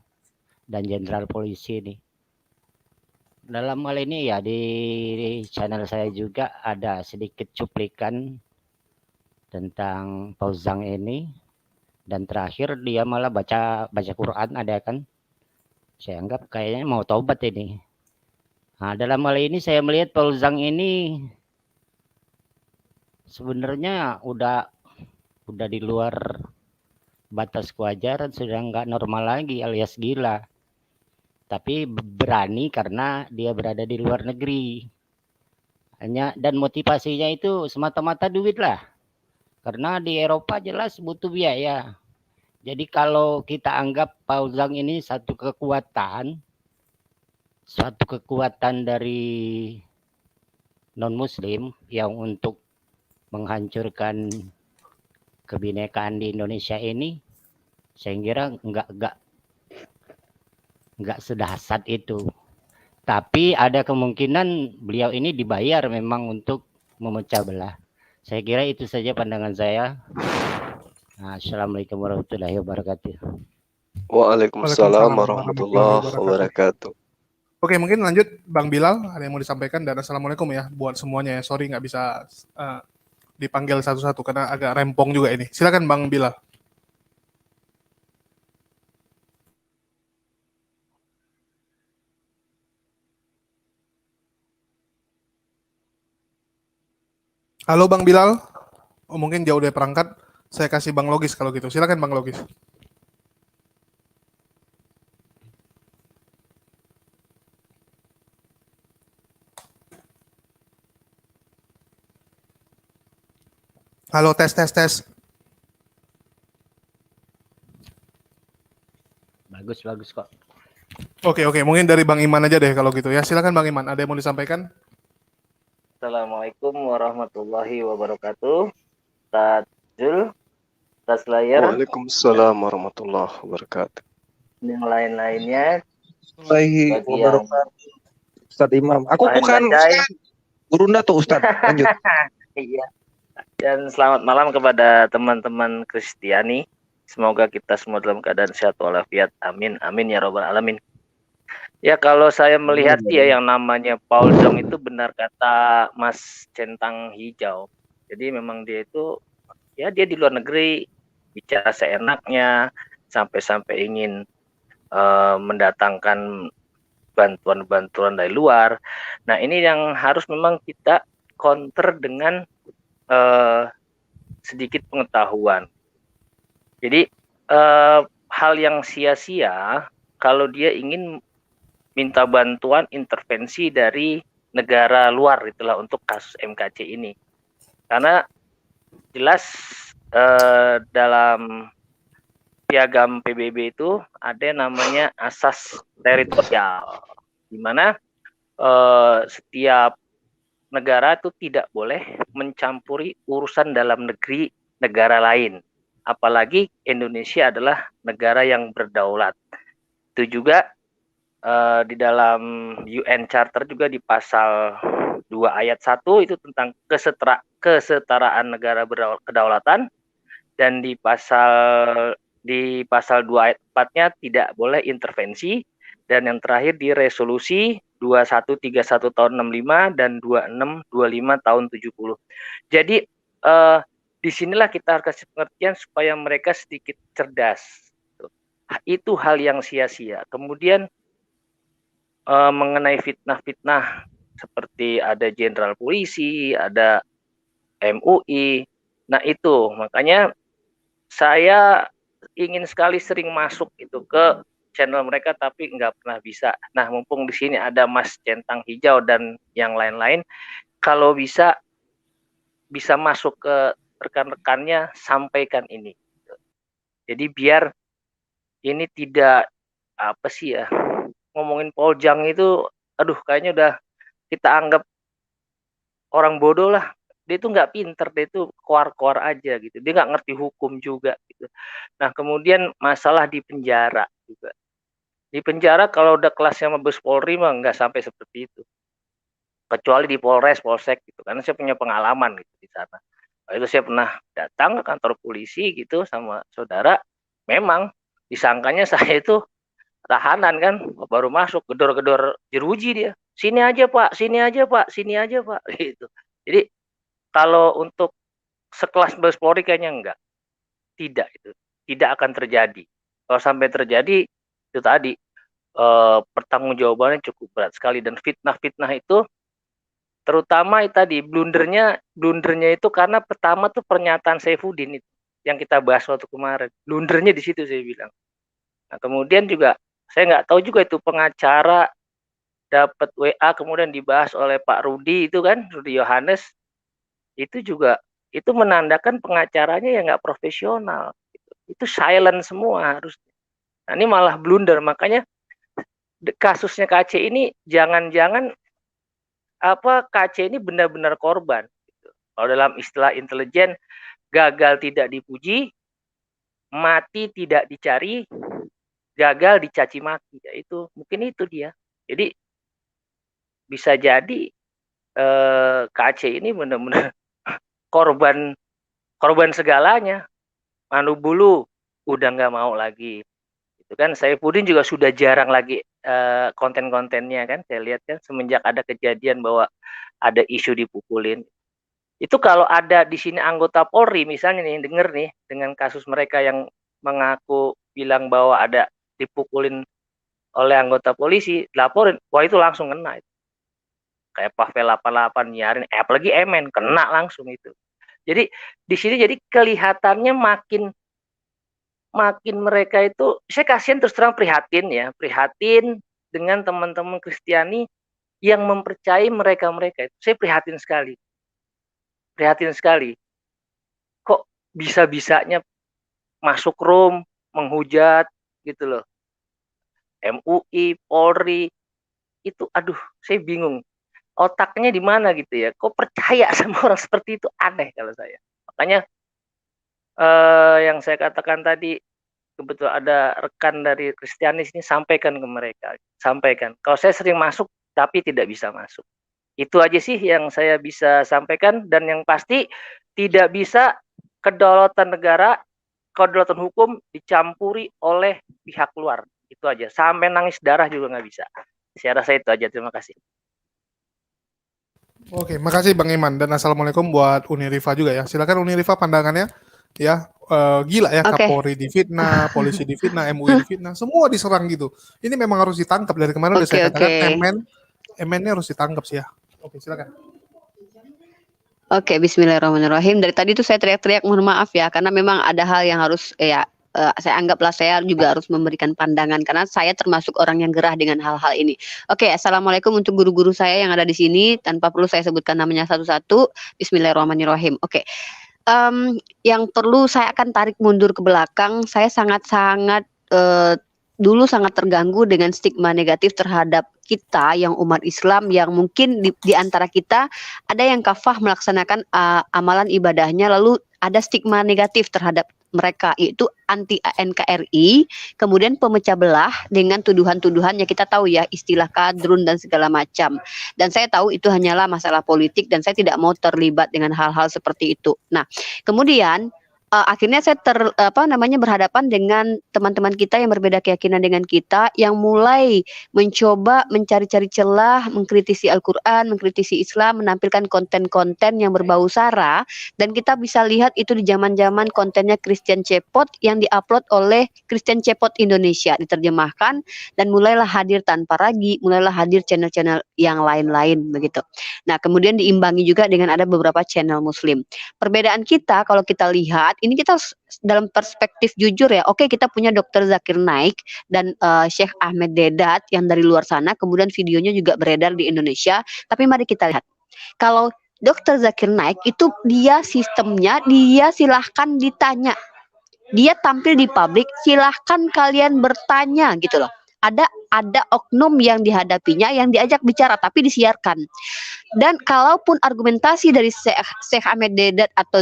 dan jenderal polisi nih. Dalam hal ini ya di channel saya juga ada sedikit cuplikan tentang Paul Jang ini, dan terakhir dia malah baca Quran ada kan. Saya anggap kayaknya mau taubat ini. Nah, dalam hal ini saya melihat Paul Jang ini sebenarnya udah di luar batas kewajaran, sudah nggak normal lagi alias gila. Tapi berani karena dia berada di luar negeri. Dan motivasinya itu semata-mata duit lah. Karena di Eropa jelas butuh biaya. Jadi kalau kita anggap Paul Jang ini satu kekuatan dari non-muslim yang untuk menghancurkan kebinekaan di Indonesia ini, saya kira nggak sedahsyat itu. Tapi ada kemungkinan beliau ini dibayar memang untuk memecah belah. Saya kira itu saja pandangan saya. Assalamualaikum warahmatullahi wabarakatuh. Waalaikumsalam warahmatullahi wabarakatuh. Oke, mungkin lanjut Bang Bilal, ada yang mau disampaikan, dan assalamualaikum ya buat semuanya ya. Sorry nggak bisa dipanggil satu-satu karena agak rempong juga ini. Silakan Bang Bilal. Halo Bang Bilal. Oh, mungkin jauh dari perangkat. Saya kasih Bang Logis kalau gitu. Silakan Bang Logis. Halo, tes. Bagus kok. Oke. Mungkin dari Bang Iman aja deh kalau gitu ya. Silakan Bang Iman. Ada yang mau disampaikan? Assalamualaikum warahmatullahi wabarakatuh. Tajul, tas layar. Waalaikumsalam warahmatullahi wabarakatuh. Yang lain-lainnya. Wabarakatuh. Ustadz Imam. Aku Wahai bukan Bacai. Gurunda tuh Ustadz. Lanjut. Iya. Dan selamat malam kepada teman-teman Kristiani. Semoga kita semua dalam keadaan sehat walafiat. Amin. Amin ya robbal alamin. Ya kalau saya melihat ya yang namanya Paul Zong itu benar kata Mas Centang Hijau. Jadi memang dia itu ya dia di luar negeri bicara seenaknya sampai-sampai ingin mendatangkan bantuan-bantuan dari luar. Nah ini yang harus memang kita counter dengan sedikit pengetahuan. Jadi hal yang sia-sia kalau dia ingin minta bantuan intervensi dari negara luar itulah untuk kasus MKC ini. Karena jelas dalam piagam PBB itu ada namanya asas teritorial, di mana setiap negara itu tidak boleh mencampuri urusan dalam negeri negara lain. Apalagi Indonesia adalah negara yang berdaulat. Itu juga di dalam UN Charter juga di pasal 2 ayat 1 itu tentang kesetaraan negara kedaulatan, dan di pasal 2 ayat 4-nya tidak boleh intervensi, dan yang terakhir di resolusi 2131 tahun 65 dan 2625 tahun 70. Jadi disinilah kita harus kasih pengertian supaya mereka sedikit cerdas. Itu hal yang sia-sia. Kemudian mengenai fitnah-fitnah seperti ada jenderal polisi, ada MUI. Nah itu makanya saya ingin sekali sering masuk itu ke channel mereka tapi nggak pernah bisa. Nah mumpung di sini ada Mas Centang Hijau dan yang lain-lain, kalau bisa masuk ke rekan-rekannya, sampaikan ini. Jadi biar ini tidak apa sih ya, ngomongin Paul Zong itu, aduh kayaknya udah kita anggap orang bodoh lah. Dia itu nggak pinter, dia itu koar-koar aja gitu. Dia nggak ngerti hukum juga gitu. Nah kemudian masalah di penjara juga. Di penjara kalau udah kelasnya Mabes Polri mah nggak sampai seperti itu. Kecuali di Polres, Polsek gitu. Karena saya punya pengalaman gitu di sana. Itu saya pernah datang ke kantor polisi gitu sama saudara. Memang disangkanya saya itu tahanan kan, baru masuk gedor-gedor jeruji dia. Sini aja Pak, sini aja Pak, sini aja Pak gitu. Jadi kalau untuk sekelas Mabes Polri kayaknya enggak. Tidak itu. Tidak akan terjadi. Kalau sampai terjadi itu tadi pertanggungjawabannya cukup berat sekali, dan fitnah-fitnah itu terutama itu tadi blundernya itu karena pertama tuh pernyataan Saifuddin itu yang kita bahas waktu kemarin. Blundernya di situ saya bilang. Nah, kemudian juga saya nggak tahu juga itu pengacara dapat WA kemudian dibahas oleh Pak Rudi itu kan, Rudi Yohanes, itu juga itu menandakan pengacaranya yang nggak profesional. Itu silent semua harusnya. Nah, ini malah blunder, makanya kasusnya KC ini jangan-jangan KC ini benar-benar korban. Kalau dalam istilah intelijen, gagal tidak dipuji, mati tidak dicari, gagal dicaci maki. Ya, itu mungkin itu dia. Jadi bisa jadi KC ini benar-benar korban segalanya. Manu Bulu udah nggak mau lagi. Itu kan Saifuddin juga sudah jarang lagi konten-kontennya kan, saya lihat kan semenjak ada kejadian bahwa ada isu dipukulin. Itu kalau ada di sini anggota Polri misalnya nih, denger nih dengan kasus mereka yang mengaku bilang bahwa ada dipukulin oleh anggota polisi, laporin, wah itu langsung kena itu. Kayak Pavel 88 nyarin, apalagi Emen kena langsung itu. Jadi di sini jadi kelihatannya makin mereka itu, saya kasihan terus terang, prihatin dengan teman-teman Kristiani yang mempercayai mereka itu. Saya prihatin sekali. Kok bisa-bisanya masuk room, menghujat gitu loh. MUI, Polri, itu aduh saya bingung. Otaknya di mana gitu ya. Kok percaya sama orang seperti itu, aneh kalau saya. Makanya yang saya katakan tadi, kebetulan ada rekan dari Kristianis ini, sampaikan ke mereka. Sampaikan. Kalau saya sering masuk tapi tidak bisa masuk. Itu aja sih yang saya bisa sampaikan, dan yang pasti tidak bisa kedaulatan negara, kedaulatan hukum dicampuri oleh pihak luar. Itu aja. Sampai nangis darah juga nggak bisa. Saya rasa itu aja. Terima kasih. Oke, makasih Bang Iman, dan assalamualaikum buat Uni Rifa juga ya. Silakan Uni Rifa pandangannya ya. Gila ya, Kapolri difitnah, polisi difitnah, MUI difitnah, semua diserang gitu. Ini memang harus ditangkap. Dari kemarin udah saya katakan, MN-nya harus ditangkap sih ya. Oke, silakan. Oke, bismillahirrahmanirrahim. Dari tadi tuh saya teriak-teriak, mohon maaf ya, karena memang ada hal yang harus saya anggaplah saya juga harus memberikan pandangan, karena saya termasuk orang yang gerah dengan hal-hal ini. Oke, assalamualaikum untuk guru-guru saya yang ada di sini, tanpa perlu saya sebutkan namanya satu-satu. Bismillahirrahmanirrahim. Oke. Yang perlu saya akan tarik mundur ke belakang. Saya sangat-sangat dulu sangat terganggu dengan stigma negatif terhadap kita yang umat Islam, yang mungkin di antara kita ada yang kafah melaksanakan amalan ibadahnya, lalu ada stigma negatif terhadap mereka, yaitu anti NKRI, kemudian pemecah belah dengan tuduhan-tuduhan yang kita tahu ya, istilah kadrun dan segala macam. Dan saya tahu itu hanyalah masalah politik, dan saya tidak mau terlibat dengan hal-hal seperti itu. Nah, kemudian akhirnya saya berhadapan dengan teman-teman kita yang berbeda keyakinan dengan kita, yang mulai mencoba mencari-cari celah, mengkritisi Al-Quran, mengkritisi Islam, menampilkan konten-konten yang berbau sara, dan kita bisa lihat itu di zaman-zaman kontennya Christian Cepot yang diupload oleh Christian Cepot Indonesia, diterjemahkan, dan mulailah hadir Tanpa Ragi, mulailah hadir channel-channel yang lain-lain begitu. Nah, kemudian diimbangi juga dengan ada beberapa channel Muslim. Perbedaan kita kalau kita lihat, ini kita dalam perspektif jujur ya, oke, kita punya Dr. Zakir Naik dan Syekh Ahmed Dedat yang dari luar sana, kemudian videonya juga beredar di Indonesia, tapi mari kita lihat. Kalau Dr. Zakir Naik itu dia sistemnya, dia silahkan ditanya. Dia tampil di publik, silahkan kalian bertanya gitu loh. Ada oknum yang dihadapinya, yang diajak bicara tapi disiarkan. Dan kalaupun argumentasi dari Syekh Ahmed Dedat atau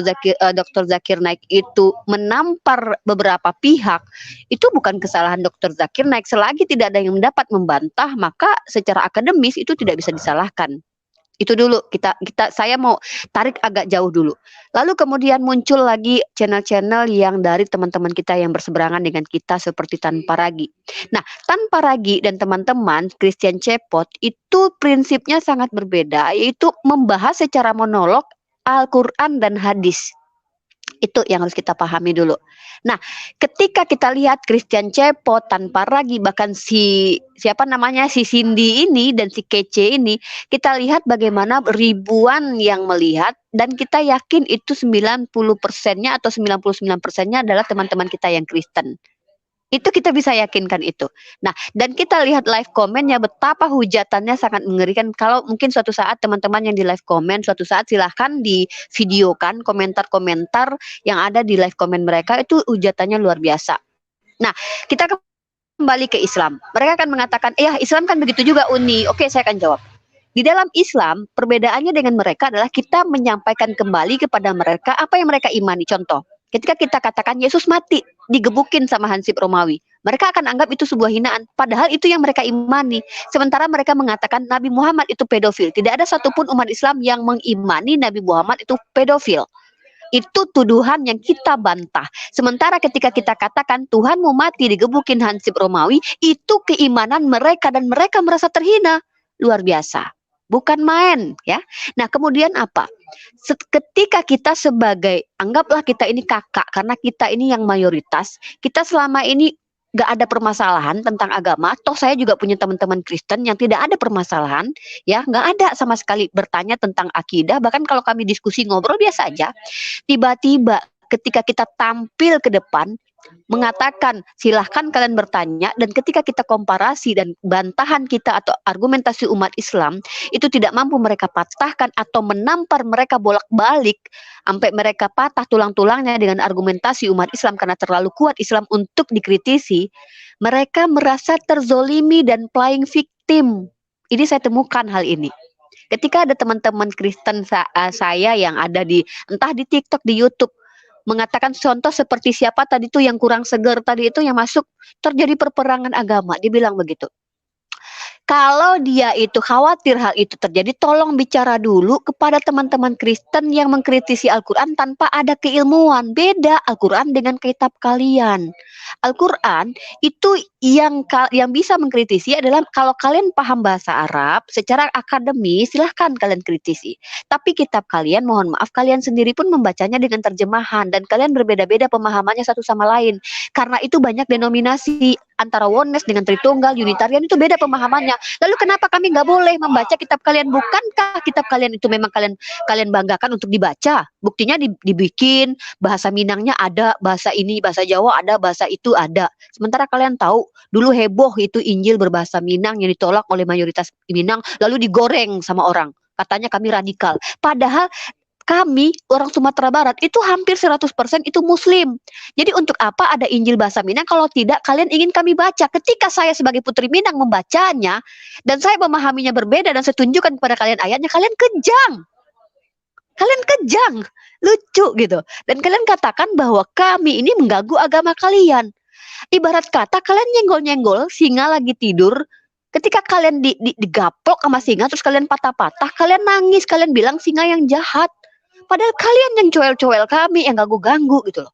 Dr. Zakir Naik itu menampar beberapa pihak, itu bukan kesalahan Dr. Zakir Naik. Selagi tidak ada yang dapat membantah, maka secara akademis itu tidak bisa disalahkan. Itu dulu saya mau tarik agak jauh dulu. Lalu kemudian muncul lagi channel-channel yang dari teman-teman kita yang berseberangan dengan kita seperti Tanpa Ragi. Nah, Tanpa Ragi dan teman-teman Christian Cepot itu prinsipnya sangat berbeda, yaitu membahas secara monolog Al-Quran dan hadis. Itu yang harus kita pahami dulu. Nah, ketika kita lihat Christian Cepot, Tanpa Ragi, bahkan si Cindy ini dan si Kece ini, kita lihat bagaimana ribuan yang melihat, dan kita yakin itu 90%-nya atau 99%-nya adalah teman-teman kita yang Kristen. Itu kita bisa yakinkan itu. Nah, dan kita lihat live komennya, betapa hujatannya sangat mengerikan. Kalau mungkin suatu saat teman-teman yang di live komen, suatu saat silahkan di videokan komentar-komentar yang ada di live komen mereka, itu hujatannya luar biasa. Nah, kita kembali ke Islam. Mereka akan mengatakan, ya Islam kan begitu juga Uni. Oke, saya akan jawab. Di dalam Islam, perbedaannya dengan mereka adalah kita menyampaikan kembali kepada mereka apa yang mereka imani. Contoh, ketika kita katakan Yesus mati, digebukin sama Hansip Romawi, mereka akan anggap itu sebuah hinaan. Padahal itu yang mereka imani. Sementara mereka mengatakan Nabi Muhammad itu pedofil. Tidak ada satupun umat Islam yang mengimani Nabi Muhammad itu pedofil. Itu tuduhan yang kita bantah. Sementara ketika kita katakan Tuhanmu mati, digebukin Hansip Romawi, itu keimanan mereka dan mereka merasa terhina. Luar biasa. Bukan main ya. Nah, kemudian apa? Ketika kita sebagai, anggaplah kita ini kakak, karena kita ini yang mayoritas, kita selama ini gak ada permasalahan tentang agama. Toh saya juga punya teman-teman Kristen yang tidak ada permasalahan, ya, gak ada sama sekali bertanya tentang akidah. Bahkan kalau kami diskusi ngobrol biasa aja. Tiba-tiba ketika kita tampil ke depan, mengatakan silahkan kalian bertanya, dan ketika kita komparasi dan bantahan kita atau argumentasi umat Islam itu tidak mampu mereka patahkan atau menampar mereka bolak-balik sampai mereka patah tulang-tulangnya dengan argumentasi umat Islam karena terlalu kuat Islam untuk dikritisi, mereka merasa terzolimi dan playing victim. Ini saya temukan hal ini. Ketika ada teman-teman Kristen saya yang ada di entah di TikTok, di YouTube, mengatakan contoh seperti siapa tadi itu yang kurang seger tadi itu yang masuk, terjadi perperangan agama, dibilang begitu. Kalau dia itu khawatir hal itu terjadi, tolong bicara dulu kepada teman-teman Kristen yang mengkritisi Al-Quran tanpa ada keilmuan. Beda Al-Quran dengan kitab kalian. Al-Quran itu yang bisa mengkritisi adalah kalau kalian paham bahasa Arab secara akademis, silahkan kalian kritisi. Tapi kitab kalian, mohon maaf, kalian sendiri pun membacanya dengan terjemahan dan kalian berbeda-beda pemahamannya satu sama lain. Karena itu banyak denominasi antara oneness dengan Tritunggal, Unitarian itu beda pemahamannya. Lalu kenapa kami nggak boleh membaca kitab kalian? Bukankah kitab kalian itu memang kalian banggakan untuk dibaca? Buktinya dibikin, bahasa Minangnya ada, bahasa ini, bahasa Jawa ada, bahasa itu ada. Sementara kalian tahu, dulu heboh itu Injil berbahasa Minang yang ditolak oleh mayoritas Minang, lalu digoreng sama orang. Katanya kami radikal. Padahal kami orang Sumatera Barat itu hampir 100% itu Muslim. Jadi untuk apa ada Injil bahasa Minang kalau tidak kalian ingin kami baca? Ketika saya sebagai putri Minang membacanya dan saya memahaminya berbeda dan saya tunjukkan kepada kalian ayatnya, kalian kejang. Kalian kejang, lucu gitu. Dan kalian katakan bahwa kami ini mengganggu agama kalian. Ibarat kata kalian nyenggol-nyenggol singa lagi tidur. Ketika kalian digaplok sama singa terus kalian patah-patah, kalian nangis, kalian bilang singa yang jahat. Padahal kalian yang coel-coel kami, yang ganggu-ganggu gitu loh.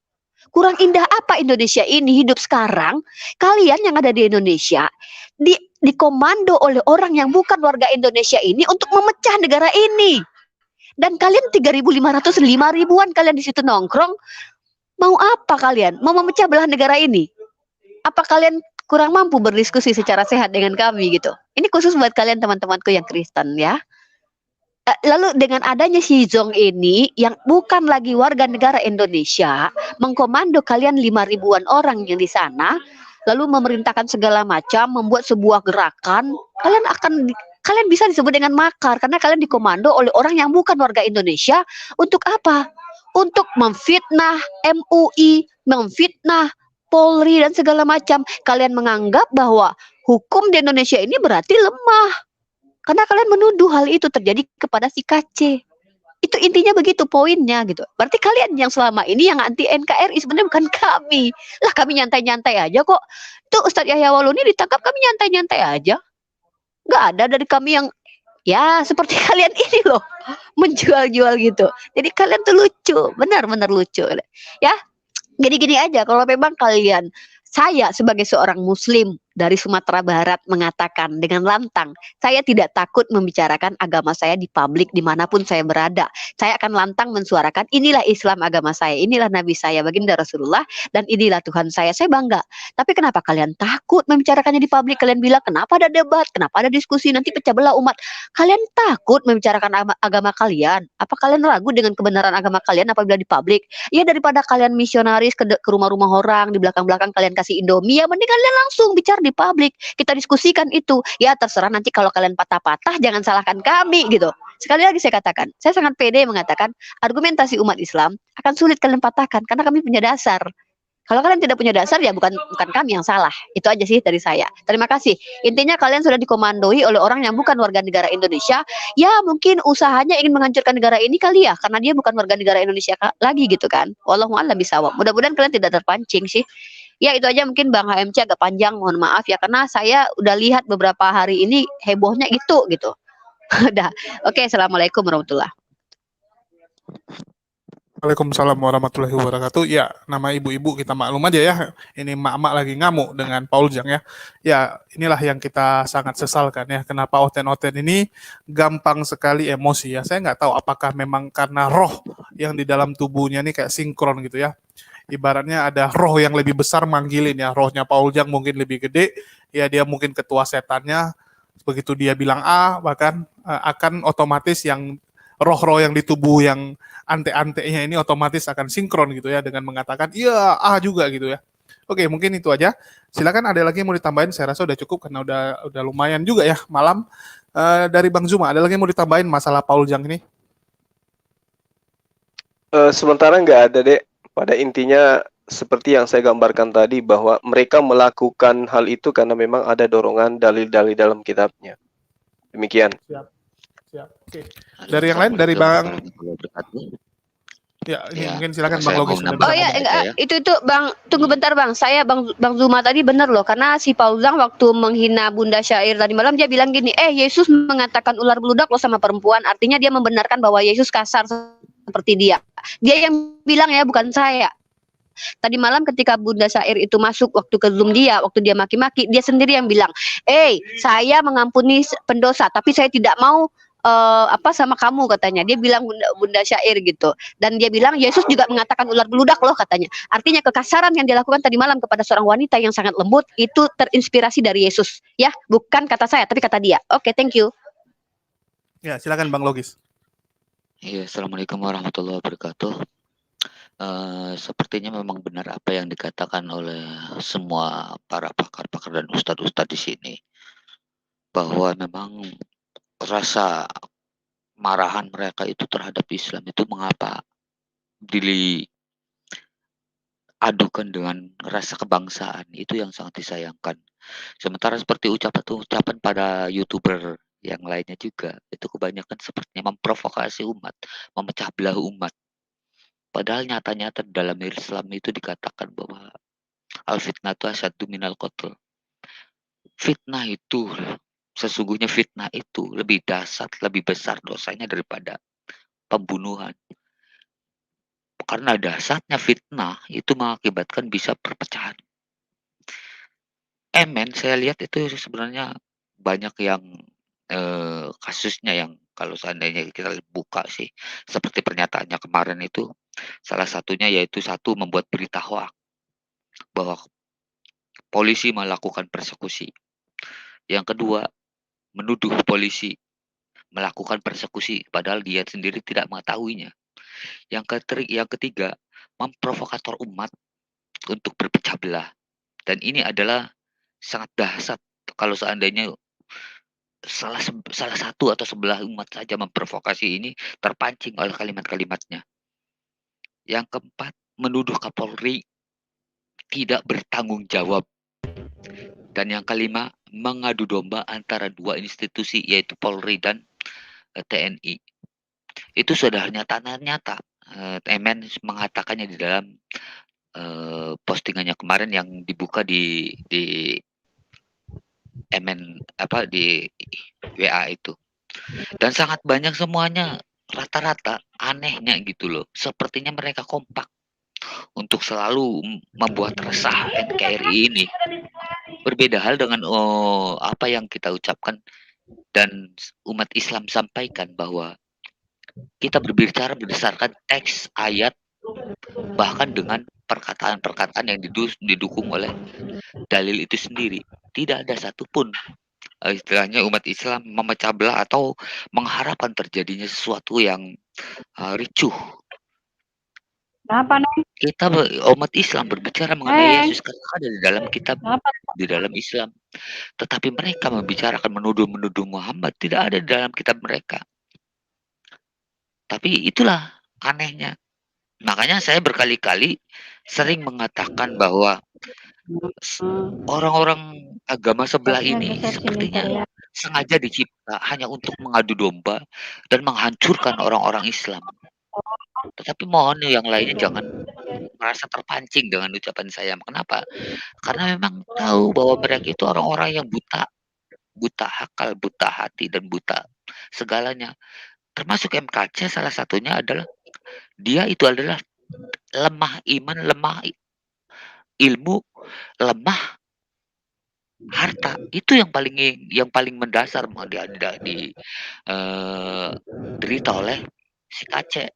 Kurang indah apa Indonesia ini hidup sekarang? Kalian yang ada di Indonesia dikomando oleh orang yang bukan warga Indonesia ini untuk memecah negara ini. Dan kalian 3.500, 5.000-an kalian di situ nongkrong. Mau apa kalian? Mau memecah belah negara ini? Apa kalian kurang mampu berdiskusi secara sehat dengan kami gitu? Ini khusus buat kalian teman-temanku yang Kristen ya. Lalu dengan adanya si Zong ini yang bukan lagi warga negara Indonesia mengkomando kalian 5.000-an orang yang di sana, lalu memerintahkan segala macam, membuat sebuah gerakan, kalian bisa disebut dengan makar karena kalian dikomando oleh orang yang bukan warga Indonesia. Untuk apa? Untuk memfitnah MUI, memfitnah Polri dan segala macam. Kalian menganggap bahwa hukum di Indonesia ini berarti lemah. Karena kalian menuduh hal itu terjadi kepada si KC. Itu intinya begitu poinnya gitu. Berarti kalian yang selama ini yang anti NKRI sebenarnya bukan kami. Lah kami nyantai-nyantai aja kok. Tuh Ustadz Yahya Waluni ditangkap kami nyantai-nyantai aja. Nggak ada dari kami yang ya seperti kalian ini loh. Menjual-jual gitu. Jadi kalian tuh lucu. Benar-benar lucu. Ya gini-gini aja kalau memang kalian, saya sebagai seorang Muslim dari Sumatera Barat mengatakan dengan lantang, saya tidak takut membicarakan agama saya di publik dimanapun saya berada. Saya akan lantang mensuarakan inilah Islam agama saya, inilah Nabi saya, baginda Rasulullah, dan inilah Tuhan saya. Saya bangga. Tapi kenapa kalian takut membicarakannya di publik? Kalian bilang kenapa ada debat, kenapa ada diskusi, nanti pecah belah umat. Kalian takut membicarakan agama kalian? Apa kalian ragu dengan kebenaran agama kalian apabila di publik? Ya daripada kalian misionaris ke rumah-rumah orang, di belakang-belakang kalian kasih Indomie, ya mending kalian langsung bicara di publik, kita diskusikan itu. Ya terserah nanti kalau kalian patah-patah jangan salahkan kami gitu. Sekali lagi saya katakan, saya sangat pede mengatakan argumentasi umat Islam akan sulit kalian patahkan karena kami punya dasar. Kalau kalian tidak punya dasar ya bukan kami yang salah. Itu aja sih dari saya. Terima kasih. Intinya kalian sudah dikomandoi oleh orang yang bukan warga negara Indonesia. Ya mungkin usahanya ingin menghancurkan negara ini kali ya, karena dia bukan warga negara Indonesia lagi gitu kan. Wallahu a'lam bishawab. Mudah-mudahan kalian tidak terpancing sih. Ya itu aja mungkin Bang HMC agak panjang, mohon maaf ya karena saya udah lihat beberapa hari ini hebohnya gitu. Udah. Oke, assalamualaikum warahmatullahi. Waalaikumsalam warahmatullahi wabarakatuh. Ya, nama ibu-ibu kita maklum aja ya. Ini mak-mak lagi ngamuk dengan Paul Jang ya. Ya, inilah yang kita sangat sesalkan ya. Kenapa oten-oten ini gampang sekali emosi ya. Saya nggak tahu apakah memang karena roh yang di dalam tubuhnya ini kayak sinkron gitu ya. Ibaratnya ada roh yang lebih besar manggilin ya. Rohnya Paul Jang mungkin lebih gede. Ya dia mungkin ketua setannya. Begitu dia bilang A, bahkan akan otomatis yang roh-roh yang di tubuh yang ante-antenya ini otomatis akan sinkron gitu ya dengan mengatakan iya A juga gitu ya. Oke, mungkin itu aja. Silakan ada lagi yang mau ditambahin, saya rasa udah cukup karena udah lumayan juga ya malam. Dari Bang Zuma, ada lagi yang mau ditambahin masalah Paul Jang ini? Sementara nggak ada dek. Pada intinya seperti yang saya gambarkan tadi bahwa mereka melakukan hal itu karena memang ada dorongan dalil-dalil dalam kitabnya. Demikian. Siap. Oke. Dari yang lain, dari Bang. Ya, ini Ya, mungkin silakan Bang saya mau Logis sudah menambah Oh bisa ya, ngomong. enggak, ya. itu Bang, tunggu bentar Bang. Saya Bang Zuma tadi benar loh, karena si Paulus waktu menghina Bunda Syair tadi malam dia bilang gini, Yesus mengatakan ular beludak loh sama perempuan, artinya dia membenarkan bahwa Yesus kasar seperti dia. Dia yang bilang ya, bukan saya. Tadi malam ketika Bunda Syair itu masuk waktu ke Zoom dia, waktu dia maki-maki, dia sendiri yang bilang, saya mengampuni pendosa, tapi saya tidak mau sama kamu katanya. Dia bilang Bunda Syair gitu. Dan dia bilang Yesus juga mengatakan ular beludak loh katanya. Artinya kekasaran yang dilakukan tadi malam kepada seorang wanita yang sangat lembut itu terinspirasi dari Yesus. Ya, bukan kata saya tapi kata dia. Oke, thank you. Ya, silakan Bang Logis. Iya, Assalamualaikum warahmatullahi wabarakatuh. Sepertinya memang benar apa yang dikatakan oleh semua para pakar-pakar dan ustadz-ustadz di sini, bahwa memang rasa marahan mereka itu terhadap Islam itu mengapa diadukan dengan rasa kebangsaan, itu yang sangat disayangkan. Sementara seperti ucapan pada YouTuber yang lainnya juga, itu kebanyakan sepertinya memprovokasi umat, memecah belah umat. Padahal nyata-nyata dalam Islam itu dikatakan bahwa al-fitnatu asyaddu minal qatl. Sesungguhnya fitnah itu lebih dahsyat, lebih besar dosanya daripada pembunuhan. Karena dahsyatnya fitnah itu mengakibatkan bisa perpecahan. Saya lihat itu sebenarnya banyak yang kasusnya yang kalau seandainya kita buka sih, seperti pernyataannya kemarin itu, salah satunya yaitu satu membuat berita hoak bahwa polisi melakukan persekusi. Yang kedua, menuduh polisi melakukan persekusi padahal dia sendiri tidak mengetahuinya. Yang ketiga, memprovokator umat untuk berpecah belah. Dan ini adalah sangat dahsyat kalau seandainya salah satu atau sebelah umat saja memprovokasi ini terpancing oleh kalimat-kalimatnya. Yang keempat, menuduh Kapolri tidak bertanggung jawab. Dan yang kelima, mengadu domba antara dua institusi yaitu Polri dan TNI. Itu sudah nyata. Emen mengatakannya di dalam postingannya kemarin yang dibuka di Emen di WA itu. Dan sangat banyak semuanya, rata-rata anehnya gitu loh. Sepertinya mereka kompak untuk selalu membuat resah NKRI ini. Berbeda hal dengan apa yang kita ucapkan dan umat Islam sampaikan, bahwa kita berbicara berdasarkan teks ayat, bahkan dengan perkataan-perkataan yang didukung oleh dalil itu sendiri. Tidak ada satupun istilahnya umat Islam memecah belah atau mengharapkan terjadinya sesuatu yang ricuh. Kenapa, Neng? Kita umat Islam berbicara mengenai Yesus karena ada di dalam kitab, di dalam Islam. Tetapi mereka membicarakan menuduh Muhammad tidak ada di dalam kitab mereka. Tapi itulah anehnya. Makanya saya berkali-kali sering mengatakan bahwa orang-orang agama sebelah ini sepertinya sengaja dicipta hanya untuk mengadu domba dan menghancurkan orang-orang Islam. Tetapi mohon yang lainnya jangan merasa terpancing dengan ucapan saya. Kenapa? Karena memang tahu bahwa mereka itu orang-orang yang buta akal, buta hati, dan buta segalanya. Termasuk MKC salah satunya adalah dia itu adalah lemah iman, lemah ilmu, lemah harta. Itu yang paling mendasar derita oleh si Aceh.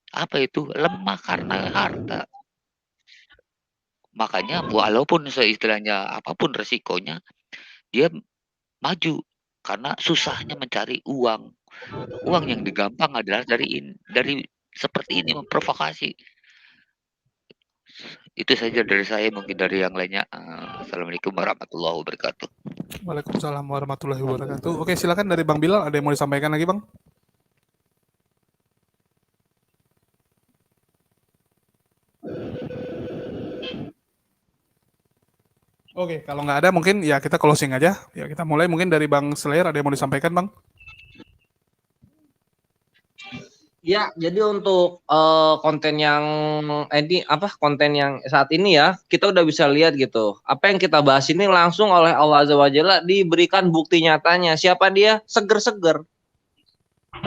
Apa itu? Lemah karena harta. Makanya walaupun istilahnya apapun resikonya, dia maju karena susahnya mencari uang. Uang yang digampang adalah dari seperti ini, memprovokasi. Itu saja dari saya, mungkin dari yang lainnya. Assalamualaikum warahmatullahi wabarakatuh. Waalaikumsalam warahmatullahi wabarakatuh. Oke, silakan dari Bang Bilal, ada yang mau disampaikan lagi, Bang? Oke, kalau nggak ada mungkin ya kita closing aja. Ya kita mulai mungkin dari Bang Slayer, ada yang mau disampaikan, Bang? Ya, jadi untuk konten yang ini konten yang saat ini ya, kita udah bisa lihat gitu. Apa yang kita bahas ini langsung oleh Allah Azza wa Jalla diberikan bukti nyatanya. Siapa dia? Seger-seger.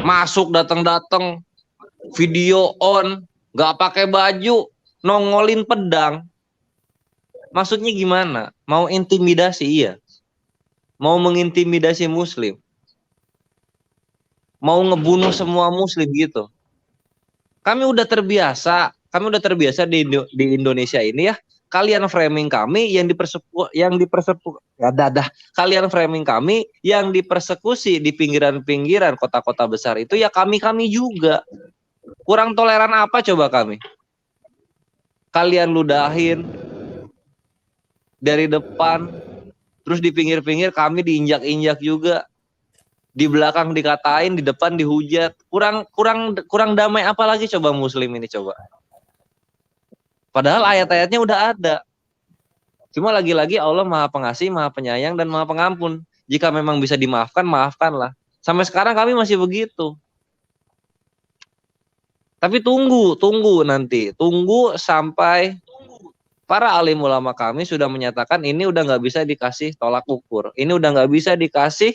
Masuk datang-datang, video on, nggak pakai baju, nongolin pedang. Maksudnya gimana? Mau intimidasi iya. Mau mengintimidasi muslim. Mau ngebunuh semua muslim gitu. Kami udah terbiasa di Indonesia ini ya. Kalian framing kami yang kalian framing kami yang dipersekusi di pinggiran-pinggiran kota-kota besar itu ya kami juga. Kurang toleran apa coba kami? Kalian ludahin dari depan, terus di pinggir-pinggir kami diinjak-injak juga. Di belakang dikatain, di depan dihujat. Kurang damai apa lagi coba muslim ini coba. Padahal ayat-ayatnya udah ada. Cuma lagi-lagi Allah Maha Pengasih, Maha Penyayang dan Maha Pengampun. Jika memang bisa dimaafkan, maafkanlah. Sampai sekarang kami masih begitu. Tapi tunggu nanti. Tunggu sampai para alim ulama kami sudah menyatakan ini udah nggak bisa dikasih tolak ukur. Ini udah nggak bisa dikasih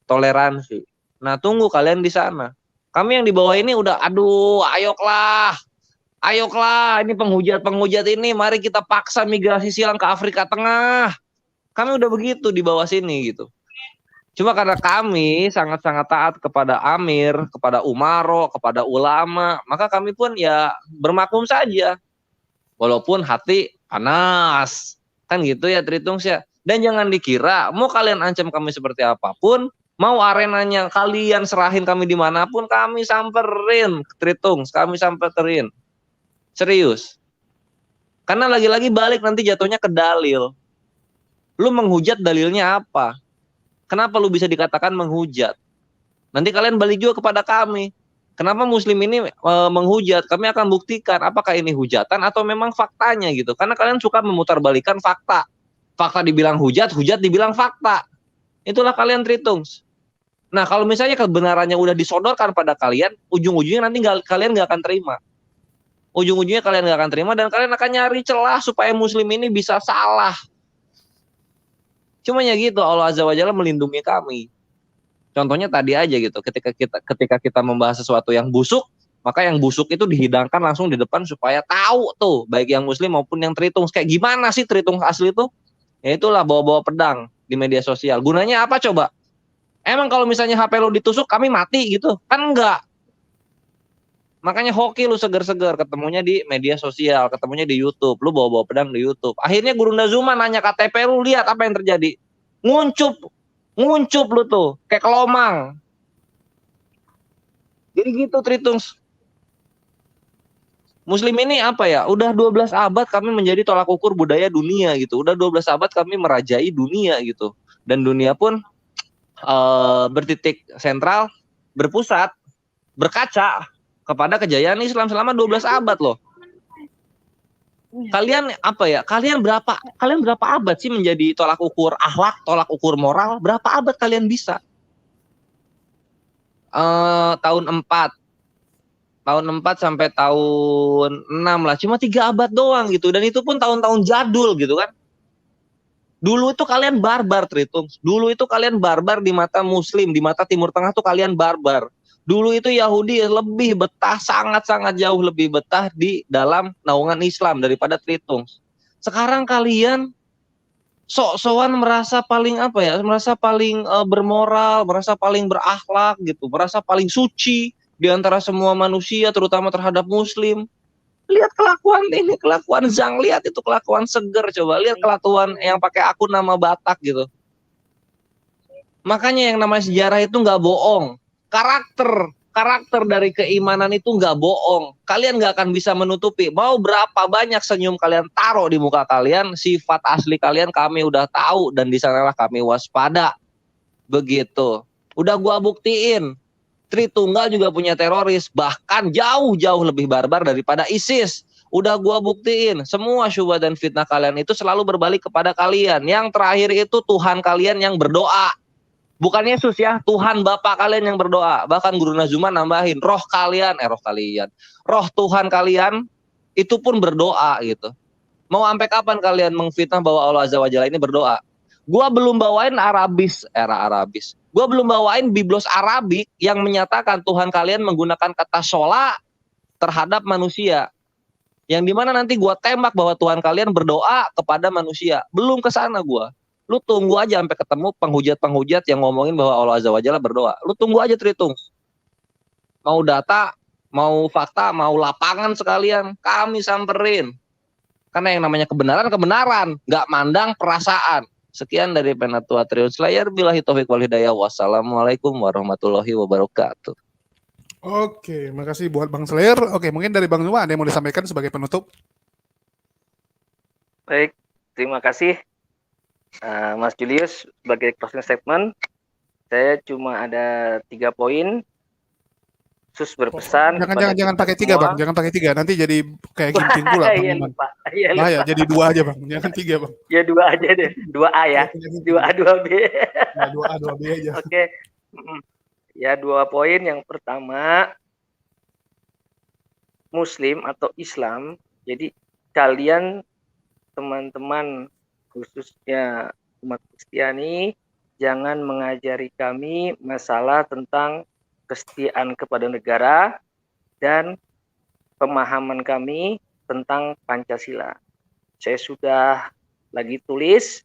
toleransi. Nah, tunggu kalian di sana. Kami yang di bawah ini udah, aduh, ayoklah, ini penghujat ini, mari kita paksa migrasi silang ke Afrika Tengah. Kami udah begitu di bawah sini gitu. Cuma karena kami sangat-sangat taat kepada Amir, kepada Umaro, kepada ulama, maka kami pun ya bermaklum saja. Walaupun hati panas. Kan gitu ya Tritungs ya. Dan jangan dikira mau kalian ancam kami seperti apapun, mau arenanya kalian serahin kami dimanapun, kami samperin Tritungs, kami samperin. Serius. Karena lagi-lagi balik nanti jatuhnya ke dalil. Lu menghujat dalilnya apa? Kenapa lu bisa dikatakan menghujat? Nanti kalian balik juga kepada kami. Kenapa muslim ini menghujat? Kami akan buktikan apakah ini hujatan atau memang faktanya gitu. Karena kalian suka memutarbalikan fakta. Fakta dibilang hujat dibilang fakta. Itulah kalian Tritungs. Nah, kalau misalnya kebenarannya udah disodorkan pada kalian, ujung-ujungnya nanti kalian nggak akan terima. Ujung-ujungnya kalian nggak akan terima dan kalian akan nyari celah supaya muslim ini bisa salah. Cuma ya gitu, Allah Azza wa Jalla melindungi kami. Contohnya tadi aja gitu, ketika kita membahas sesuatu yang busuk, maka yang busuk itu dihidangkan langsung di depan supaya tahu tuh, baik yang muslim maupun yang Tritungs. Kayak gimana sih Tritungs asli itu? Ya itulah bawa-bawa pedang di media sosial. Gunanya apa coba? Emang kalau misalnya HP lo ditusuk kami mati gitu? Kan enggak. Makanya hoki lu seger-seger ketemunya di media sosial, ketemunya di YouTube. Lu bawa-bawa pedang di YouTube. Akhirnya Gurunda Zuma nanya KTP lu, lihat apa yang terjadi. Nguncup lu tuh kayak kelomang. Jadi gitu Tritungs. Muslim ini apa ya? Udah 12 abad kami menjadi tolak ukur budaya dunia gitu. Udah 12 abad kami merajai dunia gitu. Dan dunia pun bertitik sentral, berpusat, berkaca kepada kejayaan Islam selama 12 abad loh. Kalian apa ya? Kalian berapa abad sih menjadi tolak ukur akhlak, tolak ukur moral? Berapa abad kalian bisa? Tahun 4 sampai tahun 6 lah. Cuma 3 abad doang gitu. Dan itu pun tahun-tahun jadul gitu kan. Dulu itu kalian barbar Tritungs. Dulu itu kalian barbar di mata muslim. Di mata Timur Tengah tuh kalian barbar. Dulu itu Yahudi lebih betah, sangat-sangat jauh lebih betah di dalam naungan Islam daripada Tritungs. Sekarang kalian sok-sokan merasa paling apa ya? Merasa paling bermoral, merasa paling berakhlak gitu. Merasa paling suci di antara semua manusia, terutama terhadap muslim. Lihat kelakuan Zhang, lihat itu kelakuan Seger, coba lihat kelakuan yang pakai akun nama Batak gitu. Makanya yang namanya sejarah itu nggak bohong. Karakter dari keimanan itu nggak bohong. Kalian nggak akan bisa menutupi. Mau berapa banyak senyum kalian taruh di muka kalian, sifat asli kalian kami udah tahu dan di sanalah kami waspada. Begitu. Udah gua buktiin. Tritunggal juga punya teroris, bahkan jauh-jauh lebih barbar daripada ISIS. Udah gua buktiin, semua syubhat dan fitnah kalian itu selalu berbalik kepada kalian. Yang terakhir itu Tuhan kalian yang berdoa. Bukan Yesus ya, Tuhan Bapa kalian yang berdoa. Bahkan Guru Nazuman nambahin, roh Tuhan kalian itu pun berdoa gitu. Mau sampai kapan kalian mengfitnah bahwa Allah Azza wa Jalla ini berdoa? Gua belum bawain Arabis. Gua belum bawain Biblos Arabik yang menyatakan Tuhan kalian menggunakan kata shola terhadap manusia. Yang dimana nanti gua tembak bahwa Tuhan kalian berdoa kepada manusia. Belum ke sana gua. Lu tunggu aja sampai ketemu penghujat-penghujat yang ngomongin bahwa Allah Azza wa Jalla berdoa. Lu tunggu aja Tritung. Mau data, mau fakta, mau lapangan sekalian, kami samperin. Karena yang namanya kebenaran, nggak mandang perasaan. Sekian dari Penatua Triun Slayer. Billahi taufiq wal hidayah. Wassalamualaikum warahmatullahi wabarakatuh. Oke, makasih buat Bang Slayer. Oke, mungkin dari Bang Numa ada yang mau disampaikan sebagai penutup? Baik, terima kasih. Mas Julius, sebagai closing statement, saya cuma ada 3 poin. Sus berpesan. Jangan pakai 3 Bang, jangan pakai 3. Nanti jadi kayak ginting pula. Bahaya, jadi 2 aja Bang, jangan 3 Bang. Ya 2 aja deh, 2A ya, 2A 2B. Ya, 2A 2B aja. Oke, ya 2 poin. Yang pertama, Muslim atau Islam. Jadi kalian teman-teman khususnya umat Kristiani jangan mengajari kami masalah tentang kesetiaan kepada negara dan pemahaman kami tentang Pancasila. Saya sudah lagi tulis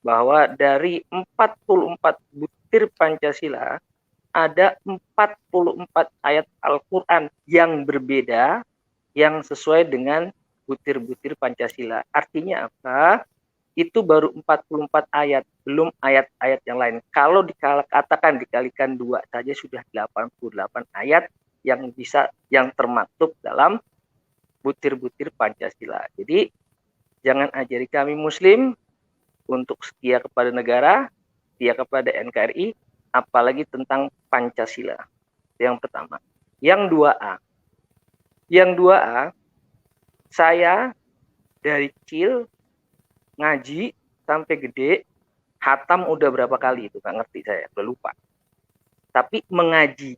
bahwa dari 44 butir Pancasila ada 44 ayat Al-Quran yang berbeda yang sesuai dengan butir-butir Pancasila. Artinya apa? Itu baru 44 ayat, belum ayat-ayat yang lain. Kalau dikalikan 2 saja sudah 88 ayat yang termaktub dalam butir-butir Pancasila. Jadi jangan ajari kami Muslim untuk setia kepada negara, setia kepada NKRI, apalagi tentang Pancasila. Yang pertama. Yang 2A, saya dari kecil ngaji sampai gede, hatam udah berapa kali itu, nggak ngerti saya, udah lupa. Tapi mengaji.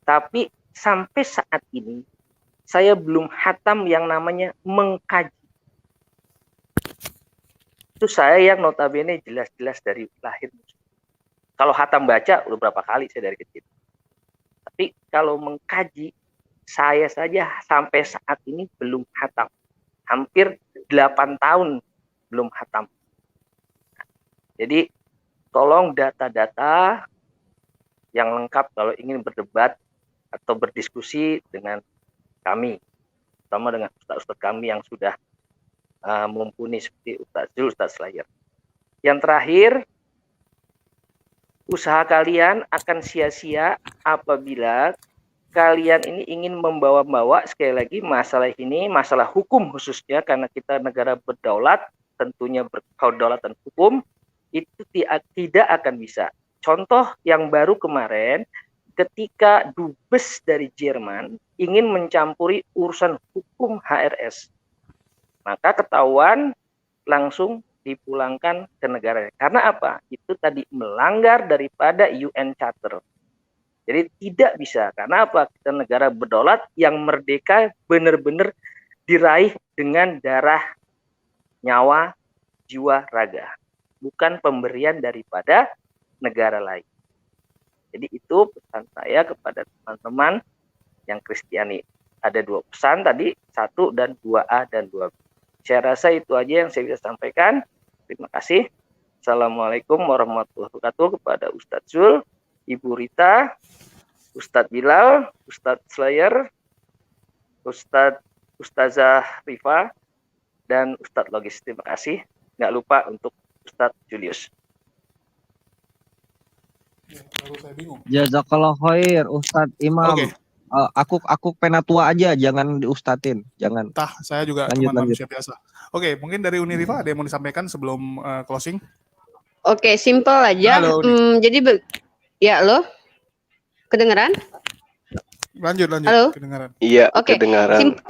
Tapi sampai saat ini, saya belum hatam yang namanya mengkaji. Itu saya yang notabene jelas-jelas dari lahir. Kalau hatam baca, udah berapa kali saya dari kecil. Tapi kalau mengkaji, saya saja sampai saat ini belum hatam. Hampir 8 tahun belum hatam. Jadi tolong data-data yang lengkap kalau ingin berdebat atau berdiskusi dengan kami, terutama dengan ustaz-ustaz kami yang sudah mumpuni seperti Ustaz Zul, Ustaz Slayer. Yang terakhir, usaha kalian akan sia-sia apabila kalian ini ingin membawa-bawa sekali lagi masalah ini, masalah hukum khususnya karena kita negara berdaulat, tentunya berkedaulatan hukum, itu tidak akan bisa. Contoh yang baru kemarin, ketika dubes dari Jerman ingin mencampuri urusan hukum HRS, maka ketahuan langsung dipulangkan ke negaranya. Karena apa? Itu tadi melanggar daripada UN Charter. Jadi tidak bisa. Karena apa? Kita negara berdaulat yang merdeka benar-benar diraih dengan darah, nyawa, jiwa, raga. Bukan pemberian daripada negara lain. Jadi itu pesan saya kepada teman-teman yang Kristiani. Ada 2 pesan tadi, 1 dan 2A dan 2B. Saya rasa itu aja yang saya bisa sampaikan. Terima kasih. Assalamualaikum warahmatullahi wabarakatuh kepada Ustadz Zul, Ibu Rita, Ustadz Bilal, Ustadz Slayer, Ustazah Rifa, dan Ustadz Logis. Terima kasih. Nggak lupa untuk Ustadz Julius. Jazakallah khair, Ustadz Imam. Oke. Aku penatua aja, jangan diustatin, jangan. Saya juga cuma manusia biasa. Oke, mungkin dari Uni Rifa ada yang mau disampaikan sebelum closing? Oke, simple aja. Halo, jadi ya lo kedengeran? Lanjut. Halo? Kedengaran. Iya, Oke. kedengaran.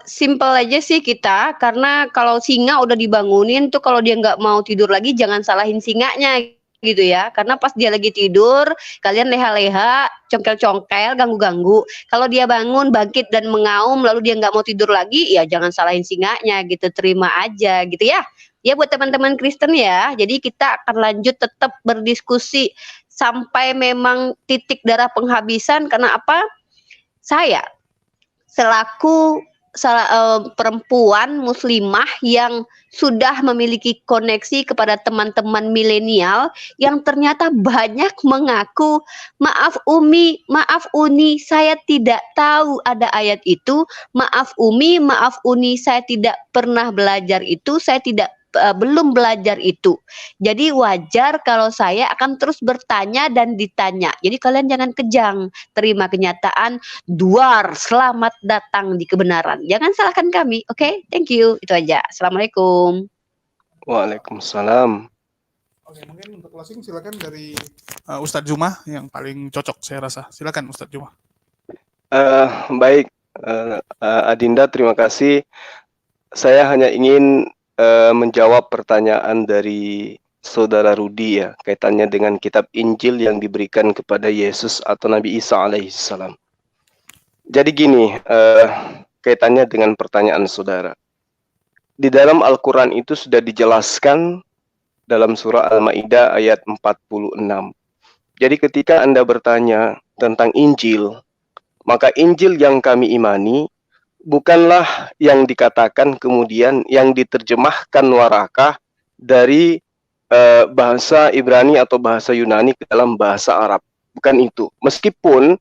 Simple aja sih kita, karena kalau singa udah dibangunin tuh kalau dia nggak mau tidur lagi jangan salahin singanya gitu ya. Karena pas dia lagi tidur, kalian leha-leha, congkel-congkel, ganggu-ganggu. Kalau dia bangun, bangkit dan mengaum, lalu dia nggak mau tidur lagi, ya jangan salahin singanya gitu, terima aja gitu ya. Ya buat teman-teman Kristen ya, jadi kita akan lanjut tetap berdiskusi sampai memang titik darah penghabisan. Karena apa? Saya selaku perempuan muslimah yang sudah memiliki koneksi kepada teman-teman milenial yang ternyata banyak mengaku, maaf Umi, maaf Uni, saya tidak tahu ada ayat itu, maaf Umi, maaf Uni, saya tidak pernah belajar itu, saya tidak belum belajar itu. Jadi wajar kalau saya akan terus bertanya dan ditanya. Jadi kalian jangan kejang, terima kenyataan, duar, selamat datang di kebenaran. Jangan salahkan kami, oke? Thank you, itu aja. Assalamualaikum. Waalaikumsalam. Oke, mungkin untuk closing silakan dari Ustadz Juma yang paling cocok saya rasa. Silakan Ustadz Juma. Baik, Adinda, terima kasih. Saya hanya ingin menjawab pertanyaan dari saudara Rudi ya, kaitannya dengan kitab Injil yang diberikan kepada Yesus atau Nabi Isa alaihissalam. Jadi gini, kaitannya dengan pertanyaan saudara. Di dalam Al-Quran itu sudah dijelaskan dalam surah Al-Ma'idah ayat 46. Jadi ketika Anda bertanya tentang Injil, maka Injil yang kami imani bukanlah yang dikatakan kemudian yang diterjemahkan Warakah dari bahasa Ibrani atau bahasa Yunani ke dalam bahasa Arab. Bukan itu. Meskipun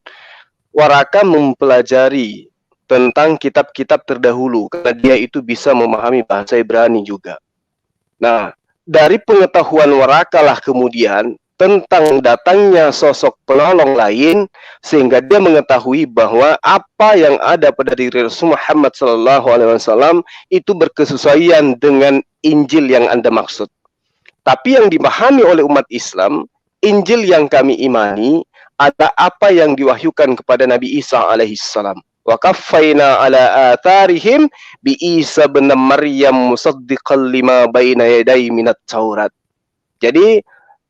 Warakah mempelajari tentang kitab-kitab terdahulu, karena dia itu bisa memahami bahasa Ibrani juga. Nah, dari pengetahuan Warakah lah kemudian tentang datangnya sosok penolong lain, sehingga dia mengetahui bahwa apa yang ada pada diri Rasul Muhammad SAW itu berkesesuaian dengan Injil yang Anda maksud. Tapi yang dipahami oleh umat Islam, Injil yang kami imani ada apa yang diwahyukan kepada Nabi Isa alaihissalam. Wa kaffaina ala atharihim bi Isa bin Maryam musaddiqan lima baina yadayhi minat Taurat. Jadi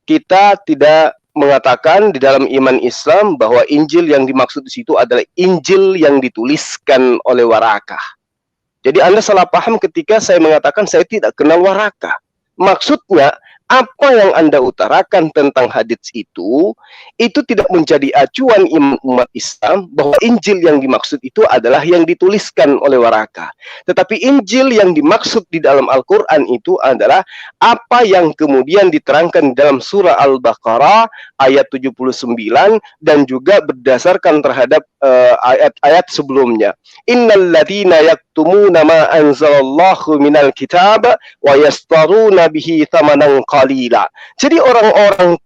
kita tidak mengatakan di dalam iman Islam bahwa Injil yang dimaksud di situ adalah Injil yang dituliskan oleh Warakah. Jadi Anda salah paham ketika saya mengatakan saya tidak kenal Warakah. Maksudnya apa yang Anda utarakan tentang hadits itu tidak menjadi acuan iman umat Islam bahwa Injil yang dimaksud itu adalah yang dituliskan oleh Warakah. Tetapi Injil yang dimaksud di dalam Al-Quran itu adalah apa yang kemudian diterangkan dalam surah Al-Baqarah ayat 79 dan juga berdasarkan terhadap ayat-ayat sebelumnya. Innal ladzina yaktumuna ma anzalallahu minal kitab wa yastaruna bihi thamanan qalila. Jadi orang-orang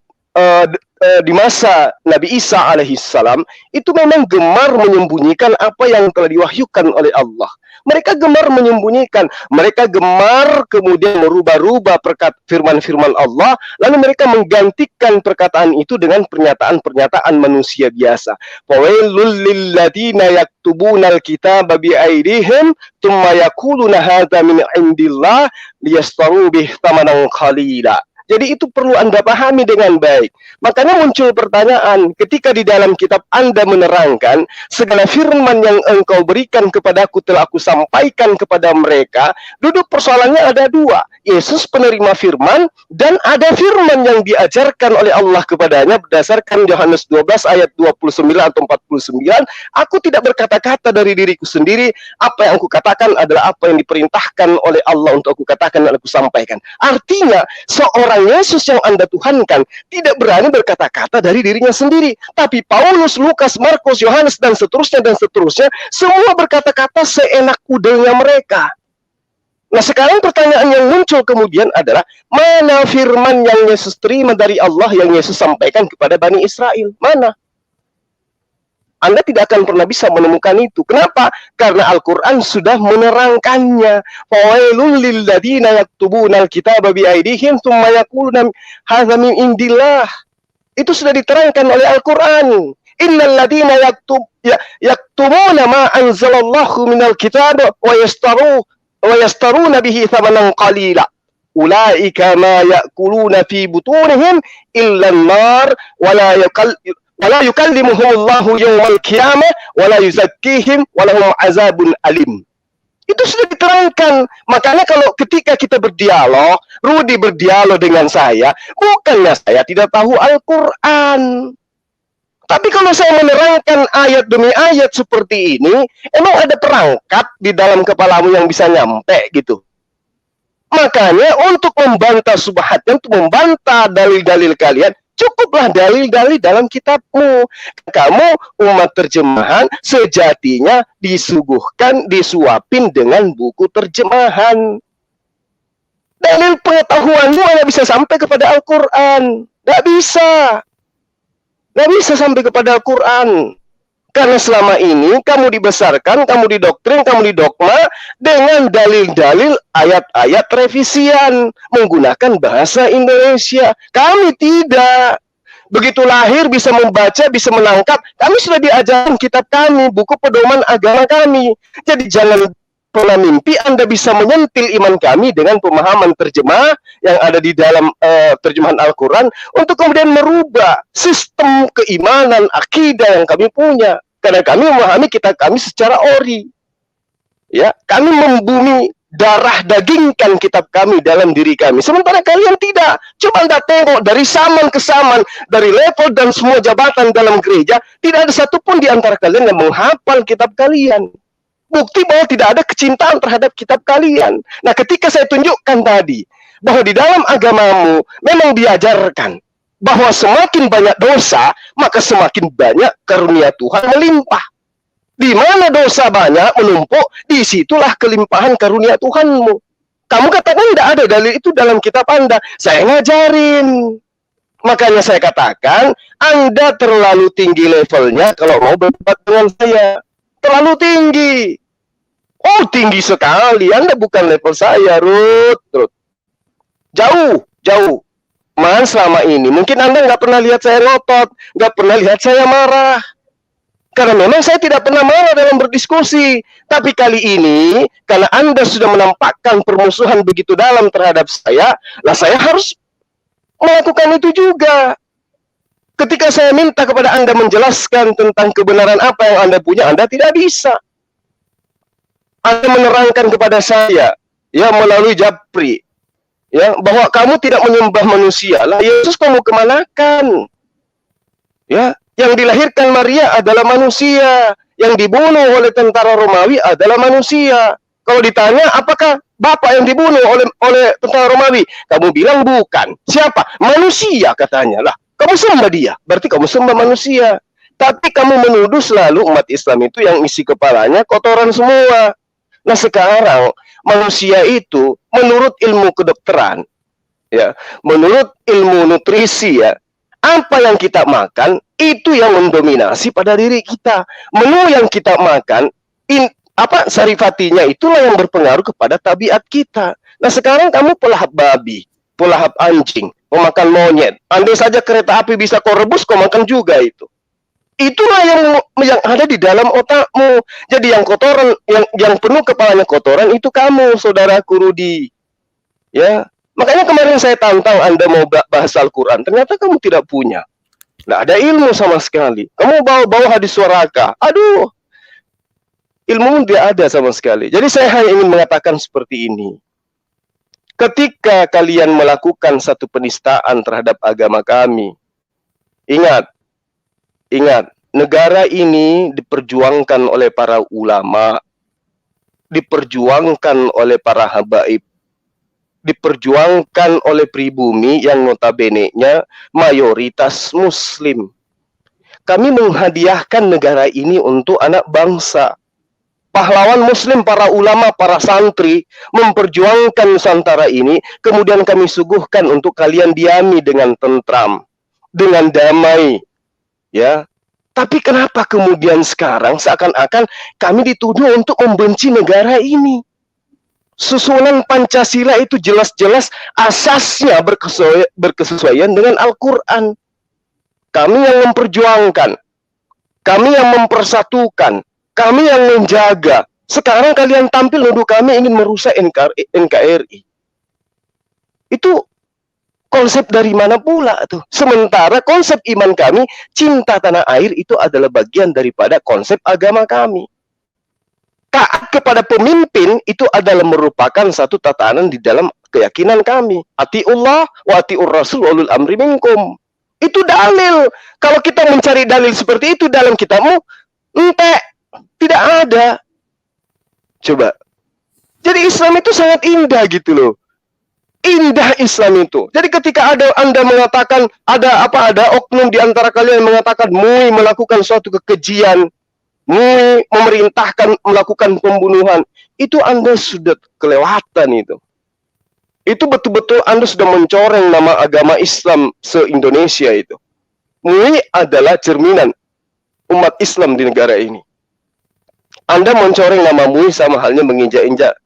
di masa Nabi Isa alaihissalam itu memang gemar menyembunyikan apa yang telah diwahyukan oleh Allah. Mereka gemar menyembunyikan, mereka gemar kemudian merubah-rubah firman-firman Allah, lalu mereka menggantikan perkataan itu dengan pernyataan-pernyataan manusia biasa. Fawailul lilladzina yaktubunal kitaba biaydihim tsumma yaquluna hadza min indillah liyastaru bih thamanan qalila. Jadi itu perlu Anda pahami dengan baik. Makanya muncul pertanyaan, ketika di dalam kitab Anda menerangkan, segala firman yang engkau berikan kepadaku telah aku sampaikan kepada mereka, duduk persoalannya ada dua. Yesus penerima firman, dan ada firman yang diajarkan oleh Allah kepadanya berdasarkan Yohanes 12 ayat 29 atau 49, aku tidak berkata-kata dari diriku sendiri, apa yang aku katakan adalah apa yang diperintahkan oleh Allah untuk aku katakan dan aku sampaikan. Artinya, seorang Yesus yang Anda tuhankan tidak berani berkata-kata dari dirinya sendiri. Tapi Paulus, Lukas, Markus, Yohanes, dan seterusnya, semua berkata-kata seenak kudelnya mereka. Nah sekarang pertanyaan yang muncul kemudian adalah, mana firman yang Yesus terima dari Allah yang Yesus sampaikan kepada Bani Israel? Mana? Anda tidak akan pernah bisa menemukan itu. Kenapa? Karena Al-Quran sudah menerangkannya. Fawailul lilladzina yaktubunal kitaba biaydihim tsumma yaquluna hadza min indillah. Itu sudah diterangkan oleh Al-Quran. Innal ladzina yaktumuna ma anzalallahu minal kitab wa yastaruna bihi thamanan qalila. ulaika ma ya'kuluna fi butunihim illa an-nar wa la yukallimuhumullahu yawmal qiyamah wa la yuzakkihim wa lahum azabun alim. Itu sudah diterangkan. Makanya kalau ketika kita berdialog, Rudi berdialog dengan saya, bukannya saya tidak tahu Al-Quran. Tapi kalau saya menerangkan ayat demi ayat seperti ini, emang ada perangkat di dalam kepalamu yang bisa nyampe gitu. Makanya untuk membantah subhatnya, untuk membantah dalil-dalil kalian, cukuplah dalil-dalil dalam kitabmu. Kamu umat terjemahan sejatinya disuguhkan, disuapin dengan buku terjemahan. Dalil pengetahuanmu hanya bisa sampai kepada Al-Quran. Nggak bisa. Nggak bisa sampai kepada Al-Quran. Karena selama ini kamu dibesarkan, kamu didoktrin, kamu didogma dengan dalil-dalil ayat-ayat revisian menggunakan bahasa Indonesia. Kami tidak. Begitu lahir bisa membaca, bisa menangkap. Kami sudah diajarkan kitab kami, buku pedoman agama kami. Jadi jangan pernah mimpi Anda bisa menyentil iman kami dengan pemahaman terjemah yang ada di dalam terjemahan Al-Quran untuk kemudian merubah sistem keimanan, akidah yang kami punya. Karena kami memahami kitab kami secara ori. Ya, kami membumi darah dagingkan kitab kami dalam diri kami. Sementara kalian tidak. Coba Anda tengok dari zaman ke zaman, dari level dan semua jabatan dalam gereja, tidak ada satupun di antara kalian yang menghafal kitab kalian. Bukti bahwa tidak ada kecintaan terhadap kitab kalian. Nah, ketika saya tunjukkan tadi bahwa di dalam agamamu memang diajarkan bahwa semakin banyak dosa, maka semakin banyak karunia Tuhan melimpah. Di mana dosa banyak menumpuk, disitulah kelimpahan karunia Tuhanmu. Kamu katakan tidak ada dalil itu dalam kitab Anda. Saya ngajarin. Makanya saya katakan, Anda terlalu tinggi levelnya kalau mau berdebat dengan saya. Terlalu tinggi. Oh, tinggi sekali. Anda bukan level saya, Ruth. Jauh, jauh. Man, selama ini mungkin Anda nggak pernah lihat saya ngotot, nggak pernah lihat saya marah. Karena memang saya tidak pernah marah dalam berdiskusi. Tapi kali ini, karena Anda sudah menampakkan permusuhan begitu dalam terhadap saya, lah saya harus melakukan itu juga. Ketika saya minta kepada Anda menjelaskan tentang kebenaran apa yang Anda punya, Anda tidak bisa. Anda menerangkan kepada saya, ya melalui Japri, ya bahwa kamu tidak menyembah manusia. Lah Yesus kamu kemanakan? Ya, yang dilahirkan Maria adalah manusia, yang dibunuh oleh tentara Romawi adalah manusia. Kalau ditanya apakah Bapak yang dibunuh oleh tentara Romawi, kamu bilang bukan. Siapa? Manusia katanya. Lah, kamu sembah dia, berarti kamu sembah manusia. Tapi kamu menuduh selalu umat Islam itu yang isi kepalanya kotoran semua. Nah sekarang manusia itu menurut ilmu kedokteran, ya, menurut ilmu nutrisi, ya, apa yang kita makan itu yang mendominasi pada diri kita. Menu yang kita makan, sarifatinya itulah yang berpengaruh kepada tabiat kita. Nah sekarang kamu pelahap babi, pelahap anjing, memakan monyet. Andai saja kereta api bisa kau rebus, kau makan juga itu. Itulah yang ada di dalam otakmu. Jadi yang kotoran, yang penuh kepalanya kotoran itu kamu, saudaraku Rudi. Ya, makanya kemarin saya tantang Anda mau bahas Al-Quran, ternyata kamu tidak punya. Nggak ada ilmu sama sekali. Kamu bawa hadis suaraka. Aduh, ilmu tidak ada sama sekali. Jadi saya hanya ingin mengatakan seperti ini. Ketika kalian melakukan satu penistaan terhadap agama kami, ingat, negara ini diperjuangkan oleh para ulama, diperjuangkan oleh para habaib, diperjuangkan oleh pribumi yang notabene-nya mayoritas muslim. Kami menghadiahkan negara ini untuk anak bangsa. Pahlawan muslim, para ulama, para santri memperjuangkan Nusantara ini, kemudian kami suguhkan untuk kalian diami dengan tentram, dengan damai. Ya, tapi kenapa kemudian sekarang seakan-akan kami dituduh untuk membenci negara ini? Susunan Pancasila itu jelas-jelas asasnya berkesesuaian dengan Al-Quran. Kami yang memperjuangkan, kami yang mempersatukan, kami yang menjaga. Sekarang kalian tampil nuduh kami ingin merusak NKRI. Itu konsep dari mana pula tuh? Sementara konsep iman kami, cinta tanah air itu adalah bagian daripada konsep agama kami. Taat kepada pemimpin itu adalah merupakan satu tatanan di dalam keyakinan kami. Atiullah wa atiur rasul wa ulul amri minkum. Itu dalil. Kalau kita mencari dalil seperti itu dalam kitabmu, tidak ada. Coba. Jadi Islam itu sangat indah gitu loh. Indah Islam itu. Jadi ketika Anda mengatakan ada oknum di antara kalian yang mengatakan MUI melakukan suatu kekejian, MUI memerintahkan melakukan pembunuhan, itu Anda sudah kelewatan itu. Itu betul-betul Anda sudah mencoreng nama agama Islam se-Indonesia itu. MUI adalah cerminan umat Islam di negara ini. Anda mencoreng nama MUI sama halnya menginjak-injak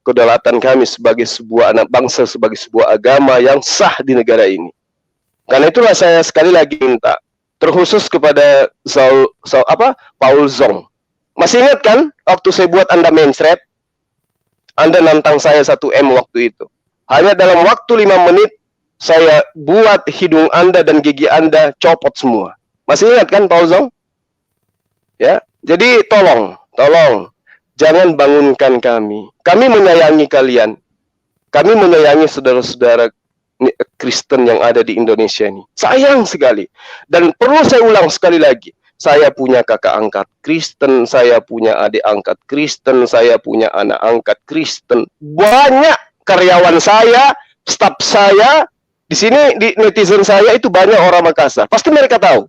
kedaulatan kami sebagai sebuah anak bangsa, sebagai sebuah agama yang sah di negara ini. Karena itulah saya sekali lagi minta, terkhusus kepada Paul Zong. Masih ingat kan waktu saya buat Anda mainstream, Anda nantang saya 1M waktu itu. Hanya dalam waktu 5 menit, saya buat hidung Anda dan gigi Anda copot semua. Masih ingat kan Paul Zong? Ya, jadi tolong, jangan bangunkan kami. Kami menyayangi kalian. Kami menyayangi saudara-saudara Kristen yang ada di Indonesia ini. Sayang sekali. Dan perlu saya ulang sekali lagi. Saya punya kakak angkat Kristen, saya punya adik angkat Kristen, saya punya anak angkat Kristen. Banyak karyawan saya, staf saya, di sini di netizen saya itu banyak orang Makassar. Pasti mereka tahu.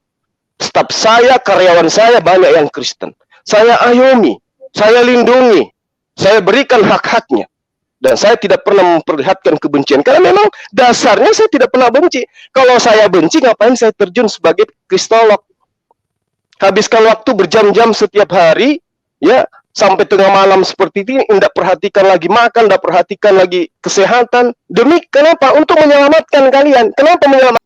Staf saya, karyawan saya banyak yang Kristen. Saya ayomi, saya lindungi, saya berikan hak-haknya. Dan saya tidak pernah memperlihatkan kebencian. Karena memang dasarnya saya tidak pernah benci. Kalau saya benci, ngapain saya terjun sebagai kristolog? Habiskan waktu berjam-jam setiap hari, ya, sampai tengah malam seperti ini, tidak perhatikan lagi makan, tidak perhatikan lagi kesehatan. Demi kenapa? Untuk menyelamatkan kalian. Kenapa menyelamatkan?